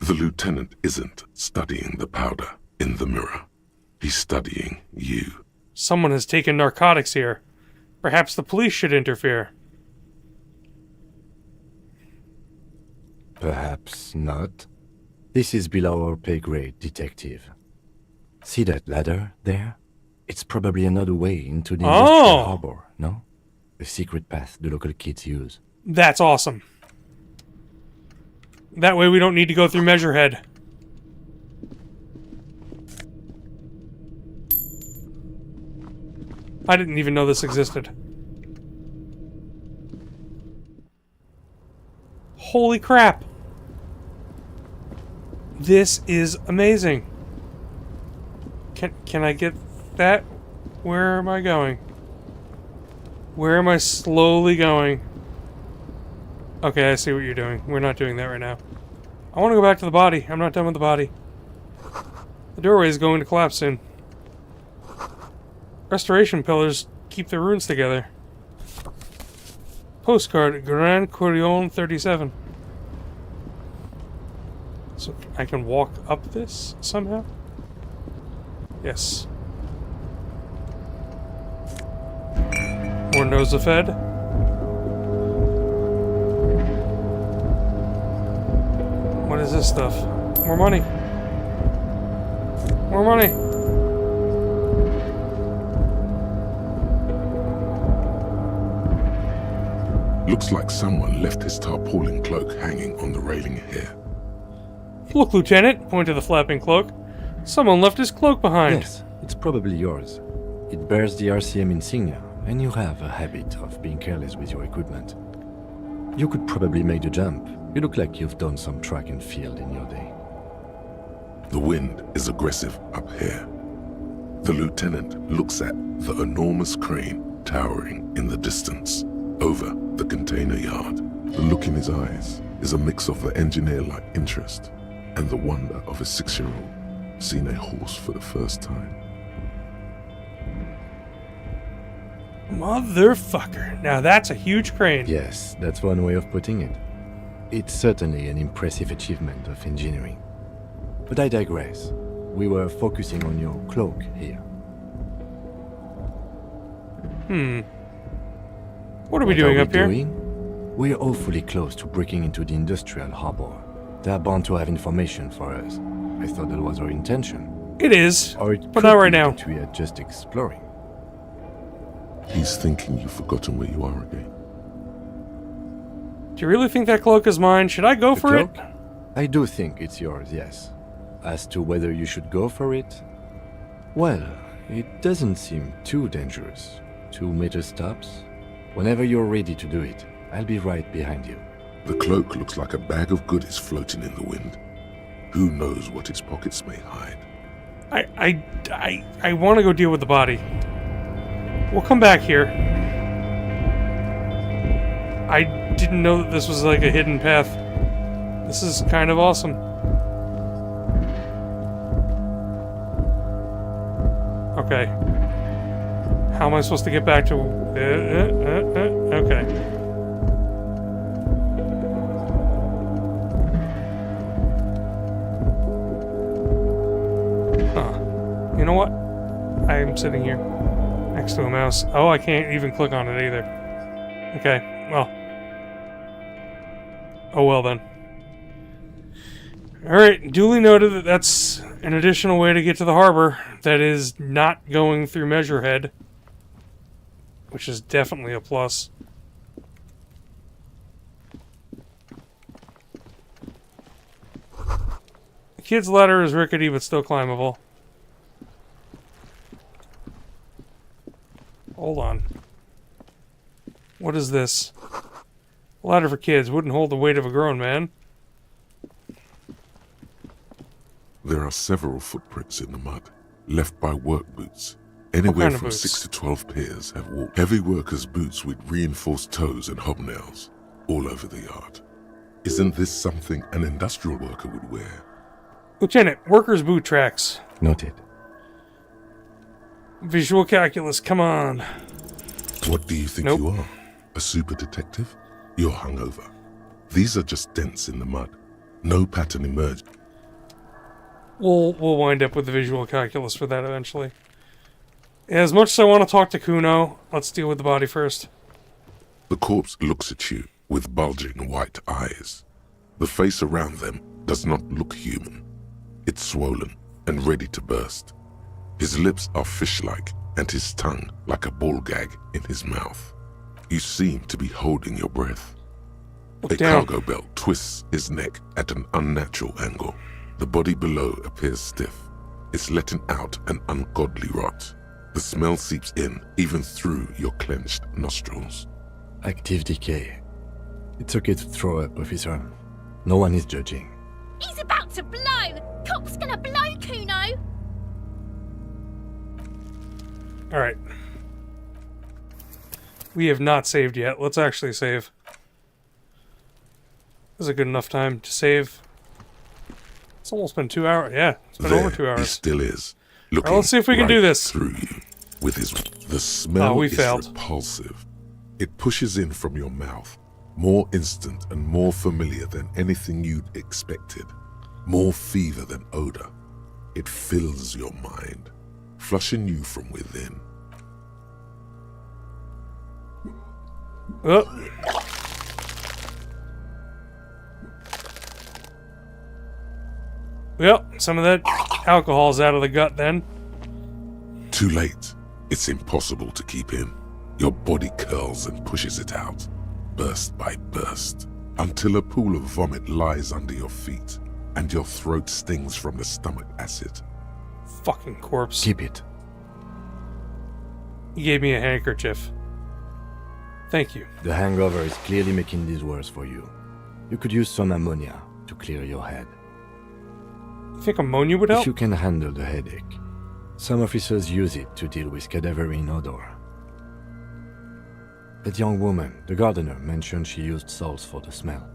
The lieutenant isn't studying the powder in the mirror. He's studying you. Someone has taken narcotics here. Perhaps the police should interfere. Perhaps not. This is below our pay grade, detective. See that ladder there? It's probably another way into the industrial harbor, no? A secret path the local kids use. That's awesome. That way we don't need to go through Measurehead. I didn't even know this existed. Holy crap. This is amazing. Can I get that? Where am I going? Where am I slowly going? Okay, I see what you're doing. We're not doing that right now. I want to go back to the body. I'm not done with the body. The doorway is going to collapse soon. Restoration pillars keep the runes together. Postcard, Grand Courion 37. So I can walk up this somehow? Yes. More nose of Fed. What is this stuff? More money. More money. Looks like someone left his tarpaulin cloak hanging on the railing here. Look, Lieutenant, point to the flapping cloak. Someone left his cloak behind. Yes, it's probably yours. It bears the RCM insignia, and you have a habit of being careless with your equipment. You could probably make the jump. You look like you've done some track and field in your day. The wind is aggressive up here. The lieutenant looks at the enormous crane towering in the distance over the container yard. The look in his eyes is a mix of the engineer-like interest and the wonder of a 6-year-old seeing a horse for the first time. Motherfucker. Now that's a huge crane. Yes, that's one way of putting it. It's certainly an impressive achievement of engineering. But I digress. We were focusing on your cloak here. What are we doing up here? We're awfully close to breaking into the industrial harbor. They're bound to have information for us. I thought that was our intention. It is, or it but not right now. We are just exploring. He's thinking you've forgotten where you are again. Do you really think that cloak is mine? Should I go for it? I do think it's yours, yes. As to whether you should go for it, well, it doesn't seem too dangerous. 2 meter stops. Whenever you're ready to do it, I'll be right behind you. The cloak looks like a bag of goodies floating in the wind. Who knows what its pockets may hide? I want to go deal with the body. We'll come back here. I didn't know that this was like a hidden path. This is kind of awesome. Okay. How am I supposed to get back to... okay. You know what? I'm sitting here next to a mouse. Oh, I can't even click on it either. Okay, well. Oh well then. Alright, duly noted that that's an additional way to get to the harbor that is not going through Measurehead, which is definitely a plus. The kid's ladder is rickety but still climbable. Hold on. What is this? A ladder for kids wouldn't hold the weight of a grown man. There are several footprints in the mud, left by work boots. Anywhere from 6 to 12 pairs have walked. Heavy workers' boots with reinforced toes and hobnails, all over the yard. Isn't this something an industrial worker would wear? Lieutenant, workers' boot tracks. Noted. Visual calculus, come on. What do you think you are? A super detective? You're hungover. These are just dents in the mud. No pattern emerged. We'll wind up with the visual calculus for that eventually. As much as I want to talk to Kuno, let's deal with the body first. The corpse looks at you with bulging white eyes. The face around them does not look human. It's swollen and ready to burst. His lips are fish-like and his tongue like a ball gag in his mouth. You seem to be holding your breath. A cargo belt twists his neck at an unnatural angle. The body below appears stiff. It's letting out an ungodly rot. The smell seeps in, even through your clenched nostrils. Active decay. It's okay to throw up, officer. No one is judging. He's about to blow! Cop's gonna blow, Kuno! Alright. We have not saved yet. Let's actually save. This is a good enough time to save. It's almost been 2 hours. Yeah, it's been over 2 hours. He still is. Looking right, let's see if we can do this. Through you, with the smell is failed. repulsive. It pushes in from your mouth, more instant and more familiar than anything you'd expected, more fever than odor. It fills your mind, flushing you from within. Oh. Well, some of that alcohol's out of the gut then. Too late. It's impossible to keep in. Your body curls and pushes it out, burst by burst, until a pool of vomit lies under your feet, and your throat stings from the stomach acid. Fucking corpse. Keep it. He gave me a handkerchief. Thank you. The hangover is clearly making this worse for you. You could use some ammonia to clear your head. You think ammonia would help? If you can handle the headache. Some officers use it to deal with cadaverine odor. That young woman, the gardener, mentioned she used salts for the smell.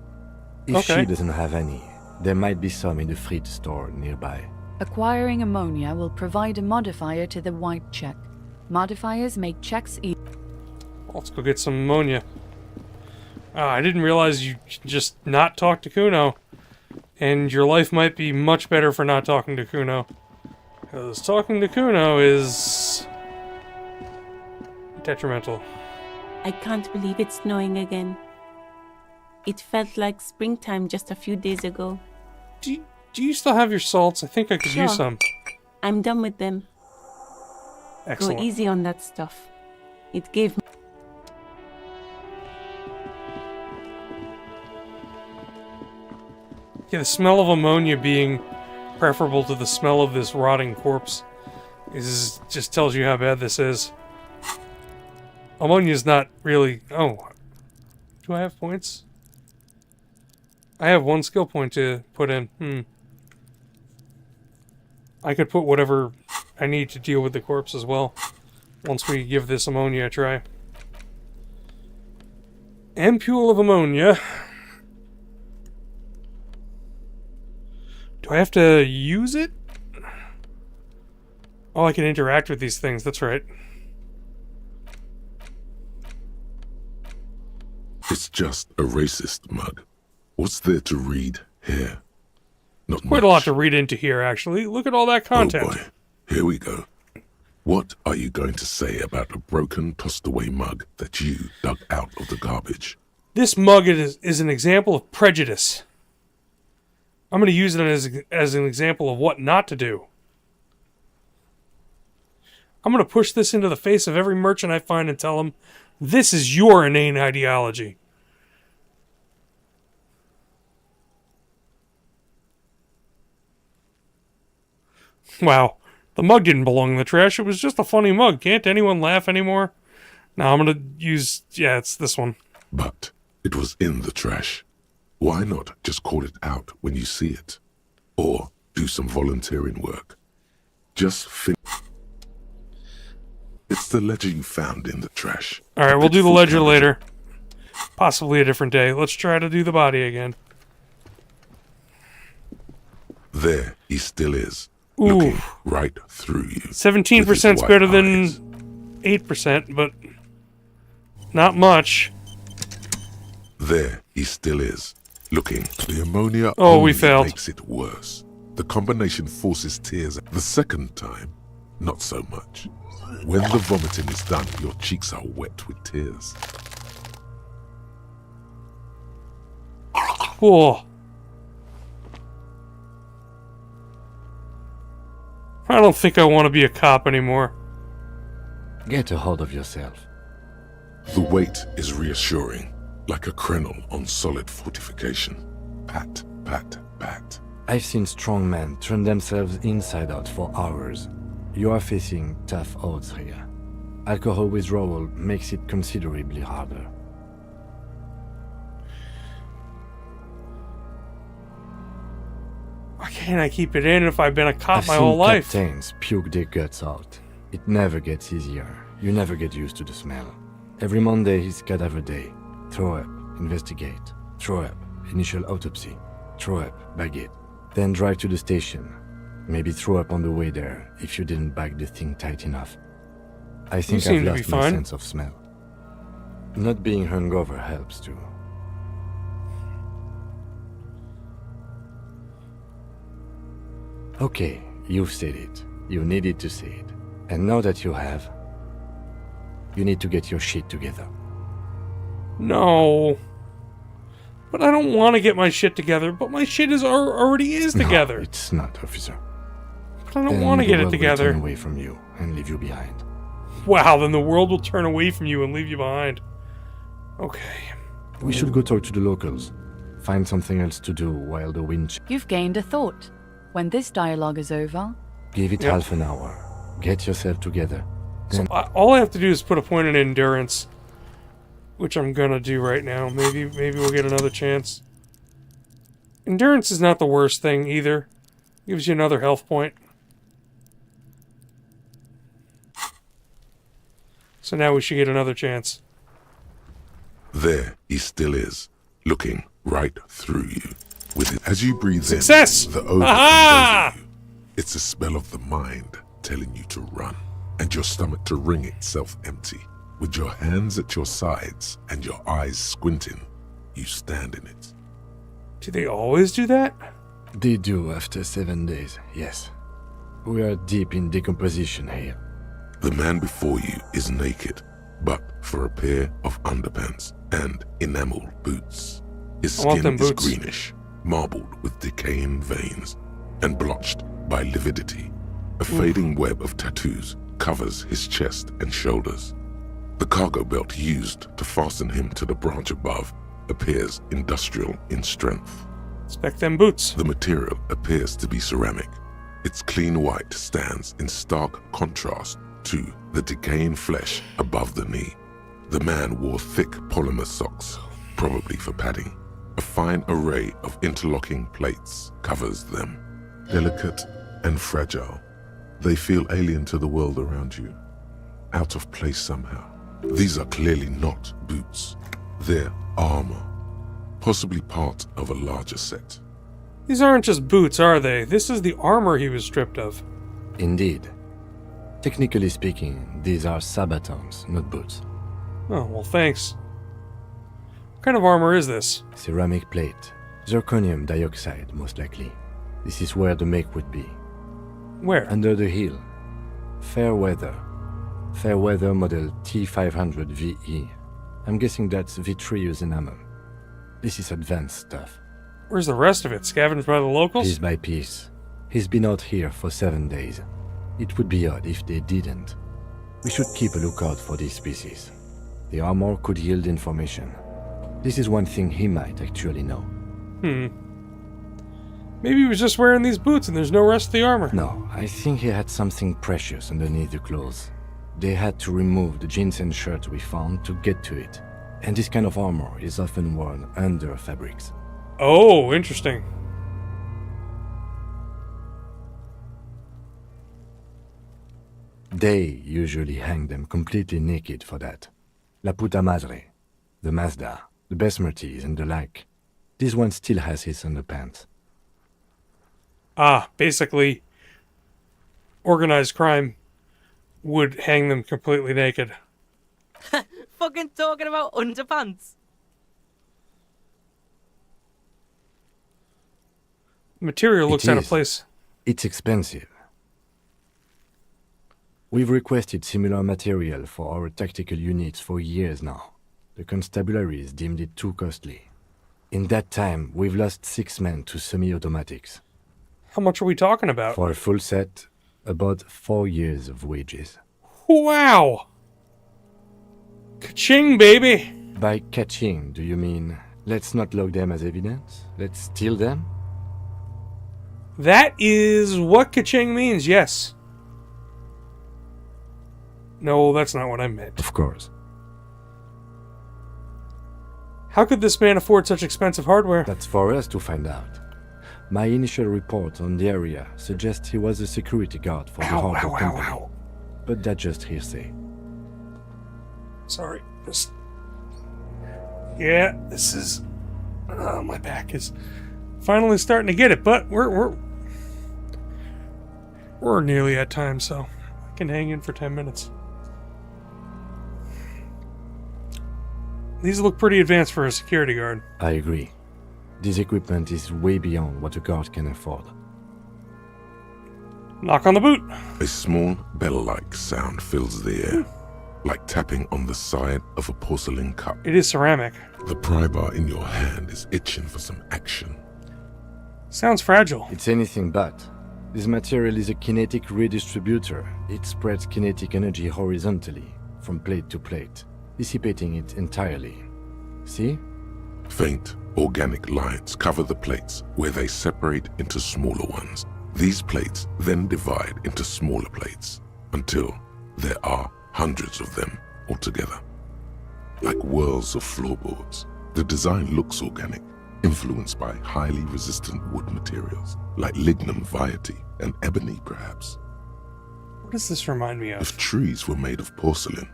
If she doesn't have any, there might be some in the fridge store nearby. Acquiring ammonia will provide a modifier to the white check. Modifiers make checks easy. Let's go get some ammonia. I didn't realize you could just not talk to Kuno. And your life might be much better for not talking to Kuno. Because talking to Kuno is detrimental. I can't believe it's snowing again. It felt like springtime just a few days ago. Do you still have your salts? I think I could use some. I'm done with them. Excellent. Go easy on that stuff. It gave me... Yeah, the smell of ammonia being preferable to the smell of this rotting corpse just tells you how bad this is. Ammonia's not really... Oh. Do I have points? I have one skill point to put in. I could put whatever I need to deal with the corpse as well. Once we give this ammonia a try. Ampule of ammonia. Do I have to use it? Oh, I can interact with these things. That's right. It's just a racist mug. What's there to read here? Not Quite a lot to read into here, actually. Look at all that content. Oh boy, here we go. What are you going to say about a broken, tossed-away mug that you dug out of the garbage? This mug is an example of prejudice. I'm going to use it as an example of what not to do. I'm going to push this into the face of every merchant I find and tell them, this is your inane ideology. Wow. The mug didn't belong in the trash. It was just a funny mug. Can't anyone laugh anymore? Now I'm going to use... Yeah, it's this one. But it was in the trash. Why not just call it out when you see it? Or do some volunteering work? Just think. It's the ledger you found in the trash. Alright, we'll do the ledger later. Possibly a different day. Let's try to do the body again. There he still is. Ooh. Looking right through you. 17%'s better than 8%, but not much. There he still is. Looking. The ammonia we failed. Makes it worse. The combination forces tears. The second time, not so much. When the vomiting is done, your cheeks are wet with tears. Whoa. I don't think I want to be a cop anymore. Get a hold of yourself. The weight is reassuring, like a crenel on solid fortification. Pat, pat, pat. I've seen strong men turn themselves inside out for hours. You are facing tough odds here. Alcohol withdrawal makes it considerably harder. Why can't I keep it in if I've been a cop I've my seen whole life? captains puke their guts out. It never gets easier. You never get used to the smell. Every Monday is cadaver day. Throw up, investigate. Throw up, initial autopsy. Throw up, bag it. Then drive to the station. Maybe throw up on the way there if you didn't bag the thing tight enough. I think I've lost my sense of smell. Not being hungover helps too. Okay, you've said it. You needed to say it. And now that you have, you need to get your shit together. No. But I don't want to get my shit together, but my shit already is together. No, it's not, officer. But I don't Then want to the get it world will together. turn away from you and leave you behind. Wow, then the world will turn away from you and leave you behind. Okay. We should go talk to the locals. Find something else to do while the wind... You've gained a thought. When this dialogue is over, Give it Yep. half an hour. Get yourself together. So all I have to do is put a point in endurance, which I'm gonna do right now. Maybe we'll get another chance. Endurance is not the worst thing either. Gives you another health point. So now we should get another chance. There he still is, looking right through you. With it, as you breathe Success! in, the odor Aha! comes over you. It's a spell of the mind telling you to run, and your stomach to wring itself empty. With your hands at your sides and your eyes squinting, you stand in it. Do they always do that? They do after 7 days, yes. We are deep in decomposition here. The man before you is naked, but for a pair of underpants and enamel boots. His I want skin them is boots. greenish, marbled with decaying veins, and blotched by lividity. A fading web of tattoos covers his chest and shoulders. The cargo belt used to fasten him to the branch above appears industrial in strength. Expect them boots. The material appears to be ceramic. Its clean white stands in stark contrast to the decaying flesh above the knee. The man wore thick polymer socks, probably for padding. A fine array of interlocking plates covers them. Delicate and fragile, they feel alien to the world around you, out of place somehow. These are clearly not boots. They're armor, possibly part of a larger set. These aren't just boots, are they? This is the armor he was stripped of. Indeed. Technically speaking, these are sabatons, not boots. Oh, well, thanks. What kind of armor is this? Ceramic plate. Zirconium dioxide, most likely. This is where the make would be. Where? Under the hill. Fair weather. Fair weather model T500 VE. I'm guessing that's vitreous enamel. This is advanced stuff. Where's the rest of it? Scavenged by the locals? Piece by piece. He's been out here for 7 days. It would be odd if they didn't. We should keep a lookout for these species. The armor could yield information. This is one thing he might actually know. Maybe he was just wearing these boots and there's no rest of the armor. No, I think he had something precious underneath the clothes. They had to remove the jeans and shirts we found to get to it. And this kind of armor is often worn under fabrics. Oh, interesting. They usually hang them completely naked for that. La puta madre, the Mazda, the Besmerties and the like. This one still has his underpants. Ah, basically, organized crime would hang them completely naked. Fucking talking about underpants. Material looks It out of is. place. It's expensive. We've requested similar material for our tactical units for years now. The constabularies deemed it too costly. In that time, we've lost 6 men to semi-automatics. How much are we talking about? For a full set, about 4 years of wages. Wow! Ka-ching, baby! By catching, do you mean let's not log them as evidence? Let's steal them? That is what ka-ching means, yes. No, that's not what I meant. Of course. How could this man afford such expensive hardware? That's for us to find out. My initial report on the area suggests he was a security guard for the hardware company. But that's just hearsay. Sorry. Yeah, this is... my back is finally starting to get it, but we're nearly at time, so I can hang in for 10 minutes. These look pretty advanced for a security guard. I agree. This equipment is way beyond what a guard can afford. Knock on the boot. A small bell-like sound fills the air, like tapping on the side of a porcelain cup. It is ceramic. The pry bar in your hand is itching for some action. Sounds fragile. It's anything but. This material is a kinetic redistributor. It spreads kinetic energy horizontally, from plate to plate, dissipating it entirely. See? Faint, organic lines cover the plates where they separate into smaller ones. These plates then divide into smaller plates until there are hundreds of them altogether. Like whirls of floorboards, the design looks organic, influenced by highly resistant wood materials, like lignum vitae and ebony perhaps. What does this remind me of? If trees were made of porcelain,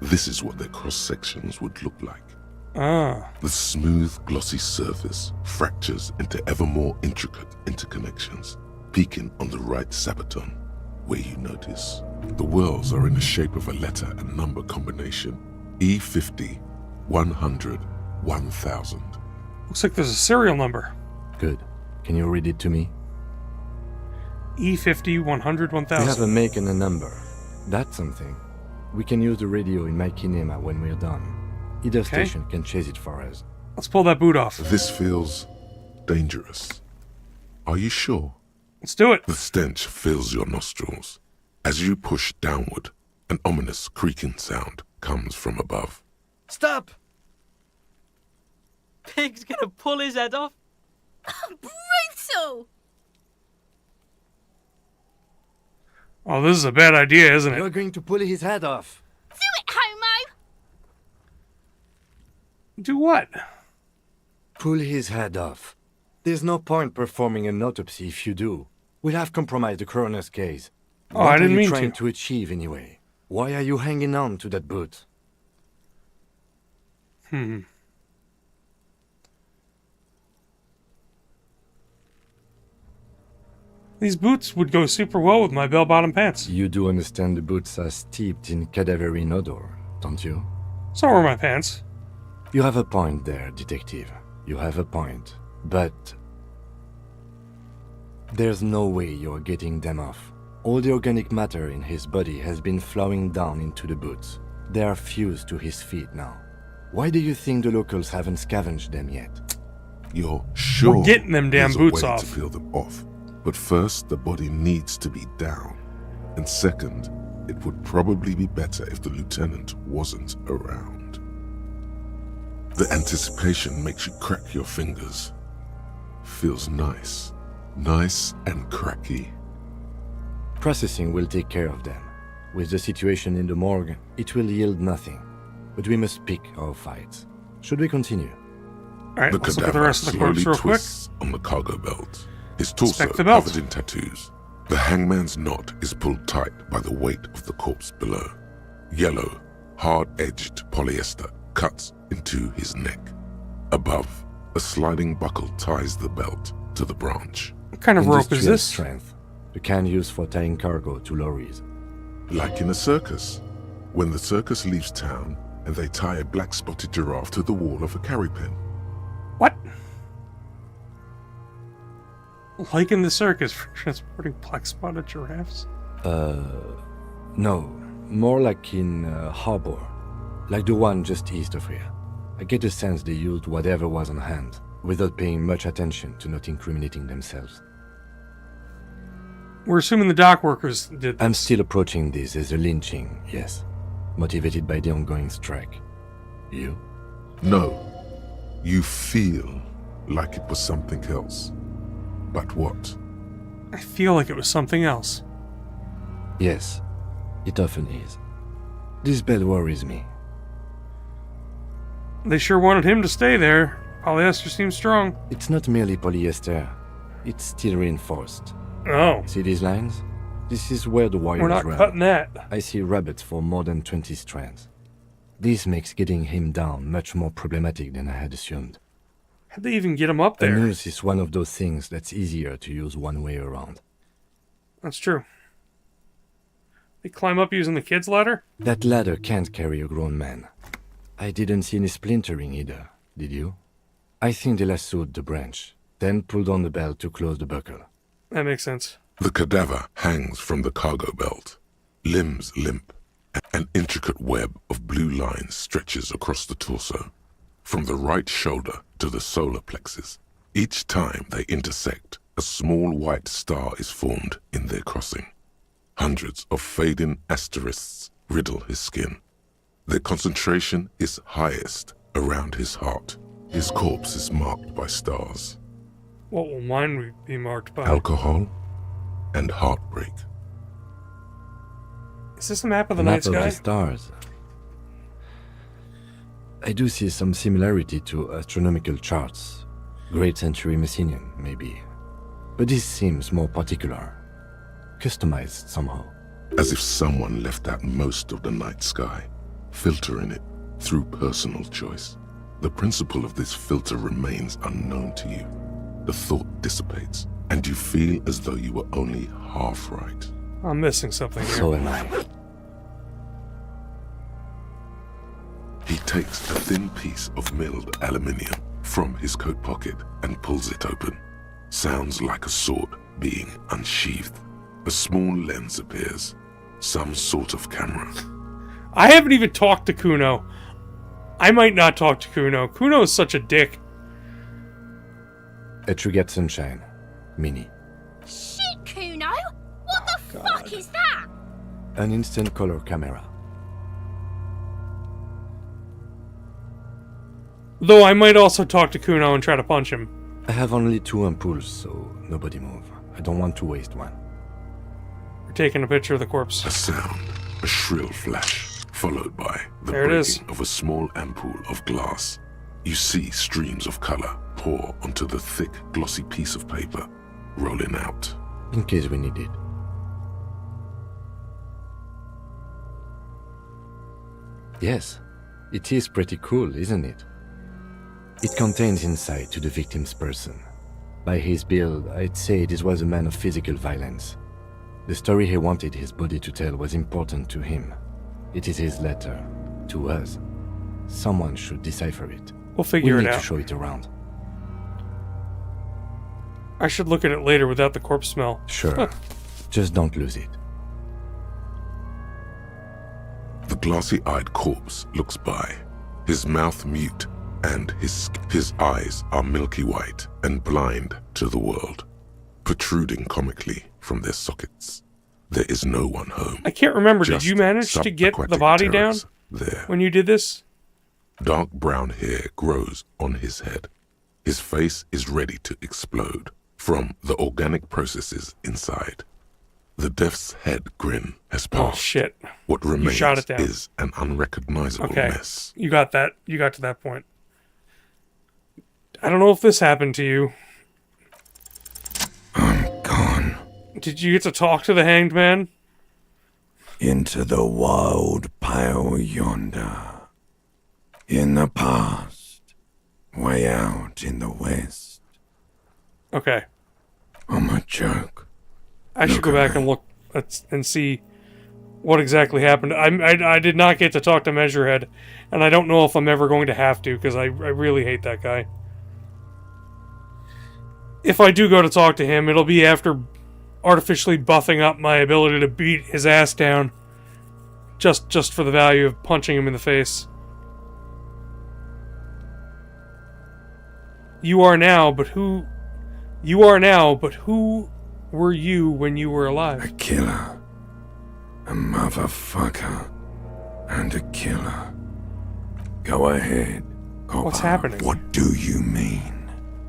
this is what their cross-sections would look like. Ah. The smooth, glossy surface fractures into ever more intricate interconnections, peaking on the right sabaton, where you notice the whirls are in the shape of a letter and number combination. E50, 100, 1000. Looks like there's a serial number. Good. Can you read it to me? E50, 100, 1000. We have a make and a number. That's something. We can use the radio in my kinema when we're done. Either station can chase it for us. Let's pull that boot off. This feels dangerous. Are you sure? Let's do it. The stench fills your nostrils. As you push downward, an ominous creaking sound comes from above. Stop! Pig's gonna pull his head off. Brutal! Oh, this is a bad idea, isn't it? You're going to pull his head off. Do it, Homo! Do what? Pull his head off. There's no point performing an autopsy if you do. We'll have compromised the coroner's case. Oh, I didn't mean mean to. What are you trying to. to achieve anyway? Why are you hanging on to that boot? These boots would go super well with my bell-bottom pants. You do understand the boots are steeped in cadaverine odor, don't you? So are my pants. You have a point there, detective. You have a point. But there's no way you're getting them off. All the organic matter in his body has been flowing down into the boots. They are fused to his feet now. Why do you think the locals haven't scavenged them yet? You're sure We're getting them damn there's boots a way off. to peel them off. But first, the body needs to be down. And second, it would probably be better if the lieutenant wasn't around. The anticipation makes you crack your fingers. Feels nice. Nice and cracky. Processing will take care of them. With the situation in the morgue, it will yield nothing. But we must pick our fights. Should we continue? Alright, The let's look at the cadaver rest of the corpse slowly real quick. twists on the cargo belt. His torso Inspect the belt. covered in tattoos. The hangman's knot is pulled tight by the weight of the corpse below. Yellow, hard-edged polyester cuts into his neck. Above, a sliding buckle ties the belt to the branch. What kind of rope is Industrial this? Strength. The kind used for tying cargo to lorries. Like in a circus. When the circus leaves town and they tie a black-spotted giraffe to the wall of a carry pen. What? Like in the circus for transporting black-spotted giraffes? No. More like in harbor. Like the one just east of here. I get the sense they used whatever was on hand, without paying much attention to not incriminating themselves. We're assuming the dock workers did this. I'm still approaching this as a lynching, yes. Motivated by the ongoing strike. You? No. You feel like it was something else. But what? I feel like it was something else. Yes. It often is. This bed worries me. They sure wanted him to stay there. Polyester seems strong. It's not merely polyester. It's steel reinforced. Oh. See these lines? This is where the wires We're not run. cutting that. I see rabbits for more than 20 strands. This makes getting him down much more problematic than I had assumed. How'd they even get him up A there? noose is one of those things that's easier to use one way around. That's true. They climb up using the kid's ladder? That ladder can't carry a grown man. I didn't see any splintering either, did you? I think they lassoed the branch, then pulled on the belt to close the buckle. That makes sense. The cadaver hangs from the cargo belt, limbs limp. An intricate web of blue lines stretches across the torso, from the right shoulder to the solar plexus. Each time they intersect, a small white star is formed in their crossing. Hundreds of fading asterisks riddle his skin. Their concentration is highest around his heart. His corpse is marked by stars. What will mine be marked by? Alcohol and heartbreak. Is this a map of the Map night of sky? the stars. I do see some similarity to astronomical charts. Great Century Messinian, maybe. But this seems more particular. Customized somehow. As if someone left out most of the night sky, filtering it through personal choice. The principle of this filter remains unknown to you. The thought dissipates, and you feel as though you were only half right. I'm missing something here. So am I. He takes a thin piece of milled aluminium from his coat pocket and pulls it open. Sounds like a sword being unsheathed. A small lens appears. Some sort of camera. I haven't even talked to Kuno. I might not talk to Kuno. Kuno is such a dick. Etrigat Sunshine. Mini. Shit, Kuno! What the fuck is that? An instant color camera. Though I might also talk to Kuno and try to punch him. I have only 2 ampoules, so nobody move. I don't want to waste one. We're taking a picture of the corpse. A sound, a shrill flash, followed by the There it is. breaking of a small ampoule of glass. You see streams of color pour onto the thick, glossy piece of paper, rolling out. In case we need it. Yes, it is pretty cool, isn't it? It contains insight to the victim's person. By his build, I'd say this was a man of physical violence. The story he wanted his body to tell was important to him. It is his letter. To us. Someone should decipher it. We'll figure we it need out. to show it around. I should look at it later without the corpse smell. Sure. Just don't lose it. The glossy-eyed corpse looks by, his mouth mute, and his eyes are milky white and blind to the world, protruding comically from their sockets. There is no one home. I can't remember. Did Just you manage to get the subaquatic body down terrors there. when you did this? Dark brown hair grows on his head. His face is ready to explode from the organic processes inside. The death's head grin has passed. Oh shit! What You remains shot it down. is an unrecognizable Okay, mess. you got that. You got to that point. I don't know if this happened to you. I'm gone. Did you get to talk to the hanged man? Into the wild pale yonder. In the past. Way out in the west. Okay. I'm a joke. I should go back and look and see what exactly happened. I did not get to talk to Measurehead, and I don't know if I'm ever going to have to, because I really hate that guy. If I do go to talk to him, it'll be after artificially buffing up my ability to beat his ass down. Just for the value of punching him in the face. You are now, but who were you when you were alive? A killer. A motherfucker. And a killer. Go ahead. What's happening? What do you mean?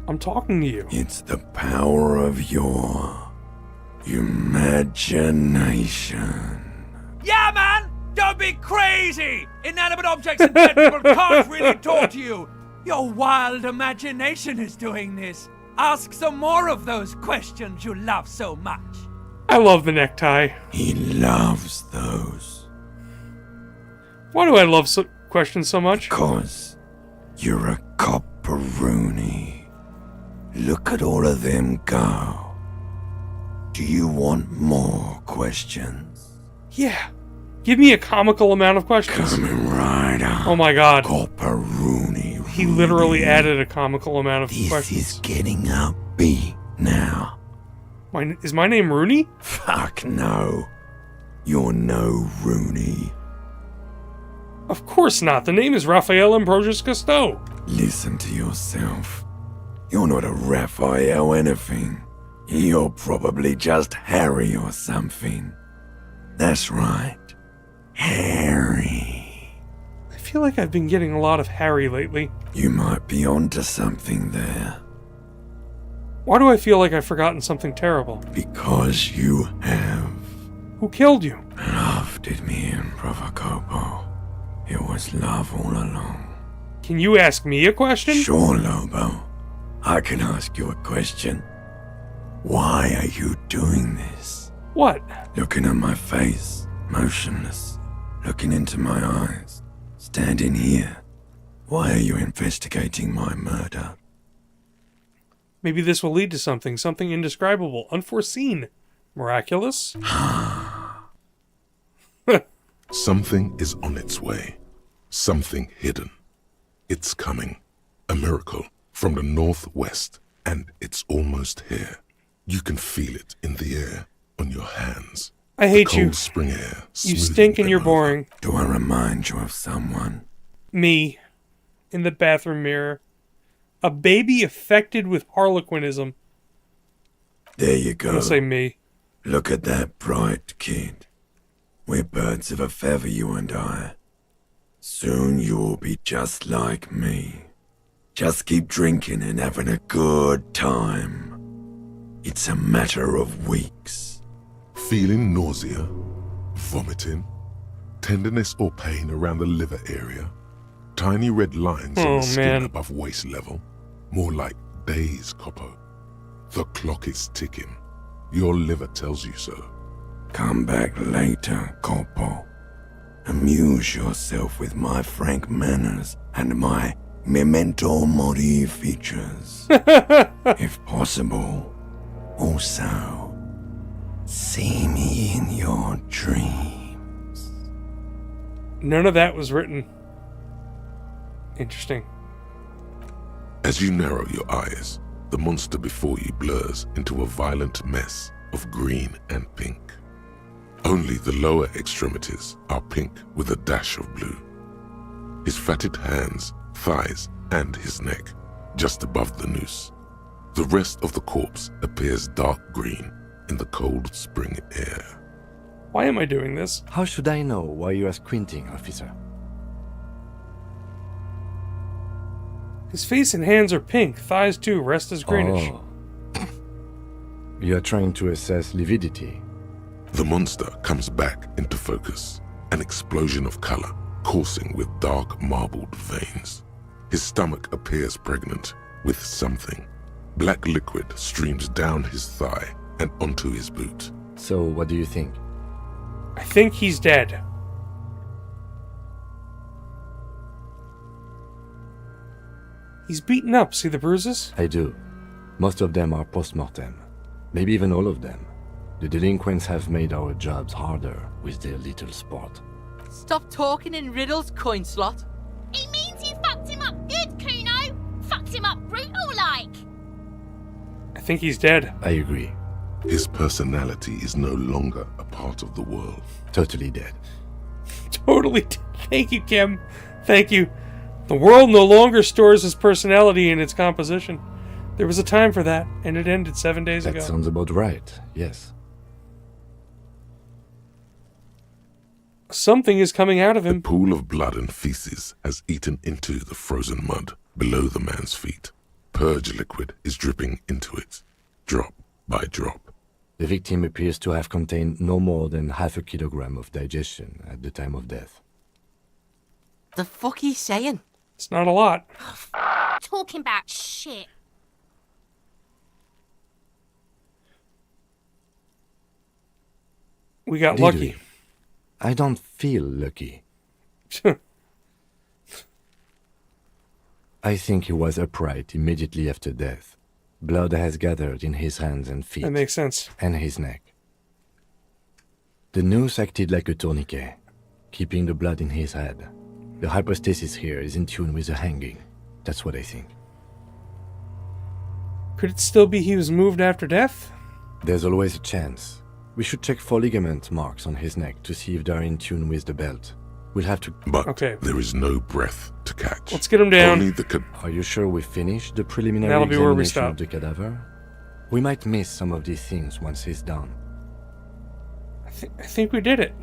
I'm talking to you. It's the power of your imagination. Yeah, man! Don't be crazy! Inanimate objects and dead people can't really talk to you! Your wild imagination is doing this. Ask some more of those questions you love so much. I love the necktie. He loves those. Why do I love questions so much? Because you're a copperoonie. Look at all of them go. Do you want more questions? Yeah. Give me a comical amount of questions. Coming right up. Oh my god. Copperoonie. He literally added a comical amount of questions. This is getting upbeat now. Is my name Rooney? Fuck no. You're no Rooney. Of course not. The name is Raphael Ambrosius Cousteau. Listen to yourself. You're not a Raphael anything. You're probably just Harry or something. That's right. Harry. I feel like I've been getting a lot of Harry lately. You might be onto something there. Why do I feel like I've forgotten something terrible? Because you have. Who killed you? Love did me in, Provocopo. It was love all along. Can you ask me a question? Sure, Lobo. I can ask you a question. Why are you doing this? What? Looking at my face, motionless, looking into my eyes, standing here. Why are you investigating my murder? Maybe this will lead to something indescribable, unforeseen, miraculous. Something is on its way. Something hidden. It's coming. A miracle from the northwest, and it's almost here. You can feel it in the air, on your hands. I hate the cold you. Spring air. You stink and you're boring. Do I remind you of someone? Me. In the bathroom mirror. A baby affected with harlequinism. There you go. I'm gonna say me. Look at that bright kid. We're birds of a feather, you and I. Soon you'll be just like me. Just keep drinking and having a good time. It's a matter of weeks. Feeling nausea, vomiting, tenderness or pain around the liver area, tiny red lines on the skin above waist level, more like days, Coppo. The clock is ticking. Your liver tells you so. Come back later, Coppo. Amuse yourself with my frank manners and my memento mori features. If possible, also, see me in your dreams. None of that was written. Interesting. As you narrow your eyes, the monster before you blurs into a violent mess of green and pink. Only the lower extremities are pink with a dash of blue. His fatted hands, thighs, and his neck, just above the noose. The rest of the corpse appears dark green in the cold spring air. Why am I doing this? How should I know why you are squinting, officer? His face and hands are pink, thighs too, rest is greenish. Oh. You are trying to assess lividity. The monster comes back into focus, an explosion of color, coursing with dark marbled veins. His stomach appears pregnant with something. Black liquid streams down his thigh and onto his boot. So, what do you think? I think he's dead. He's beaten up, see the bruises? I do. Most of them are post-mortem. Maybe even all of them. The delinquents have made our jobs harder with their little sport. Stop talking in riddles, coin slot. It means you fucked him up good, Kuno. Fucked him up brutal-like. I think he's dead. I agree. His personality is no longer a part of the world. Totally dead. Totally dead. Thank you, Kim. Thank you. The world no longer stores his personality in its composition. There was a time for that, and it ended 7 days ago. That sounds about right, yes. Something is coming out of him. The pool of blood and feces has eaten into the frozen mud below the man's feet. Purge liquid is dripping into it, drop by drop. The victim appears to have contained no more than half a kilogram of digestion at the time of death. The fuck he's saying? It's not a lot. Talking about shit. We got Did lucky. we? I don't feel lucky. I think he was upright immediately after death. Blood has gathered in his hands and feet. That makes sense. And his neck. The noose acted like a tourniquet, keeping the blood in his head. The hypostasis here is in tune with the hanging. That's what I think. Could it still be he was moved after death? There's always a chance. We should check for ligament marks on his neck to see if they're in tune with the belt. We'll have to... But there is no breath to catch. Let's get him down. Only the Are you sure we finished the preliminary That'll be where we examination stop. of the cadaver? We might miss some of these things once he's done. I think we did it.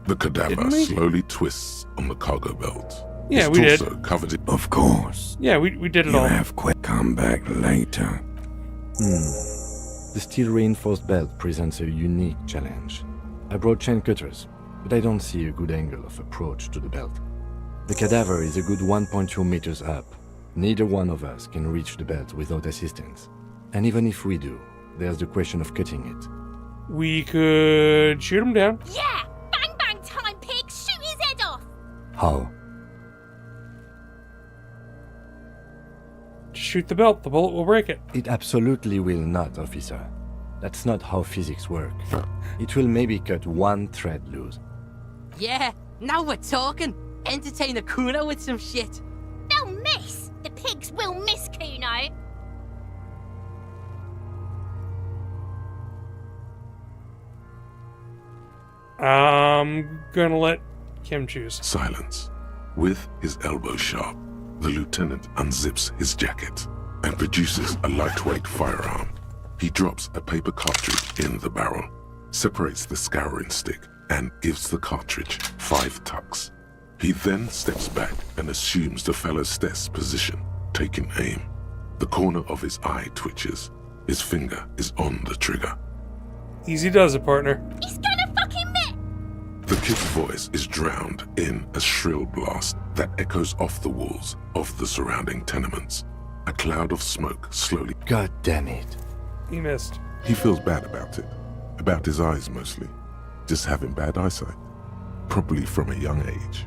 The cadaver Didn't we? slowly twists on the cargo belt. Yeah, His we did. torso covered in... Of course. Yeah, we did it You all. have come back later. The steel reinforced belt presents a unique challenge. I brought chain cutters, but I don't see a good angle of approach to the belt. The cadaver is a good 1.2 meters up. Neither one of us can reach the belt without assistance. And even if we do, there's the question of cutting it. We could shoot him down. Yeah! Bang bang time, pig! Shoot his head off! How? Just shoot the belt. The bullet will break it. It absolutely will not, officer. That's not how physics work. It will maybe cut one thread loose. Yeah, now we're talking. Entertain the Kuno with some shit. They'll miss! The pigs will miss Kuno! I'm gonna let Kim choose. Silence. With his elbow sharp, the lieutenant unzips his jacket and produces a lightweight firearm. He drops a paper cartridge in the barrel, separates the scouring stick, and gives the cartridge 5 tucks. He then steps back and assumes the fellow's desk position, taking aim. The corner of his eye twitches. His finger is on the trigger. Easy does it, partner. He's gonna fucking miss! The kid's voice is drowned in a shrill blast that echoes off the walls of the surrounding tenements. A cloud of smoke slowly... God damn it. He missed. He feels bad about it. About his eyes mostly. Just having bad eyesight. Probably from a young age.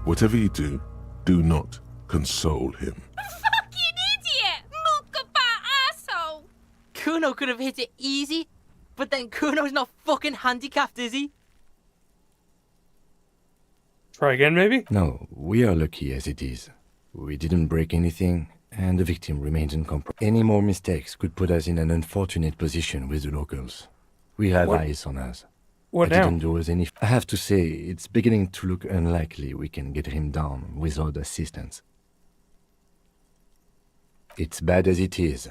Whatever you do, do not console him. Fucking idiot! Mookabat asshole! Kuno could have hit it easy, but then Kuno's not fucking handicapped, is he? Try again, maybe? No, we are lucky as it is. We didn't break anything, and the victim remains uncompromised. Any more mistakes could put us in an unfortunate position with the locals. We have What? eyes on us. What I now? didn't do us any... I have to say, it's beginning to look unlikely we can get him down without assistance. It's bad as it is.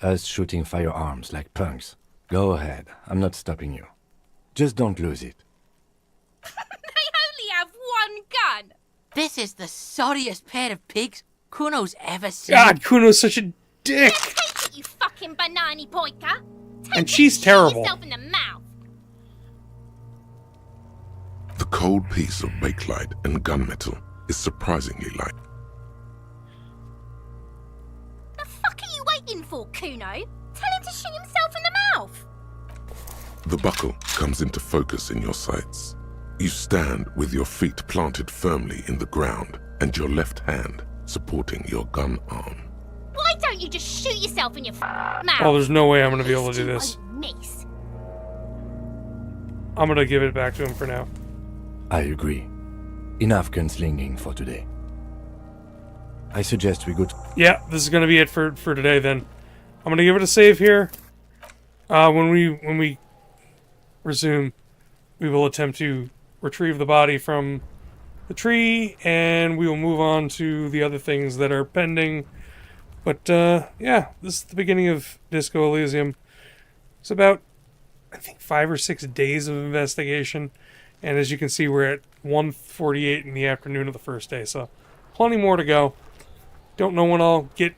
Us shooting firearms like punks. Go ahead, I'm not stopping you. Just don't lose it. They only have one gun! This is the sorriest pair of pigs Kuno's ever seen. God, Kuno's such a dick! Take it, you fucking banani poika! And she's terrible. Yourself in the mouth! The cold piece of bakelite and gunmetal is surprisingly light. The fuck are you waiting for, Kuno? Tell him to shoot himself in the mouth! The buckle comes into focus in your sights. You stand with your feet planted firmly in the ground and your left hand supporting your gun arm. Why don't you just shoot yourself in your mouth? Oh, there's no way I'm gonna be able to do this. Miss. I'm gonna give it back to him for now. I agree. Enough gunslinging for today. I suggest we go to... Yeah, this is gonna be it for today then. I'm gonna give it a save here. When we resume, we will attempt to retrieve the body from the tree, and we will move on to the other things that are pending. But yeah, this is the beginning of Disco Elysium. It's about, I think, 5 or 6 days of investigation, and as you can see, we're at 1:48 in the afternoon of the first day, so plenty more to go. Don't know when I'll get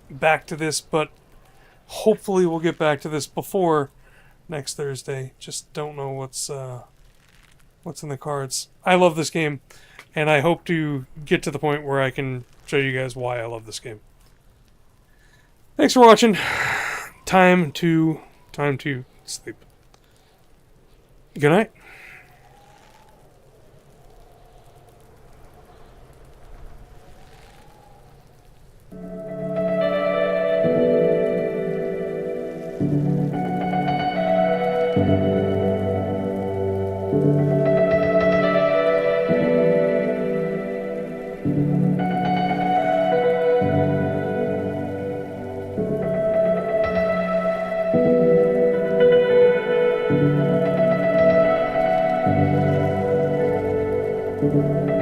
back to this, but hopefully we'll get back to this before next Thursday. Just don't know what's in the cards. I love this game, and I hope to get to the point where I can show you guys why I love this game. Thanks for watching. Time to sleep. Good night. Thank you.